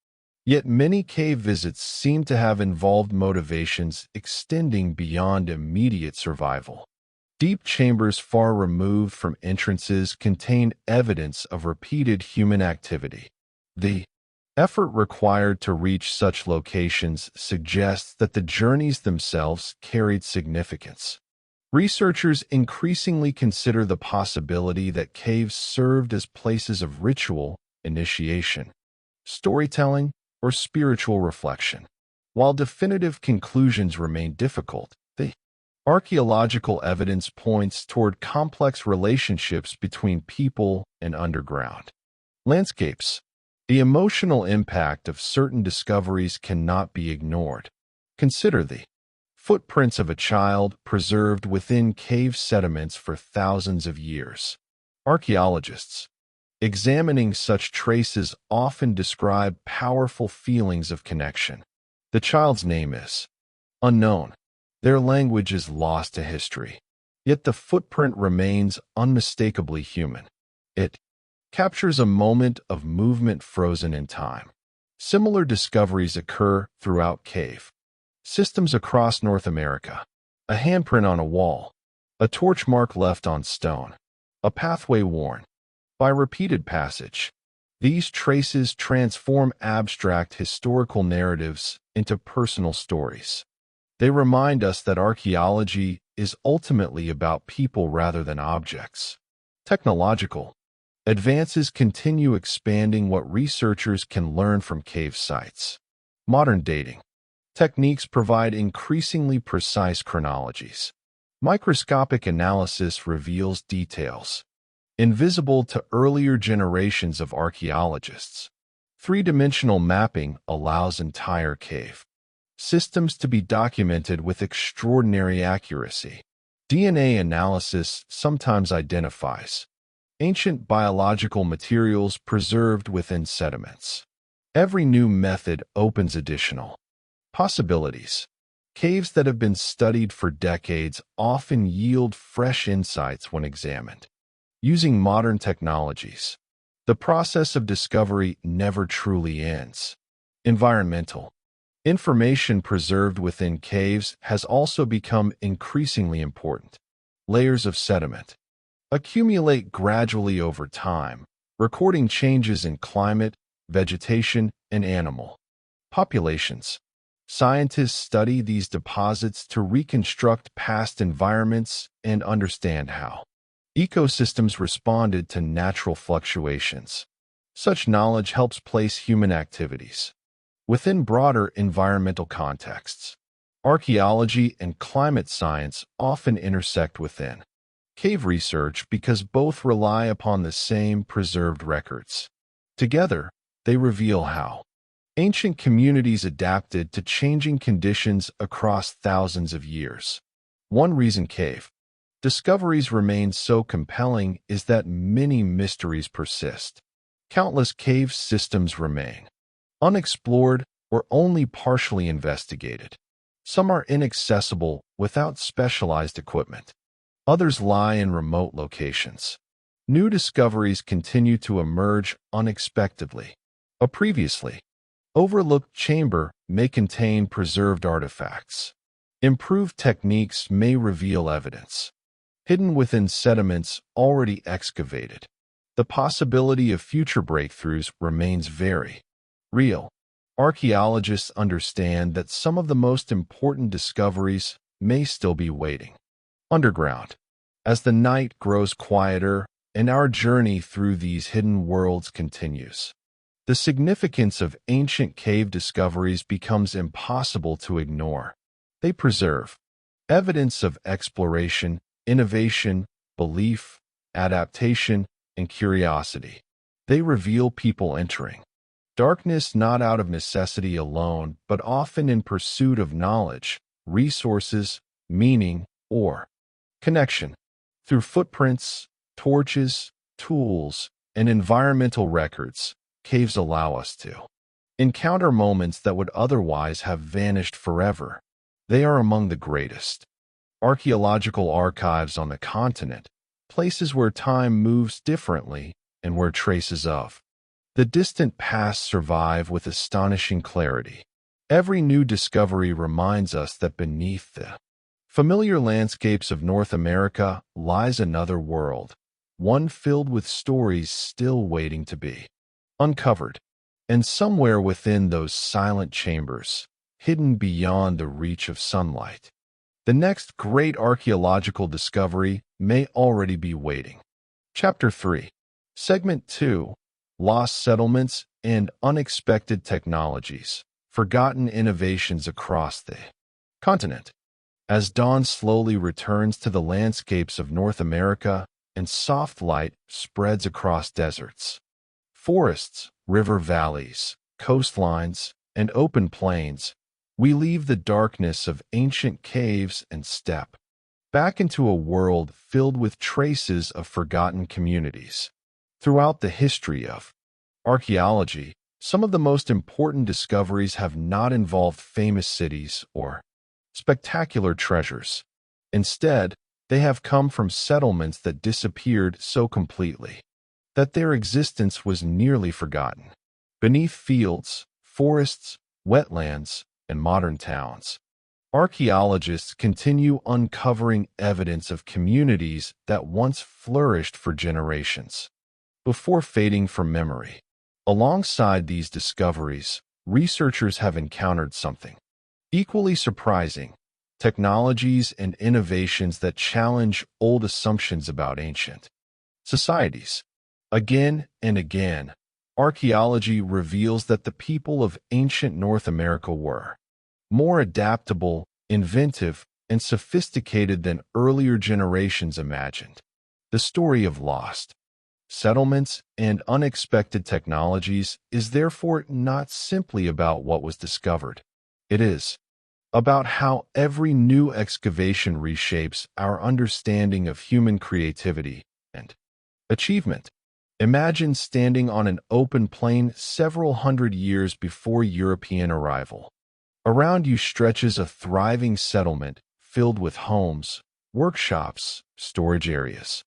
Yet many cave visits seem to have involved motivations extending beyond immediate survival. Deep chambers far removed from entrances contain evidence of repeated human activity. The effort required to reach such locations suggests that the journeys themselves carried significance. Researchers increasingly consider the possibility that caves served as places of ritual, initiation, storytelling, or spiritual reflection. While definitive conclusions remain difficult, the archaeological evidence points toward complex relationships between people and underground landscapes. The emotional impact of certain discoveries cannot be ignored. Consider the footprints of a child preserved within cave sediments for thousands of years. Archaeologists, examining such traces, often describe powerful feelings of connection. The child's name is unknown. Their language is lost to history. Yet the footprint remains unmistakably human. It captures a moment of movement frozen in time. Similar discoveries occur throughout cave systems across North America. A handprint on a wall, a torch mark left on stone, a pathway worn by repeated passage. These traces transform abstract historical narratives into personal stories. They remind us that archaeology is ultimately about people rather than objects. Technological advances continue expanding what researchers can learn from cave sites. Modern dating techniques provide increasingly precise chronologies. Microscopic analysis reveals details invisible to earlier generations of archaeologists. Three-dimensional mapping allows entire cave systems to be documented with extraordinary accuracy. DNA analysis sometimes identifies ancient biological materials preserved within sediments. Every new method opens additional possibilities. Caves that have been studied for decades often yield fresh insights when examined. Using modern technologies, the process of discovery never truly ends. Environmental information preserved within caves has also become increasingly important. Layers of sediment accumulate gradually over time, recording changes in climate, vegetation, and animal populations. Scientists study these deposits to reconstruct past environments and understand how ecosystems responded to natural fluctuations. Such knowledge helps place human activities within broader environmental contexts. Archaeology and climate science often intersect within cave research because both rely upon the same preserved records. Together, they reveal how ancient communities adapted to changing conditions across thousands of years. One reason cave discoveries remain so compelling is that many mysteries persist. Countless cave systems remain unexplored or only partially investigated. Some are inaccessible without specialized equipment. Others lie in remote locations. New discoveries continue to emerge unexpectedly. A previously overlooked chamber may contain preserved artifacts. Improved techniques may reveal evidence hidden within sediments already excavated. The possibility of future breakthroughs remains very real. Archaeologists understand that some of the most important discoveries may still be waiting underground. As the night grows quieter and our journey through these hidden worlds continues, the significance of ancient cave discoveries becomes impossible to ignore. They preserve evidence of exploration, innovation, belief, adaptation, and curiosity. They reveal people entering darkness not out of necessity alone, but often in pursuit of knowledge, resources, meaning, or connection. Through footprints, torches, tools, and environmental records, caves allow us to encounter moments that would otherwise have vanished forever. They are among the greatest archaeological archives on the continent. places where time moves differently and where traces of the distant past survive with astonishing clarity. Every new discovery reminds us that beneath the familiar landscapes of North America lies another world, one filled with stories still waiting to be uncovered. And somewhere within those silent chambers, hidden beyond the reach of sunlight, the next great archaeological discovery may already be waiting. Chapter 3. Segment 2. Lost Settlements and Unexpected Technologies. Forgotten Innovations Across the Continent. As dawn slowly returns to the landscapes of North America and soft light spreads across deserts, forests, river valleys, coastlines, and open plains, we leave the darkness of ancient caves and step back into a world filled with traces of forgotten communities. Throughout the history of archaeology, some of the most important discoveries have not involved famous cities or spectacular treasures. Instead, they have come from settlements that disappeared so completely that their existence was nearly forgotten. Beneath fields, forests, wetlands, and modern towns, archaeologists continue uncovering evidence of communities that once flourished for generations before fading from memory. Alongside these discoveries, researchers have encountered something equally surprising: technologies and innovations that challenge old assumptions about ancient societies. Again and again, archaeology reveals that the people of ancient North America were more adaptable, inventive, and sophisticated than earlier generations imagined. The story of lost settlements and unexpected technologies is therefore not simply about what was discovered. It is about how every new excavation reshapes our understanding of human creativity and achievement. Imagine standing on an open plain several hundred years before European arrival. Around you stretches a thriving settlement filled with homes, workshops, storage areas,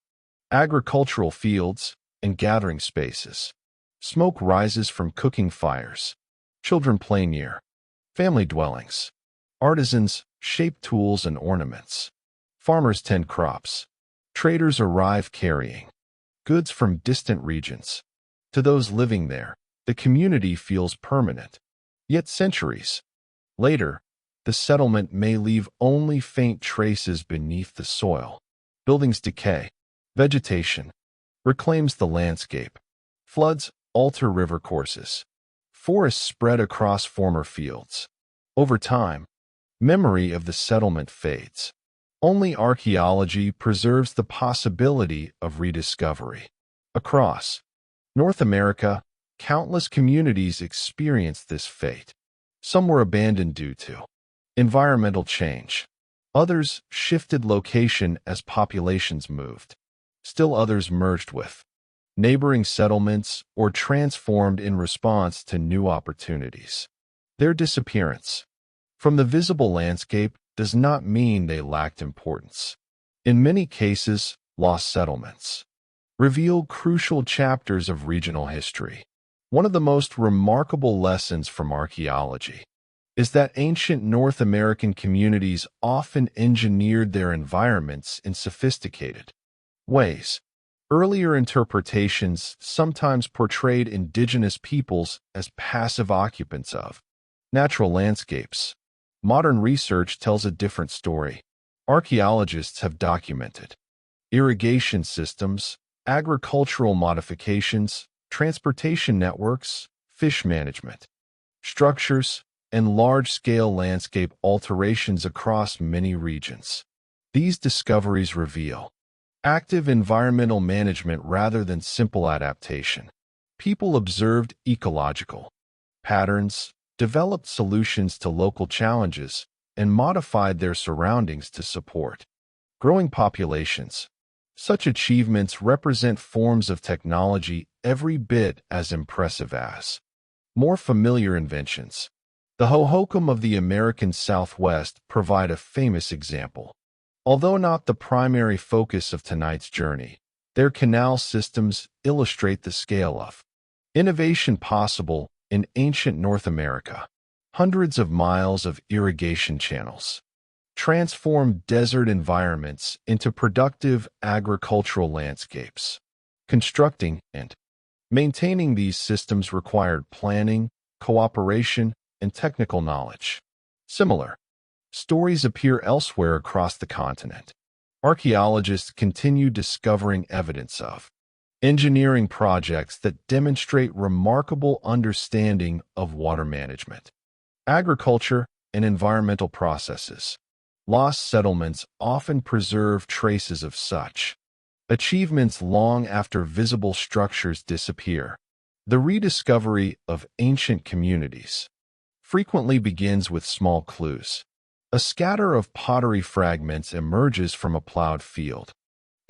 agricultural fields, and gathering spaces. Smoke rises from cooking fires. Children play near family dwellings. Artisans shape tools and ornaments. Farmers tend crops. Traders arrive carrying goods from distant regions. To those living there, the community feels permanent. Yet centuries later, the settlement may leave only faint traces beneath the soil. Buildings decay. Vegetation reclaims the landscape. Floods alter river courses. Forests spread across former fields. Over time, memory of the settlement fades. Only archaeology preserves the possibility of rediscovery. Across North America, countless communities experienced this fate. Some were abandoned due to environmental change. Others shifted location as populations moved. Still others merged with neighboring settlements or transformed in response to new opportunities. Their disappearance from the visible landscape does not mean they lacked importance. In many cases, lost settlements reveal crucial chapters of regional history. One of the most remarkable lessons from archaeology is that ancient North American communities often engineered their environments in sophisticated ways. Earlier interpretations sometimes portrayed indigenous peoples as passive occupants of natural landscapes. Modern research tells a different story. Archaeologists have documented irrigation systems, agricultural modifications, transportation networks, fish management structures, and large-scale landscape alterations across many regions. These discoveries reveal active environmental management rather than simple adaptation. People observed ecological patterns, developed solutions to local challenges, and modified their surroundings to support growing populations. Such achievements represent forms of technology every bit as impressive as more familiar inventions. The Hohokam of the American Southwest provide a famous example. Although not the primary focus of tonight's journey, Their canal systems illustrate the scale of innovation possible in ancient North America. Hundreds of miles of irrigation channels transformed desert environments into productive agricultural landscapes. Constructing and maintaining these systems required planning, cooperation, and technical knowledge. Similar stories appear elsewhere across the continent. Archaeologists continue discovering evidence of engineering projects that demonstrate remarkable understanding of water management, agriculture, and environmental processes. Lost settlements often preserve traces of such achievements long after visible structures disappear. The rediscovery of ancient communities frequently begins with small clues. A scatter of pottery fragments emerges from a plowed field.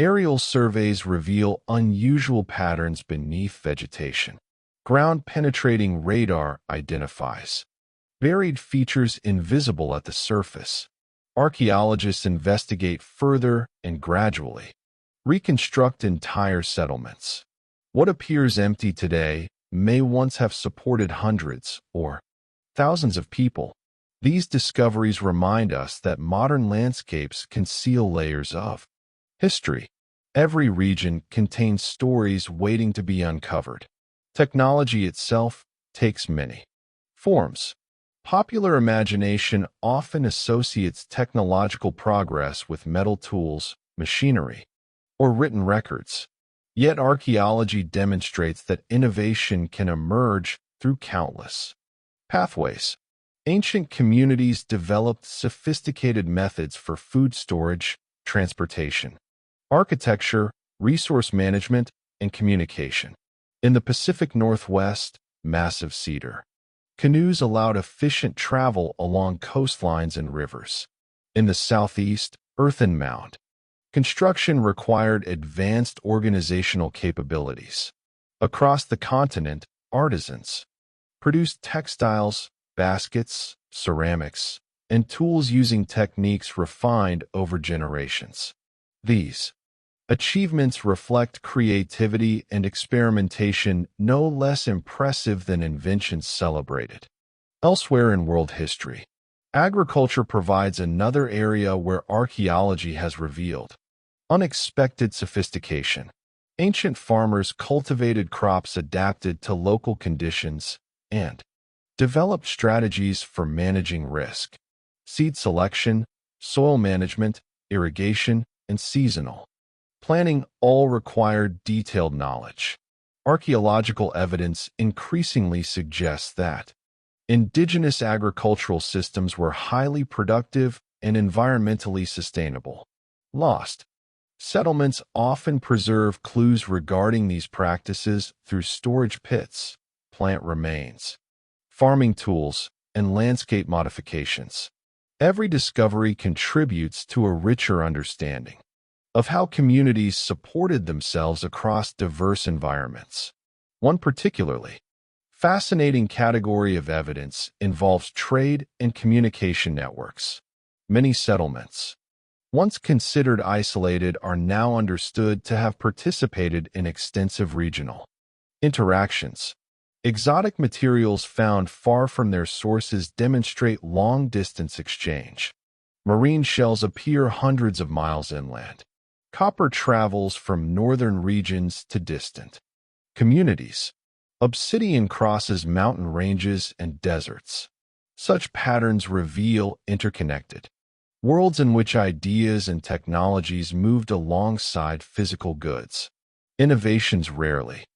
Aerial surveys reveal unusual patterns beneath vegetation. Ground-penetrating radar identifies buried features invisible at the surface. Archaeologists investigate further and gradually reconstruct entire settlements. What appears empty today may once have supported hundreds or thousands of people. These discoveries remind us that modern landscapes conceal layers of history. Every region contains stories waiting to be uncovered. Technology itself takes many forms. Popular imagination often associates technological progress with metal tools, machinery, or written records. Yet archaeology demonstrates that innovation can emerge through countless pathways. Ancient communities developed sophisticated methods for food storage, transportation, architecture, resource management, and communication. In the Pacific Northwest, massive cedar canoes allowed efficient travel along coastlines and rivers. In the Southeast, earthen mound construction required advanced organizational capabilities. Across the continent, artisans produced textiles, baskets, ceramics, and tools using techniques refined over generations. These achievements reflect creativity and experimentation no less impressive than inventions celebrated. Elsewhere in world history, agriculture provides another area where archaeology has revealed unexpected sophistication. Ancient farmers cultivated crops adapted to local conditions and developed strategies for managing risk. Seed selection, soil management, irrigation, and seasonal planning all required detailed knowledge. Archaeological evidence increasingly suggests that indigenous agricultural systems were highly productive and environmentally sustainable. Lost settlements often preserve clues regarding these practices through storage pits, plant remains, farming tools, and landscape modifications. Every discovery contributes to a richer understanding of how communities supported themselves across diverse environments. One particularly fascinating category of evidence involves trade and communication networks. Many settlements, once considered isolated, are now understood to have participated in extensive regional interactions. Exotic materials found far from their sources demonstrate long-distance exchange. Marine shells appear hundreds of miles inland. Copper travels from northern regions to distant communities. Obsidian crosses mountain ranges and deserts. Such patterns reveal interconnected worlds in which ideas and technologies moved alongside physical goods. Innovations rarely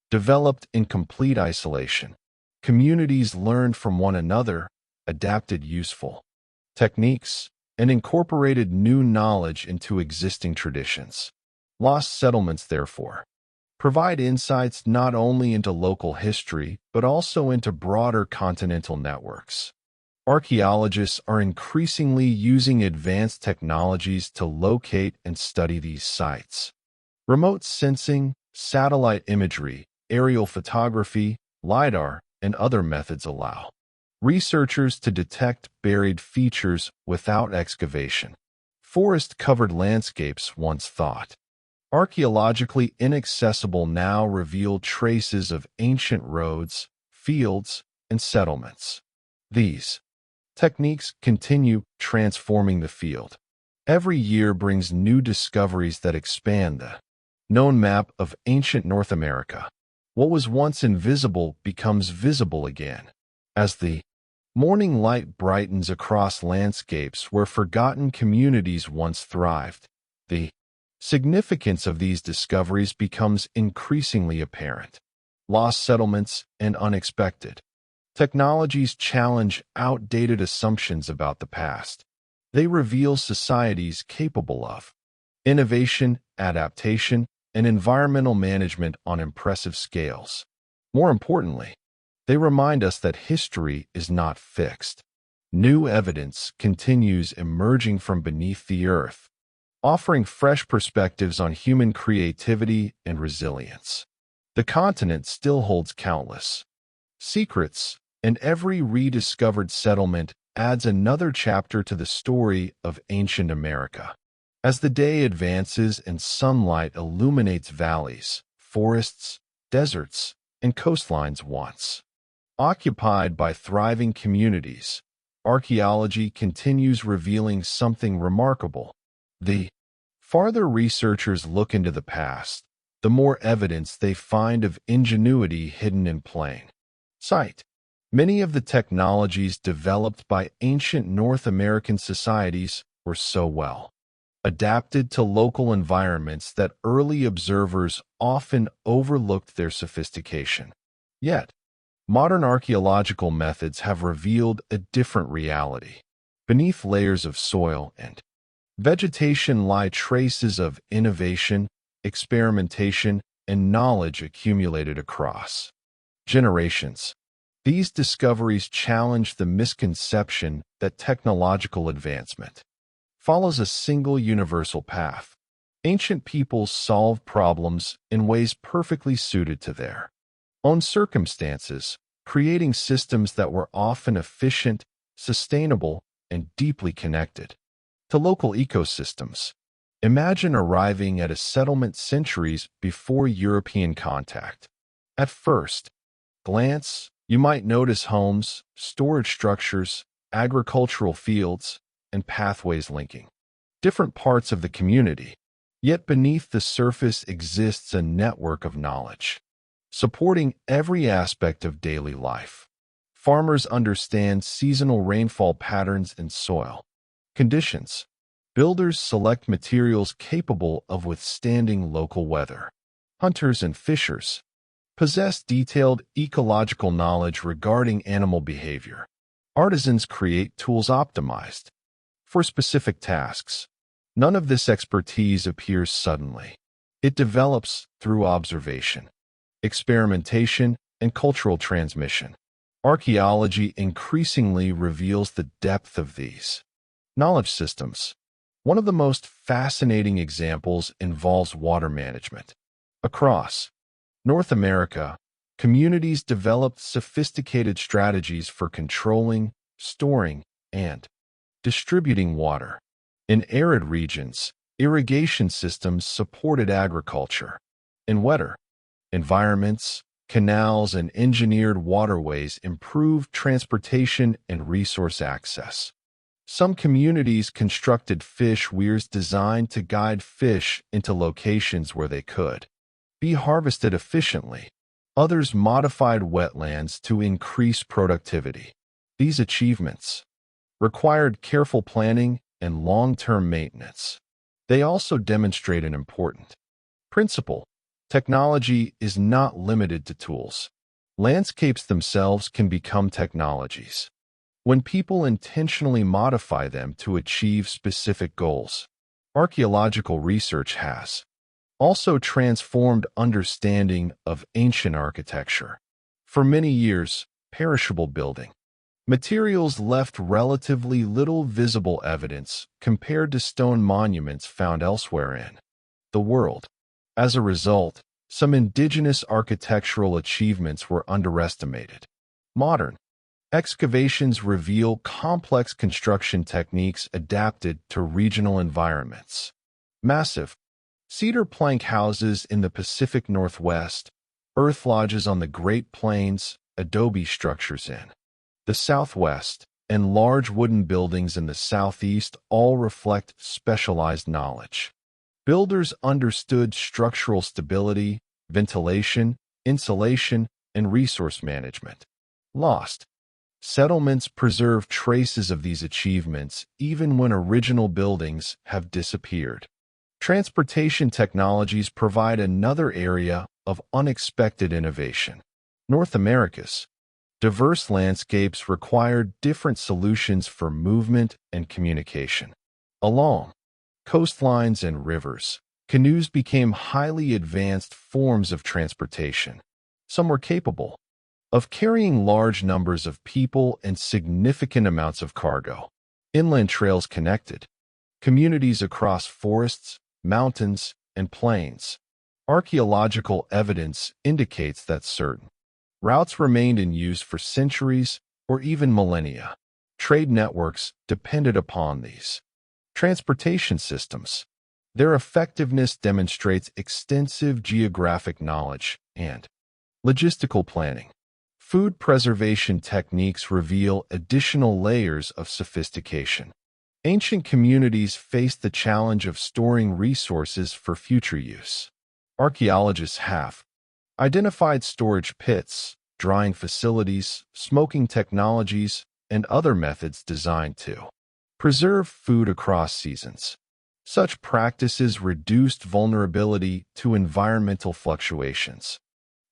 developed in complete isolation. Communities learned from one another, adapted useful techniques, and incorporated new knowledge into existing traditions. Lost settlements, therefore, provide insights not only into local history, but also into broader continental networks. Archaeologists are increasingly using advanced technologies to locate and study these sites. Remote sensing, satellite imagery, aerial photography, LiDAR, and other methods allow researchers to detect buried features without excavation. Forest-covered landscapes once thought archaeologically inaccessible now reveal traces of ancient roads, fields, and settlements. These techniques continue transforming the field. Every year brings new discoveries that expand the known map of ancient North America. What was once invisible becomes visible again, as the morning light brightens across landscapes where forgotten communities once thrived. The significance of these discoveries becomes increasingly apparent. Lost settlements and unexpected technologies challenge outdated assumptions about the past. They reveal societies capable of innovation, adaptation, and environmental management on impressive scales. More importantly, they remind us that history is not fixed. New evidence continues emerging from beneath the earth, offering fresh perspectives on human creativity and resilience. The continent still holds countless secrets, and every rediscovered settlement adds another chapter to the story of ancient America. As the day advances and sunlight illuminates valleys, forests, deserts, and coastlines once occupied by thriving communities, archaeology continues revealing something remarkable. The farther researchers look into the past, the more evidence they find of ingenuity hidden in plain sight. Many of the technologies developed by ancient North American societies were so well adapted to local environments that early observers often overlooked their sophistication. Yet, modern archaeological methods have revealed a different reality. Beneath layers of soil and vegetation lie traces of innovation, experimentation, and knowledge accumulated across generations. These discoveries challenge the misconception that technological advancement follows a single universal path. Ancient peoples solved problems in ways perfectly suited to their own circumstances, creating systems that were often efficient, sustainable, and deeply connected to local ecosystems. Imagine arriving at a settlement centuries before European contact. At first glance, you might notice homes, storage structures, agricultural fields, and pathways linking different parts of the community. Yet beneath the surface exists a network of knowledge, supporting every aspect of daily life. Farmers understand seasonal rainfall patterns and soil conditions. Builders select materials capable of withstanding local weather. Hunters and fishers possess detailed ecological knowledge regarding animal behavior. Artisans create tools optimized for specific tasks. None of this expertise appears suddenly. It develops through observation, experimentation, and cultural transmission. Archaeology increasingly reveals the depth of these knowledge systems. One of the most fascinating examples involves water management. Across North America, communities developed sophisticated strategies for controlling, storing, and distributing water. In arid regions, irrigation systems supported agriculture. In wetter environments, canals and engineered waterways improved transportation and resource access. Some communities constructed fish weirs designed to guide fish into locations where they could be harvested efficiently. Others modified wetlands to increase productivity. These achievements required careful planning and long-term maintenance. They also demonstrate an important principle. Technology is not limited to tools. Landscapes themselves can become technologies when people intentionally modify them to achieve specific goals. Archaeological research has also transformed understanding of ancient architecture. For many years, perishable building materials left relatively little visible evidence compared to stone monuments found elsewhere in the world. As a result, some indigenous architectural achievements were underestimated. Modern excavations reveal complex construction techniques adapted to regional environments. Massive cedar plank houses in the Pacific Northwest, earth lodges on the Great Plains, adobe structures in the Southwest, and large wooden buildings in the Southeast all reflect specialized knowledge. Builders understood structural stability, ventilation, insulation, and resource management. Lost settlements preserve traces of these achievements even when original buildings have disappeared. Transportation technologies provide another area of unexpected innovation. North America's diverse landscapes required different solutions for movement and communication. Along coastlines and rivers, canoes became highly advanced forms of transportation. Some were capable of carrying large numbers of people and significant amounts of cargo. Inland trails connected communities across forests, mountains, and plains. Archaeological evidence indicates that certain routes remained in use for centuries or even millennia. Trade networks depended upon these transportation systems. Their effectiveness demonstrates extensive geographic knowledge and logistical planning. Food preservation techniques reveal additional layers of sophistication. Ancient communities faced the challenge of storing resources for future use. Archaeologists have identified storage pits, drying facilities, smoking technologies, and other methods designed to preserve food across seasons. Such practices reduced vulnerability to environmental fluctuations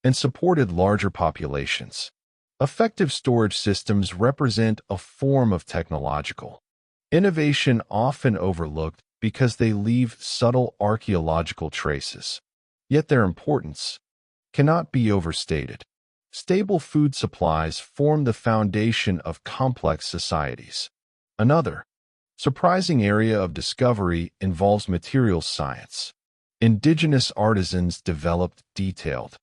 and supported larger populations. Effective storage systems represent a form of technological innovation often overlooked because they leave subtle archaeological traces. Yet their importance cannot be overstated. Stable food supplies form the foundation of complex societies. Another surprising area of discovery involves materials science. Indigenous artisans developed detailed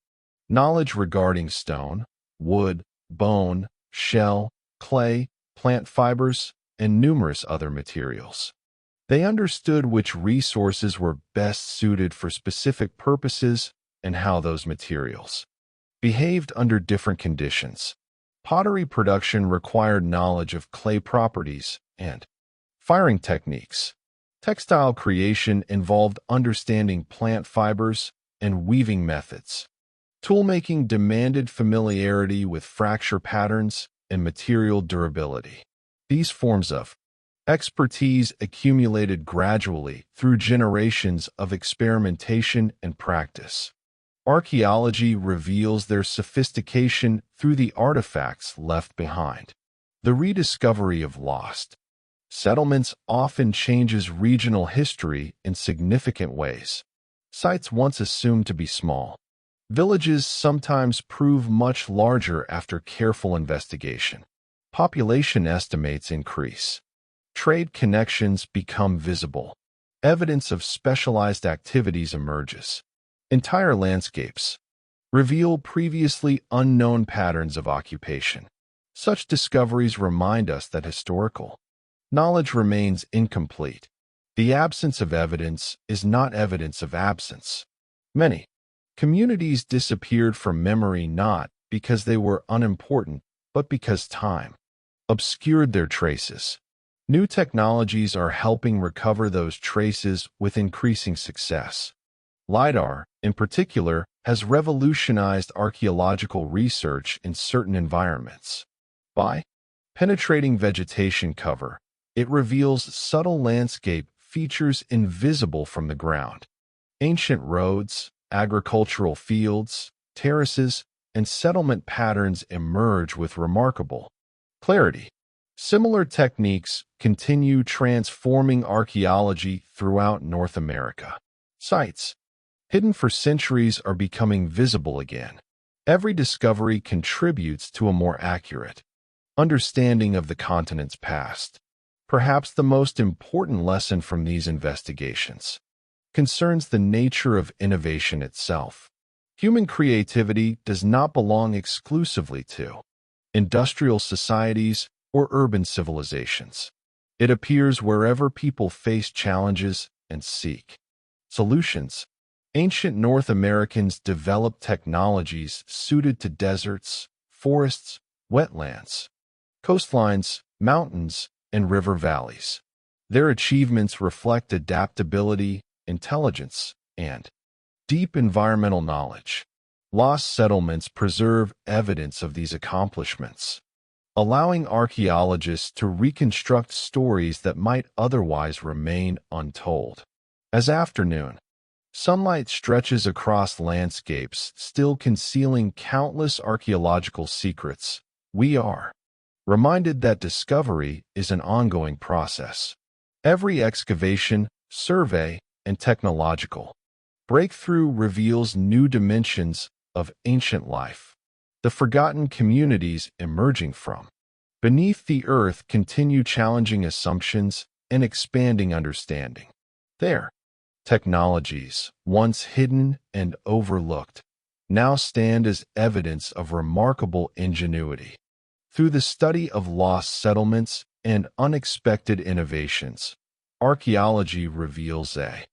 knowledge regarding stone, wood, bone, shell, clay, plant fibers, and numerous other materials. They understood which resources were best suited for specific purposes and how those materials behaved under different conditions. Pottery production required knowledge of clay properties and firing techniques. Textile creation involved understanding plant fibers and weaving methods. Toolmaking demanded familiarity with fracture patterns and material durability. These forms of expertise accumulated gradually through generations of experimentation and practice. Archaeology reveals their sophistication through the artifacts left behind. The rediscovery of lost settlements often changes regional history in significant ways. Sites once assumed to be small villages sometimes prove much larger after careful investigation. Population estimates increase. Trade connections become visible. Evidence of specialized activities emerges. Entire landscapes reveal previously unknown patterns of occupation. Such discoveries remind us that historical knowledge remains incomplete. The absence of evidence is not evidence of absence. Many communities disappeared from memory not because they were unimportant, but because time obscured their traces. New technologies are helping recover those traces with increasing success. LiDAR, in particular, has revolutionized archaeological research in certain environments. By penetrating vegetation cover, it reveals subtle landscape features invisible from the ground. Ancient roads, agricultural fields, terraces, and settlement patterns emerge with remarkable clarity. Similar techniques continue transforming archaeology throughout North America. Sites hidden for centuries are becoming visible again. Every discovery contributes to a more accurate understanding of the continent's past. Perhaps the most important lesson from these investigations concerns the nature of innovation itself. Human creativity does not belong exclusively to industrial societies or urban civilizations. It appears wherever people face challenges and seek Solutions. Ancient North Americans developed technologies suited to deserts, forests, wetlands, coastlines, mountains, and river valleys. Their achievements reflect adaptability, intelligence, and deep environmental knowledge. Lost settlements preserve evidence of these accomplishments, allowing archaeologists to reconstruct stories that might otherwise remain untold. As afternoon, sunlight stretches across landscapes, still concealing countless archaeological secrets. We are reminded that discovery is an ongoing process. Every excavation, survey, and technological breakthrough reveals new dimensions of ancient life. The forgotten communities emerging from beneath the earth continue challenging assumptions and expanding understanding. Their technologies, once hidden and overlooked, now stand as evidence of remarkable ingenuity. Through the study of lost settlements and unexpected innovations, archaeology reveals a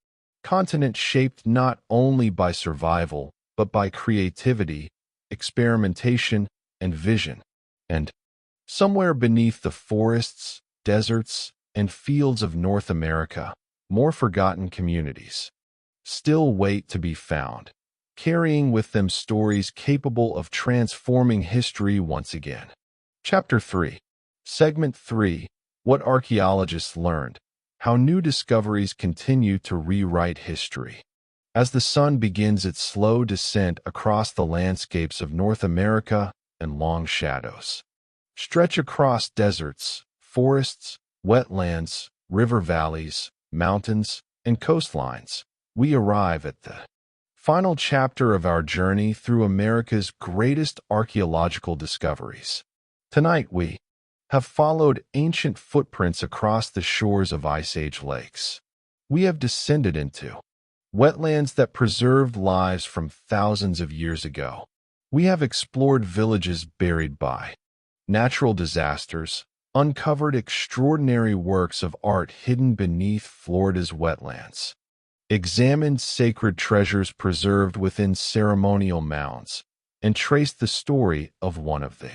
continent shaped not only by survival, but by creativity, experimentation, and vision. And somewhere beneath the forests, deserts, and fields of North America, more forgotten communities still wait to be found, carrying with them stories capable of transforming history once again. Chapter 3. Segment 3. What archaeologists learned. How new discoveries continue to rewrite history. As the sun begins its slow descent across the landscapes of North America, and long shadows stretch across deserts, forests, wetlands, river valleys, mountains, and coastlines, we arrive at the final chapter of our journey through America's greatest archaeological discoveries. Tonight we have followed ancient footprints across the shores of Ice Age lakes. We have descended into wetlands that preserved lives from thousands of years ago. We have explored villages buried by natural disasters, uncovered extraordinary works of art hidden beneath Florida's wetlands, examined sacred treasures preserved within ceremonial mounds, and traced the story of one of the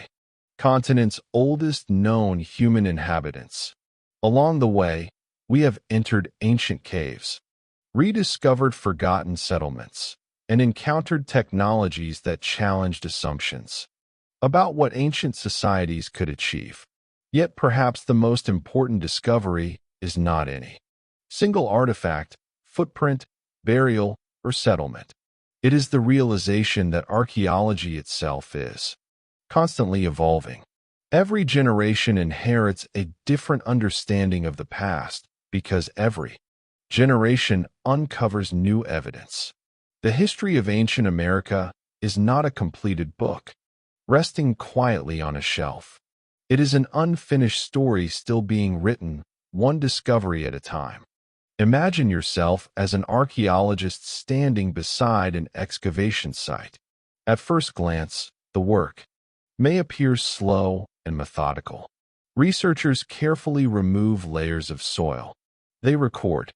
continent's oldest known human inhabitants. Along the way, we have entered ancient caves, rediscovered forgotten settlements, and encountered technologies that challenged assumptions about what ancient societies could achieve. Yet perhaps the most important discovery is not any single artifact, footprint, burial, or settlement. It is the realization that archaeology itself is constantly evolving. Every generation inherits a different understanding of the past because every generation uncovers new evidence. The history of ancient America is not a completed book, resting quietly on a shelf. It is an unfinished story still being written, one discovery at a time. Imagine yourself as an archaeologist standing beside an excavation site. At first glance, the work may appear slow and methodical. Researchers carefully remove layers of soil. They record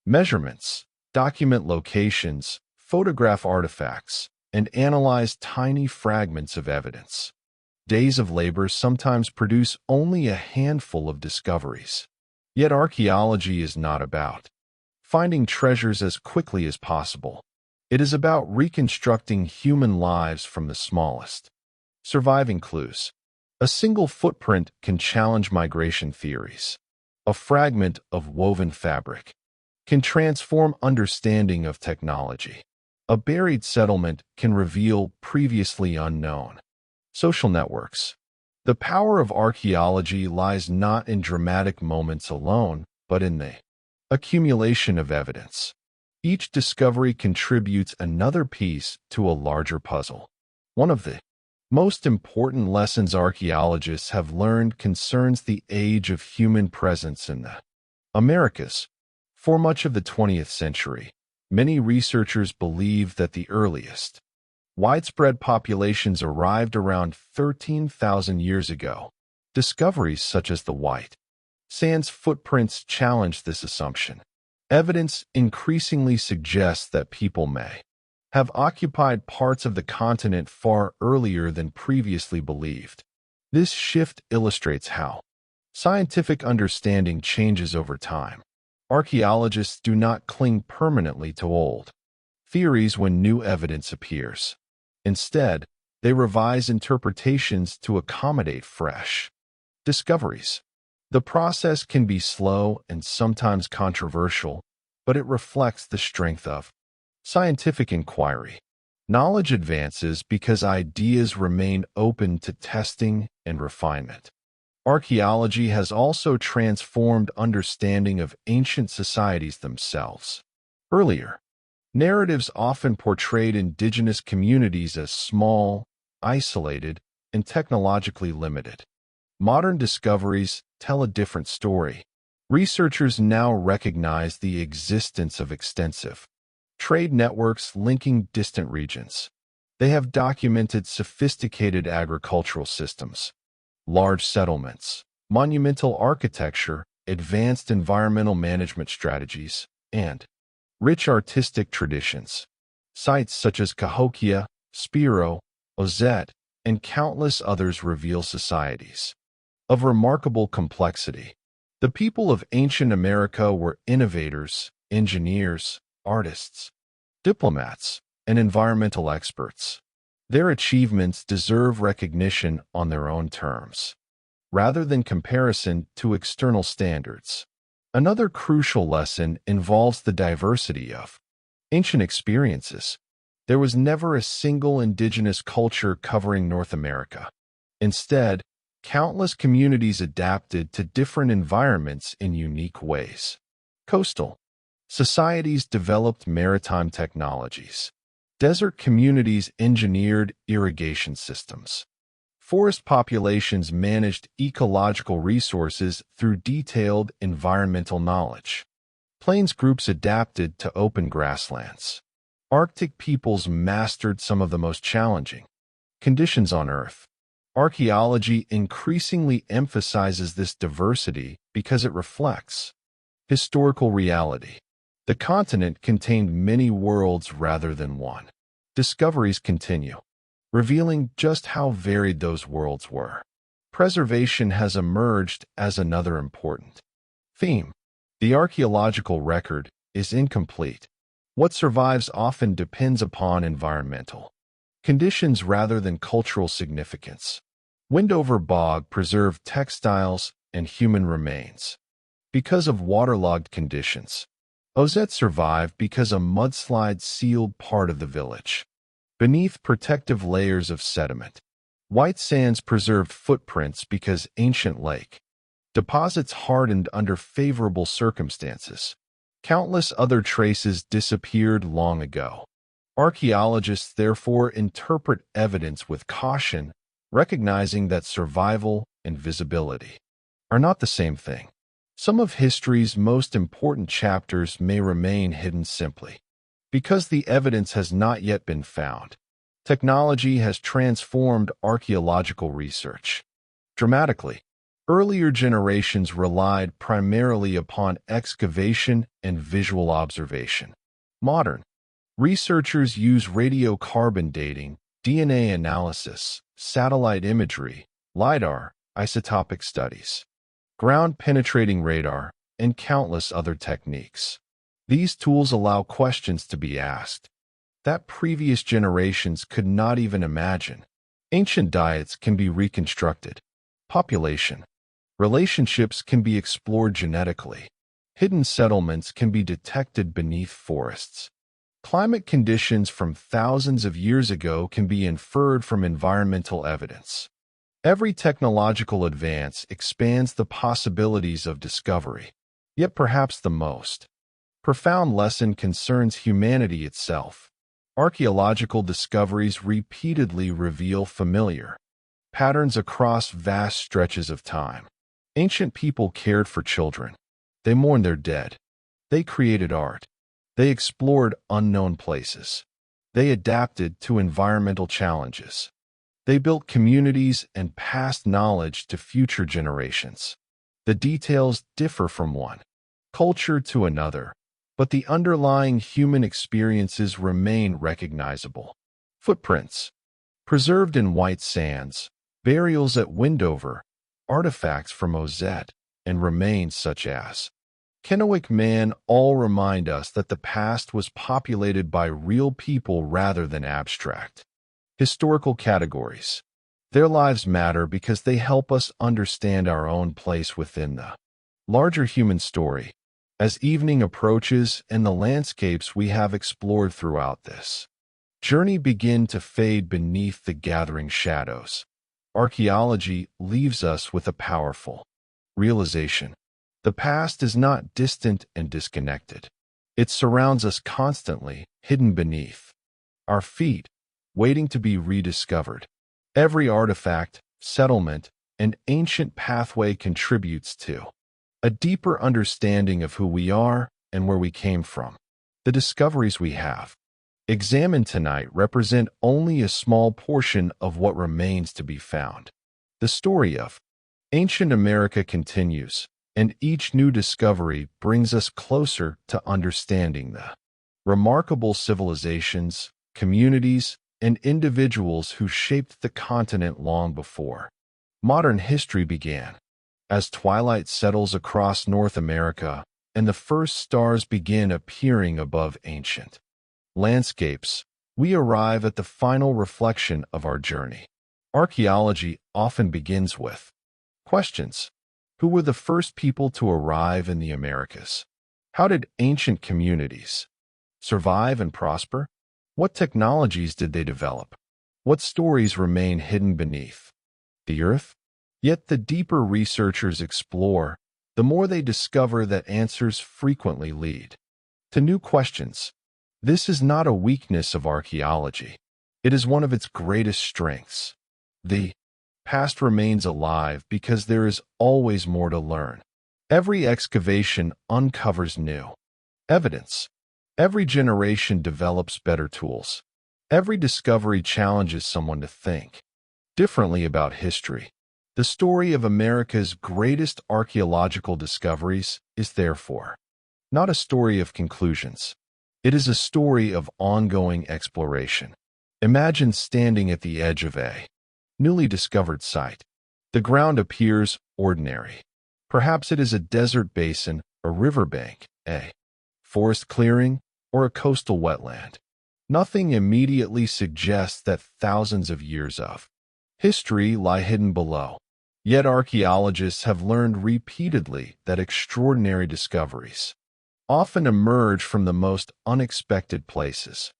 measurements, document locations, photograph artifacts, and analyze tiny fragments of evidence. Days of labor sometimes produce only a handful of discoveries. Yet archaeology is not about finding treasures as quickly as possible. It is about reconstructing human lives from the smallest surviving clues. A single footprint can challenge migration theories. A fragment of woven fabric can transform understanding of technology. A buried settlement can reveal previously unknown social networks. The power of archaeology lies not in dramatic moments alone, but in the accumulation of evidence. Each discovery contributes another piece to a larger puzzle. One of the most important lessons archaeologists have learned concerns the age of human presence in the Americas. For much of the 20th century, many researchers believe that the earliest widespread populations arrived around 13,000 years ago. Discoveries such as the white sands footprints challenge this assumption. Evidence increasingly suggests that people may have occupied parts of the continent far earlier than previously believed. This shift illustrates how scientific understanding changes over time. Archaeologists do not cling permanently to old theories when new evidence appears. Instead, they revise interpretations to accommodate fresh discoveries. The process can be slow and sometimes controversial, but it reflects the strength of scientific inquiry. Knowledge advances because ideas remain open to testing and refinement. Archaeology has also transformed understanding of ancient societies themselves. Earlier, narratives often portrayed indigenous communities as small, isolated, and technologically limited. Modern discoveries tell a different story. Researchers now recognize the existence of extensive trade networks linking distant regions. They have documented sophisticated agricultural systems, large settlements, monumental architecture, advanced environmental management strategies, and rich artistic traditions. Sites such as Cahokia, Spiro, Ozette, and countless others reveal societies of remarkable complexity. The people of ancient America were innovators, engineers, artists, diplomats, and environmental experts. Their achievements deserve recognition on their own terms, rather than comparison to external standards. Another crucial lesson involves the diversity of ancient experiences. There was never a single indigenous culture covering North America. Instead, countless communities adapted to different environments in unique ways. Coastal societies developed maritime technologies. Desert communities engineered irrigation systems. Forest populations managed ecological resources through detailed environmental knowledge. Plains groups adapted to open grasslands. Arctic peoples mastered some of the most challenging conditions on Earth. Archaeology increasingly emphasizes this diversity because it reflects historical reality. The continent contained many worlds rather than one. Discoveries continue, revealing just how varied those worlds were. Preservation has emerged as another important theme. The archaeological record is incomplete. What survives often depends upon environmental conditions rather than cultural significance. Wendover Bog preserved textiles and human remains because of waterlogged conditions. Ozette survived because a mudslide sealed part of the village. Beneath protective layers of sediment, White Sands preserved footprints because ancient lake deposits hardened under favorable circumstances. Countless other traces disappeared long ago. Archaeologists therefore interpret evidence with caution, recognizing that survival and visibility are not the same thing. Some of history's most important chapters may remain hidden simply because the evidence has not yet been found. Technology has transformed archaeological research dramatically. Earlier generations relied primarily upon excavation and visual observation. Modern researchers use radiocarbon dating, DNA analysis, satellite imagery, LiDAR, isotopic studies, ground-penetrating radar, and countless other techniques. These tools allow questions to be asked that previous generations could not even imagine. Ancient diets can be reconstructed. Population relationships can be explored genetically. Hidden settlements can be detected beneath forests. Climate conditions from thousands of years ago can be inferred from environmental evidence. Every technological advance expands the possibilities of discovery. Yet perhaps the most profound lesson concerns humanity itself. Archaeological discoveries repeatedly reveal familiar patterns across vast stretches of time. Ancient people cared for children. They mourned their dead. They created art. They explored unknown places. They adapted to environmental challenges. They built communities and passed knowledge to future generations. The details differ from one culture to another, but the underlying human experiences remain recognizable. Footprints, preserved in white sands, burials at Wendover, artifacts from Ozette, and remains such as Kennewick Man all remind us that the past was populated by real people rather than abstract. Historical categories. Their lives matter because they help us understand our own place within the larger human story. As evening approaches and the landscapes we have explored throughout this journey begin to fade beneath the gathering shadows, archaeology leaves us with a powerful realization. The past is not distant and disconnected. It surrounds us constantly, hidden beneath our feet, waiting to be rediscovered. Every artifact, settlement, and ancient pathway contributes to a deeper understanding of who we are and where we came from. The discoveries we have examined tonight represent only a small portion of what remains to be found. The story of ancient America continues, and each new discovery brings us closer to understanding the remarkable civilizations, communities, and individuals who shaped the continent long before modern history began. As twilight settles across North America and the first stars begin appearing above ancient landscapes, we arrive at the final reflection of our journey. Archaeology often begins with questions. Who were the first people to arrive in the Americas? How did ancient communities survive and prosper? What technologies did they develop? What stories remain hidden beneath the earth? Yet the deeper researchers explore, the more they discover that answers frequently lead to new questions. This is not a weakness of archaeology. It is one of its greatest strengths. The past remains alive because there is always more to learn. Every excavation uncovers new evidence. Every generation develops better tools. Every discovery challenges someone to think differently about history. The story of America's greatest archaeological discoveries is therefore not a story of conclusions. It is a story of ongoing exploration. Imagine standing at the edge of a newly discovered site. The ground appears ordinary. Perhaps it is a desert basin, a riverbank, a forest clearing, or a coastal wetland. Nothing immediately suggests that thousands of years of history lie hidden below. Yet archaeologists have learned repeatedly that extraordinary discoveries often emerge from the most unexpected places.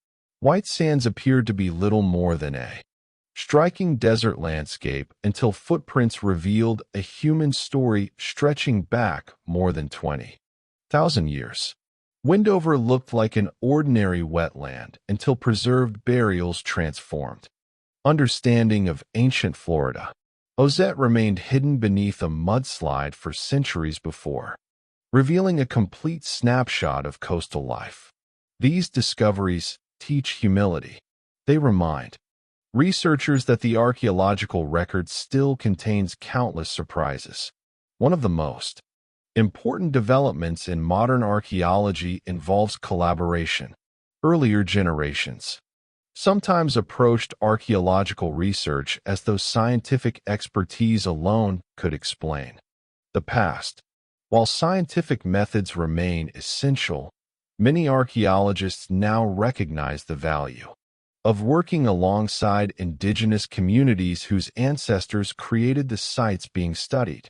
White sands appeared to be little more than a striking desert landscape until footprints revealed a human story stretching back more than 20,000 years. Wendover looked like an ordinary wetland until preserved burials transformed understanding of ancient Florida. Ozette remained hidden beneath a mudslide for centuries before, revealing a complete snapshot of coastal life. These discoveries teach humility. They remind researchers that the archaeological record still contains countless surprises. One of the most important developments in modern archaeology involves collaboration. Earlier generations sometimes approached archaeological research as though scientific expertise alone could explain the past. While scientific methods remain essential, many archaeologists now recognize the value of working alongside indigenous communities whose ancestors created the sites being studied.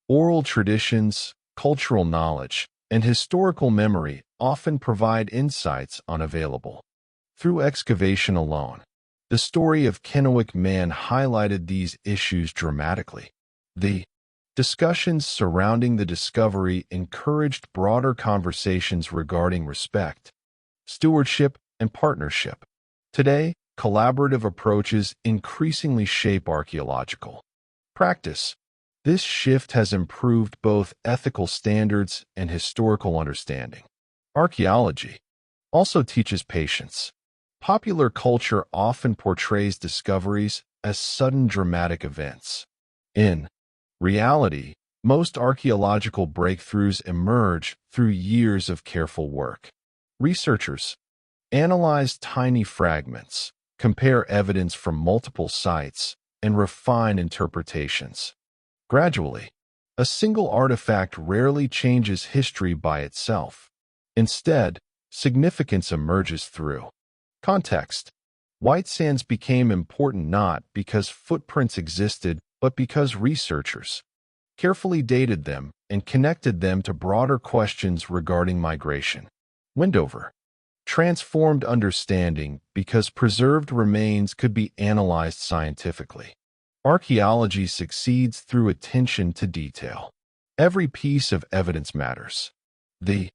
Oral traditions, cultural knowledge, and historical memory often provide insights unavailable through excavation alone. The story of Kennewick Man highlighted these issues dramatically. The discussions surrounding the discovery encouraged broader conversations regarding respect, stewardship, and partnership. Today, collaborative approaches increasingly shape archaeological practice. This shift has improved both ethical standards and historical understanding. Archaeology also teaches patience. Popular culture often portrays discoveries as sudden dramatic events. In reality, Most archaeological breakthroughs emerge through years of careful work. Researchers analyze tiny fragments, compare evidence from multiple sites, and refine interpretations. Gradually, a single artifact rarely changes history by itself. Instead, significance emerges through context. White sands became important not because footprints existed, but because researchers carefully dated them and connected them to broader questions regarding migration. Windover transformed understanding because preserved remains could be analyzed scientifically. Archaeology succeeds through attention to detail. Every piece of evidence matters. The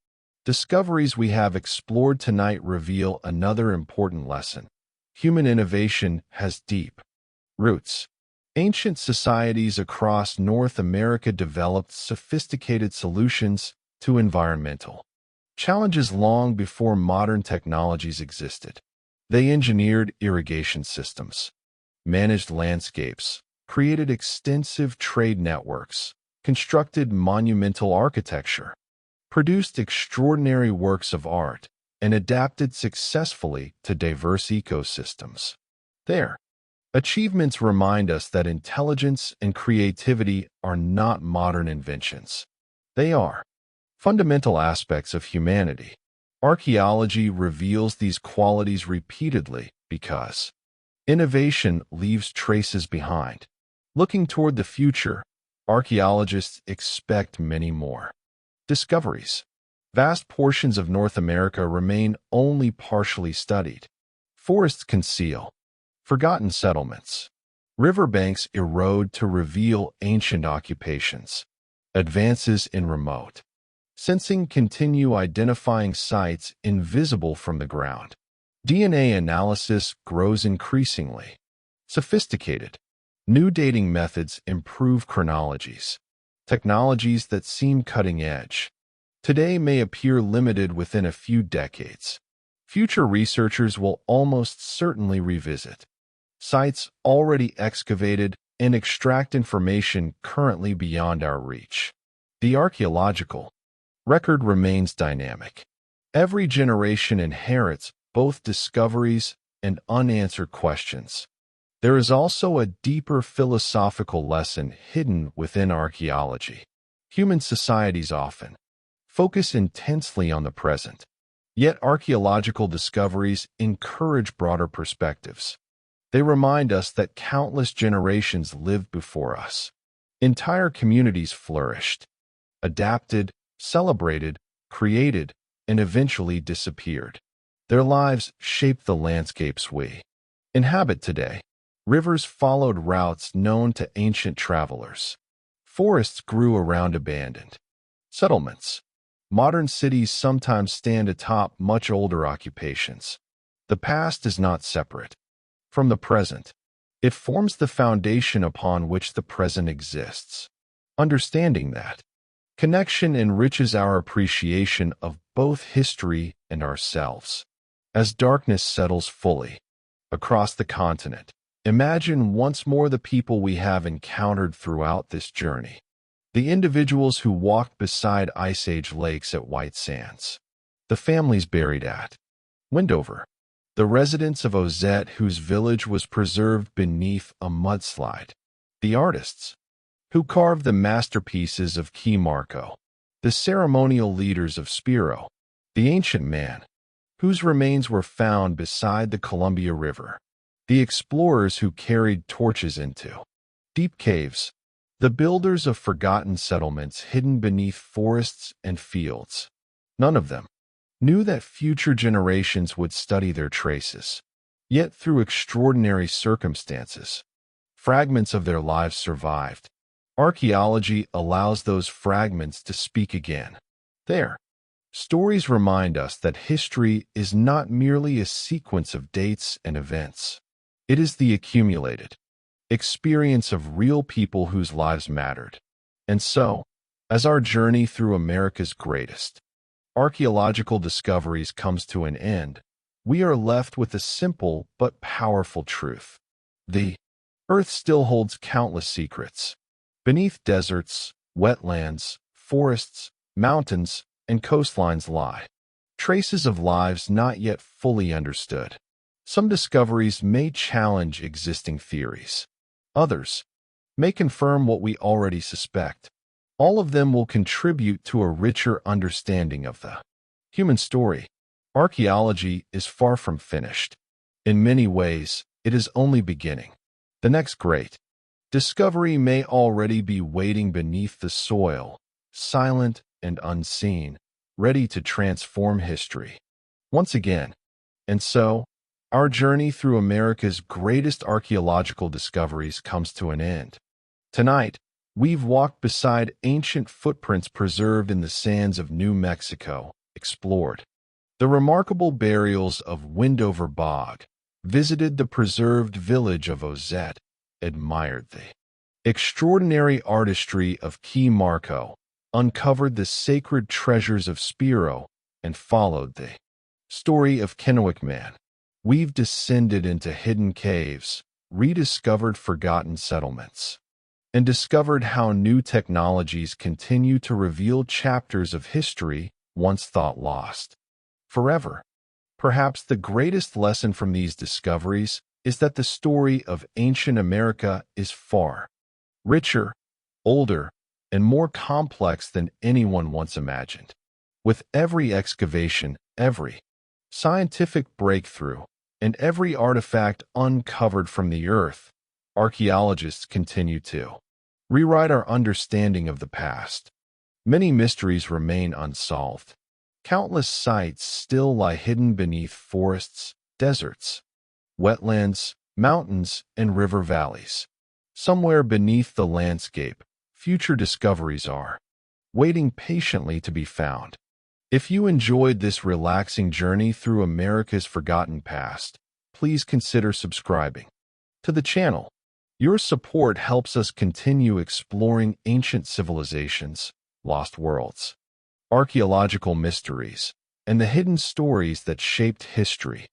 discoveries we have explored tonight reveal another important lesson. Human innovation has deep roots. Ancient societies across North America developed sophisticated solutions to environmental challenges long before modern technologies existed. They engineered irrigation systems, managed landscapes, created extensive trade networks, constructed monumental architecture, produced extraordinary works of art, and adapted successfully to diverse ecosystems. Their achievements remind us that intelligence and creativity are not modern inventions. They are fundamental aspects of humanity. Archaeology reveals these qualities repeatedly because innovation leaves traces behind. Looking toward the future, archaeologists expect many more discoveries. Vast portions of North America remain only partially studied. Forests conceal forgotten settlements. Riverbanks erode to reveal ancient occupations. Advances in remote sensing continue identifying sites invisible from the ground. DNA analysis grows increasingly sophisticated. New dating methods improve chronologies. Technologies that seem cutting edge today may appear limited within a few decades. Future researchers will almost certainly revisit sites already excavated and extract information currently beyond our reach. The archaeological record remains dynamic. Every generation inherits both discoveries and unanswered questions. There is also a deeper philosophical lesson hidden within archaeology. Human societies often focus intensely on the present, yet archaeological discoveries encourage broader perspectives. They remind us that countless generations lived before us. Entire communities flourished, adapted, celebrated, created, and eventually disappeared. Their lives shaped the landscapes we inhabit today. Rivers followed routes known to ancient travelers. Forests grew around abandoned settlements. Modern cities sometimes stand atop much older occupations. The past is not separate from the present. It forms the foundation upon which the present exists. Understanding that connection enriches our appreciation of both history and ourselves. As darkness settles fully across the continent, imagine once more the people we have encountered throughout this journey. The individuals who walked beside Ice Age lakes at White Sands. The families buried at Windover. The residents of Ozette whose village was preserved beneath a mudslide. The artists who carved the masterpieces of Key Marco. The ceremonial leaders of Spiro. The ancient man whose remains were found beside the Columbia River. The explorers who carried torches into deep caves. The builders of forgotten settlements hidden beneath forests and fields. None of them knew that future generations would study their traces. Yet through extraordinary circumstances, fragments of their lives survived. Archaeology allows those fragments to speak again. Their stories remind us that history is not merely a sequence of dates and events. It is the accumulated experience of real people whose lives mattered. And so, as our journey through America's greatest archaeological discoveries comes to an end, we are left with a simple but powerful truth. The Earth still holds countless secrets. Beneath deserts, wetlands, forests, mountains, and coastlines lie. Traces of lives not yet fully understood. Some discoveries may challenge existing theories. Others may confirm what we already suspect. All of them will contribute to a richer understanding of the human story. Archaeology is far from finished. In many ways, it is only beginning. The next great discovery may already be waiting beneath the soil, silent and unseen, ready to transform history once again. And so, our journey through America's greatest archaeological discoveries comes to an end. Tonight, we've walked beside ancient footprints preserved in the sands of New Mexico, explored the remarkable burials of Windover Bog, visited the preserved village of Ozette, admired the extraordinary artistry of Key Marco, uncovered the sacred treasures of Spiro, and followed the story of Kennewick Man. We've descended into hidden caves, rediscovered forgotten settlements, and discovered how new technologies continue to reveal chapters of history once thought lost forever. Perhaps the greatest lesson from these discoveries is that the story of ancient America is far richer, older, and more complex than anyone once imagined. With every excavation, every scientific breakthrough, and every artifact uncovered from the earth, archaeologists continue to rewrite our understanding of the past. Many mysteries remain unsolved. Countless sites still lie hidden beneath forests, deserts, wetlands, mountains, and river valleys. Somewhere beneath the landscape, future discoveries are waiting patiently to be found. If you enjoyed this relaxing journey through America's forgotten past, please consider subscribing to the channel. Your support helps us continue exploring ancient civilizations, lost worlds, archaeological mysteries, and the hidden stories that shaped history.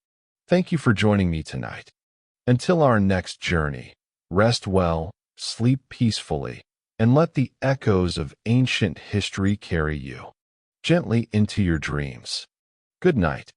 Thank you for joining me tonight. Until our next journey, rest well, sleep peacefully, and let the echoes of ancient history carry you gently into your dreams. Good night.